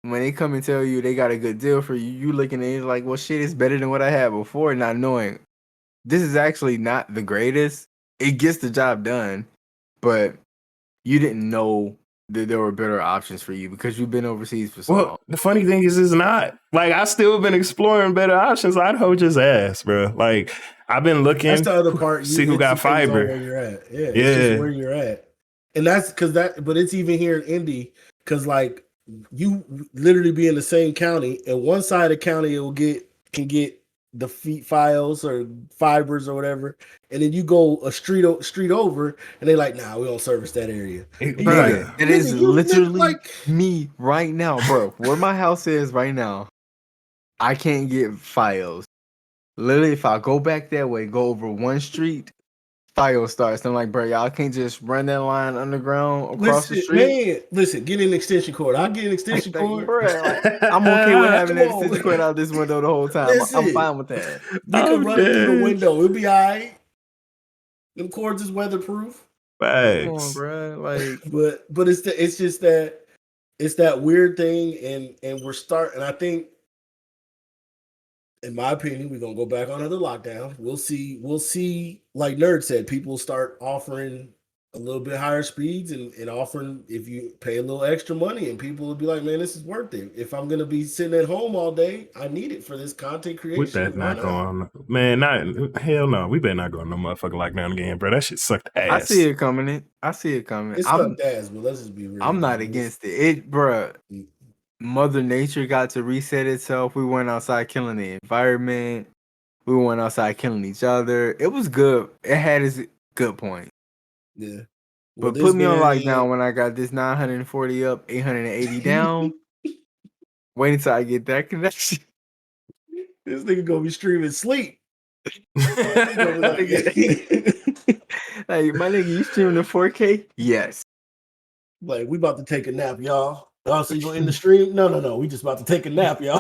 When they come and tell you they got a good deal for you, you looking at it like, well, shit is better than what I had before, not knowing this is actually not the greatest. It gets the job done, but you didn't know that there were better options for you because you've been overseas for so long. The funny thing is, it's not. Like, I still been exploring better options. I'd hold his ass, bro. Like, I've been looking. That's the other part. See who got fiber. Where you're at. Yeah, it's just where you're at. And that's because but it's even here in Indy because, like, you literally be in the same county, and one side of the county can get the files or fibers or whatever, and then you go a street over, and they like, nah, we don't service that area. Bro, it is literally like me right now, bro. Where my house is right now, I can't get files. Literally, if I go back that way, go over one street, file starts. I'm like, bro, y'all can't just run that line underground across the street. Man, listen, get an extension cord. I'll get an extension cord. Bro, like, I'm okay with having an extension cord out this window the whole time. I'm fine with that. You can run it through the window. It'll be all right. Them cords is weatherproof. Thanks. Come on, bro. Like, but it's just that it's that weird thing, and we're starting. I think, in my opinion, we're gonna go back on another lockdown. We'll see. Like Nerd said, people start offering a little bit higher speeds and offering if you pay a little extra money, and people will be like, "Man, this is worth it. If I'm gonna be sitting at home all day, I need it for this content creation." With that Why not going, man, hell no. We better not go no motherfucking lockdown again, bro. That shit sucked ass. I see it coming. I see it coming. It's sucked ass, but let's just be real. I'm not against it, bruh. Mother Nature got to reset itself. We went outside killing the environment. We went outside killing each other. It was good. It had its good point. Yeah. But put me on lockdown when I got this 940 up, 880 down. Wait until I get that connection. This nigga gonna be streaming sleep. Like, my nigga, you streaming in 4K? Yes. Like, we about to take a nap, y'all. Oh, so you gonna end the stream? No. We just about to take a nap, y'all.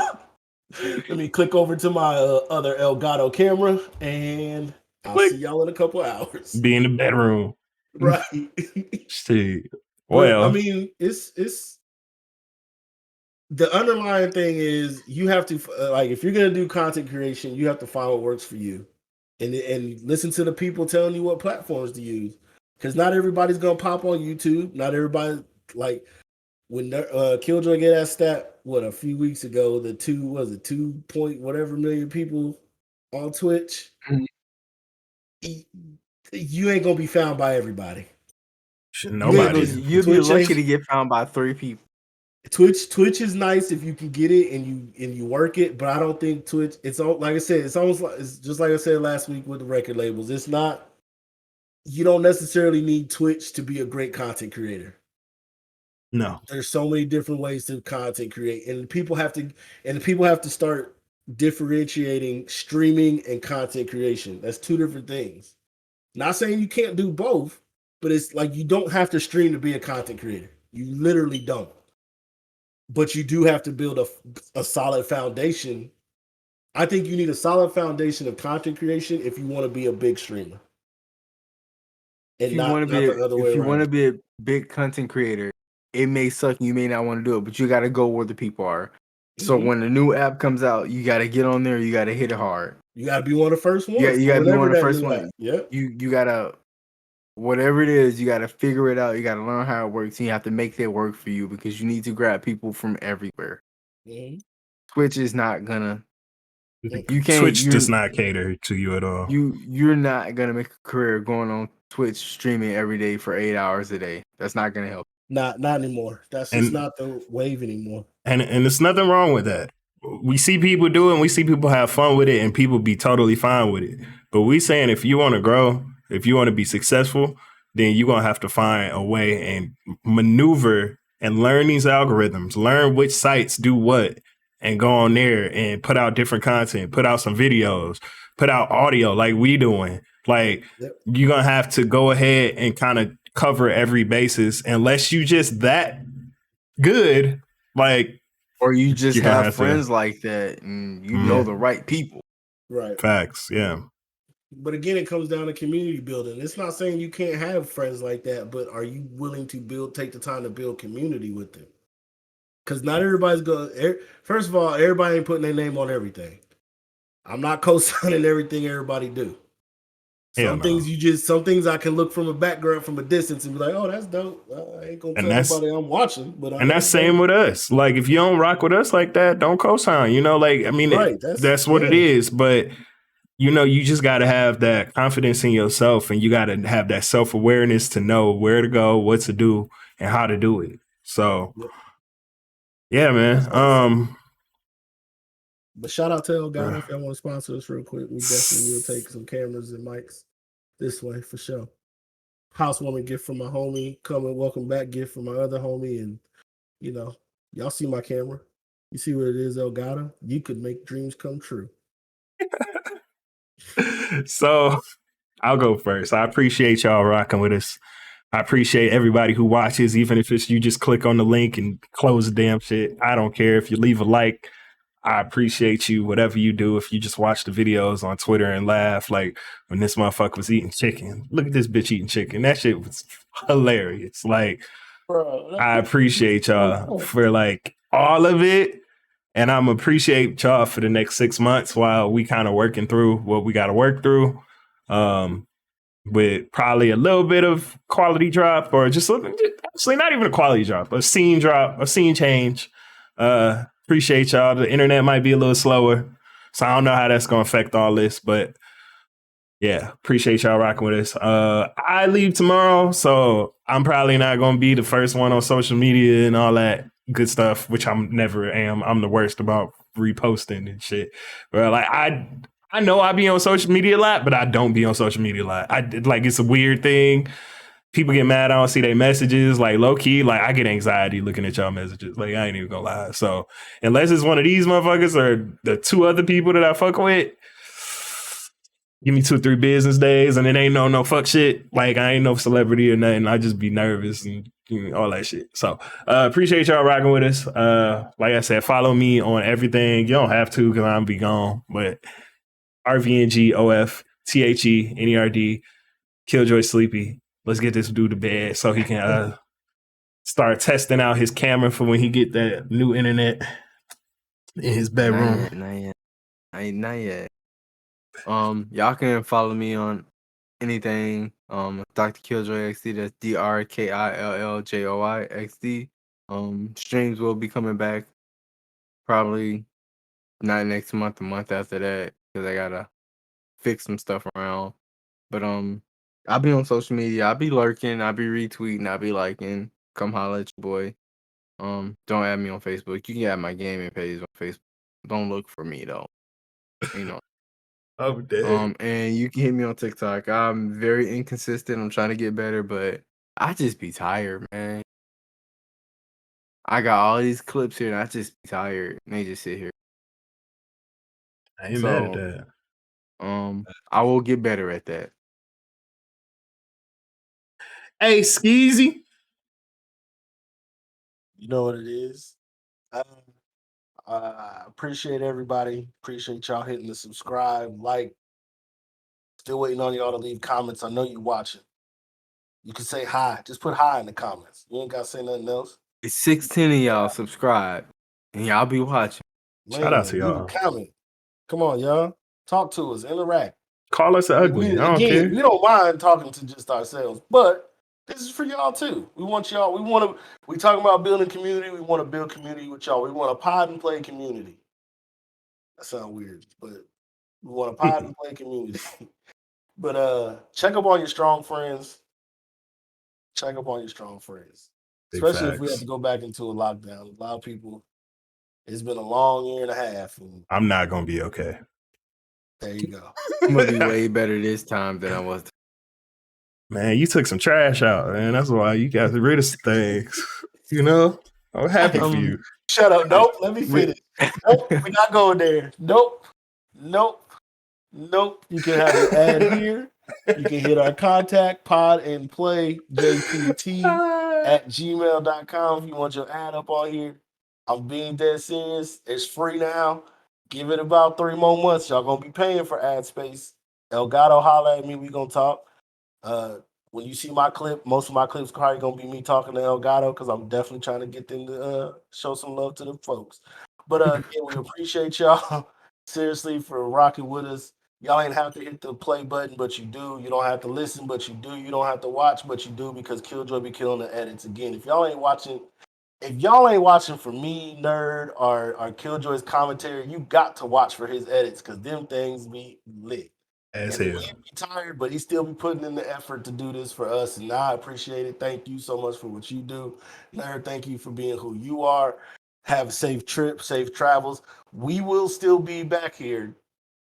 Let me click over to my other Elgato camera, and I'll see y'all in a couple hours. Be in the bedroom. Right. Shit. Well, I mean, it's the underlying thing is you have to like, if you're gonna do content creation, you have to find what works for you, and listen to the people telling you what platforms to use, because not everybody's gonna pop on YouTube. Not everybody, like when KillJoy get that stat a few weeks ago, the 2 point whatever million people on Twitch. You ain't gonna be found by everybody. Nobody. You'll be lucky to get found by 3 people. Twitch is nice if you can get it and you work it, but I don't think Twitch. It's all, like I said, it's almost like, it's just like I said last week with the record labels. It's not. You don't necessarily need Twitch to be a great content creator. No, there's so many different ways to content create, and people have to start differentiating streaming and content creation. That's 2 different things. Not saying you can't do both, but it's like you don't have to stream to be a content creator. You literally don't. But you do have to build a solid foundation. I think you need a solid foundation of content creation if you want to be a big streamer. And if you want to be a big content creator, it may suck. You may not want to do it, but you got to go where the people are. So when a new app comes out, you got to get on there. You got to hit it hard. You got to be one of the first ones. Yeah, you got to be one of the first ones. Yeah. You got to, whatever it is, you got to figure it out. You got to learn how it works. And you have to make that work for you, because you need to grab people from everywhere. Mm-hmm. Twitch is not gonna. You can't. Twitch does not cater to you at all. You're not gonna make a career going on Twitch streaming every day for 8 hours a day. That's not gonna help. Not anymore. That's just not the wave anymore. And there's nothing wrong with that. We see people do it, and we see people have fun with it, and people be totally fine with it. But we saying, if you want to grow, if you want to be successful, then you're gonna have to find a way and maneuver and learn these algorithms, learn which sites do what, and go on there and put out different content, put out some videos, put out audio like we doing. Like, you're gonna have to go ahead and kind of cover every basis, unless you just that good, like, or you just have friends like that and you know the right people. Right. Facts, yeah. But again, it comes down to community building. It's not saying you can't have friends like that, but are you willing to take the time to build community with them? Because not everybody's going. First of all, everybody ain't putting their name on everything. I'm not co-signing everything everybody do. Some things I can look from a background, from a distance, and be like, "Oh, that's dope." I ain't gonna tell anybody I'm watching, but that's same with us. Like, if you don't rock with us like that, don't co-sign. You know, like, I mean, right, that's what it is. But you know, you just got to have that confidence in yourself, and you got to have that self-awareness to know where to go, what to do, and how to do it. So, yeah, man. But shout out to Elgato if y'all want to sponsor us real quick. We definitely will take some cameras and mics this way for sure. Housewarming gift from my homie. Welcome back gift from my other homie. And, you know, y'all see my camera. You see what it is, Elgato? You could make dreams come true. So I'll go first. I appreciate y'all rocking with us. I appreciate everybody who watches, even if it's you just click on the link and close the damn shit. I don't care if you leave a like. I appreciate you, whatever you do. If you just watch the videos on Twitter and laugh, like when this motherfucker was eating chicken. Look at this bitch eating chicken. That shit was hilarious. Like, Bro, I appreciate y'all for like all of it. And I'm appreciate y'all for the next 6 months while we kind of working through what we got to work through. With probably a little bit of quality drop or just actually not even a quality drop, a scene drop, a scene change. Appreciate y'all. The internet might be a little slower, so I don't know how that's going to affect all this, but yeah, appreciate y'all rocking with us. I leave tomorrow, so I'm probably not going to be the first one on social media and all that good stuff, which I'm never am. I'm the worst about reposting and shit. But like I know I be on social media a lot, but I don't be on social media a lot. Like it's a weird thing. People get mad I don't see their messages. Like low key, like I get anxiety looking at y'all messages. Like I ain't even gonna lie. So unless it's one of these motherfuckers or the two other people that I fuck with, give me 2 or 3 business days and it ain't no fuck shit. Like I ain't no celebrity or nothing. I just be nervous and all that shit. So appreciate y'all rocking with us. Like I said, follow me on everything. You don't have to because I'm be gone, but RvngoftheNERD, KillJoy Sleepy. Let's get this dude to bed so he can start testing out his camera for when he get that new internet in his bedroom. Not yet. Y'all can follow me on anything. DrKillJoyXD. That's DrKillJoyXD. Streams will be coming back probably not next month, the month after that, because I gotta fix some stuff around. But I'll be on social media. I'll be lurking. I'll be retweeting. I'll be liking. Come holla at your boy. Don't add me on Facebook. You can add my gaming page on Facebook. Don't look for me though. You know. Oh, damn. And you can hit me on TikTok. I'm very inconsistent. I'm trying to get better, but I just be tired, man. I got all these clips here, and I just be tired. And they just sit here. I ain't mad at that. I will get better at that. Hey, Skeezy. You know what it is. Appreciate everybody. Appreciate y'all hitting the subscribe, like. Still waiting on y'all to leave comments. I know you watching. You can say hi. Just put hi in the comments. You ain't got to say nothing else. It's 16 of y'all subscribe, and y'all be watching. Man, Shout out to leave y'all. a comment. Come on, y'all. Talk to us. Interact. Call us ugly. I don't care. We don't mind talking to just ourselves, but this is for y'all too. We want y'all. We talking about building community. We want to build community with y'all. We want a pod and play community. That sounds weird, but we want a pod and play community. But check up on your strong friends. Check up on your strong friends. Big Especially if we facts. have to go back into a lockdown. A lot of people, it's been a long year and a half. And I'm not going to be okay. there you go. I'm going to be way better this time than I was. Man, you took some trash out, man. That's why you got rid of some things. You know? I'm happy for you. Shut up. Nope. Let me finish. Nope. We're not going there. Nope. You can have an ad here. You can hit our contact pod and play JPT at gmail.com if you want your ad up on here. I'm being dead serious. It's free now. Give it about 3 more months. Y'all gonna be paying for ad space. Elgato, holla at me. We gonna talk. When you see my clip, most of my clips probably gonna be me talking to Elgato because I'm definitely trying to get them to show some love to the folks. But yeah, we appreciate y'all seriously for rocking with us. Y'all ain't have to hit the play button, but you do. You don't have to listen, but you do. You don't have to watch, but you do because KillJoy be killing the edits again. If y'all ain't watching for me, Nerd, or KillJoy's commentary, you got to watch for his edits because them things be lit. As And hell. he be tired, but he still be putting in the effort to do this for us. And I appreciate it. Thank you so much for what you do. Nerd, thank you for being who you are. Have a safe trip, safe travels. We will still be back here.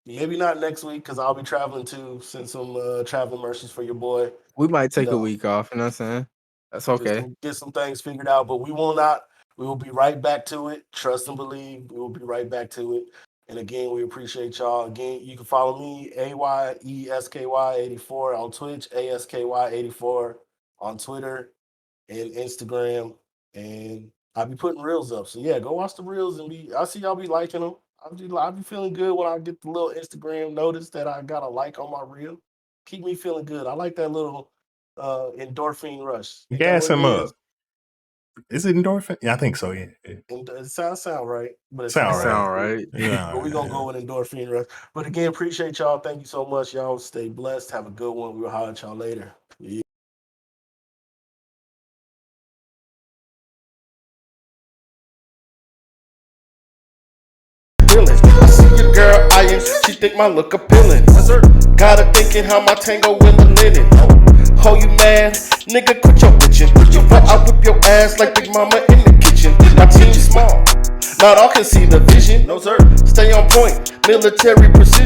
Maybe not next week because I'll be traveling too. Send some travel mercies for your boy. We might take a week off, you know what I'm saying? That's okay. Just get some things figured out, but we will not. We will be right back to it. Trust and believe. We will be right back to it. And again, we appreciate y'all. Again, you can follow me, AYESKY84 on Twitch, ASKY84 on Twitter and Instagram. And I'll be putting reels up. So yeah, go watch the reels and I see y'all be liking them. I'll be feeling good when I get the little Instagram notice that I got a like on my reel. Keep me feeling good. I like that little endorphin rush. Ain't that Gas what it him is? up. Is it endorphin? Yeah, I think so. Yeah. And it sound right, but it's Sound not. Sound right. Yeah. But we're gonna go with endorphin rush. But again, appreciate y'all. Thank you so much. Y'all stay blessed. Have a good one. We'll holler at y'all later. Yeah. I see your girl eyeing, she think my look appealing. Got her thinking how my tango in the linen. Oh, you mad? Nigga, quit your bitchin'. Before I whip your ass like Big Mama in the kitchen. My team small, not all can see the vision. No sir, stay on point, military precision.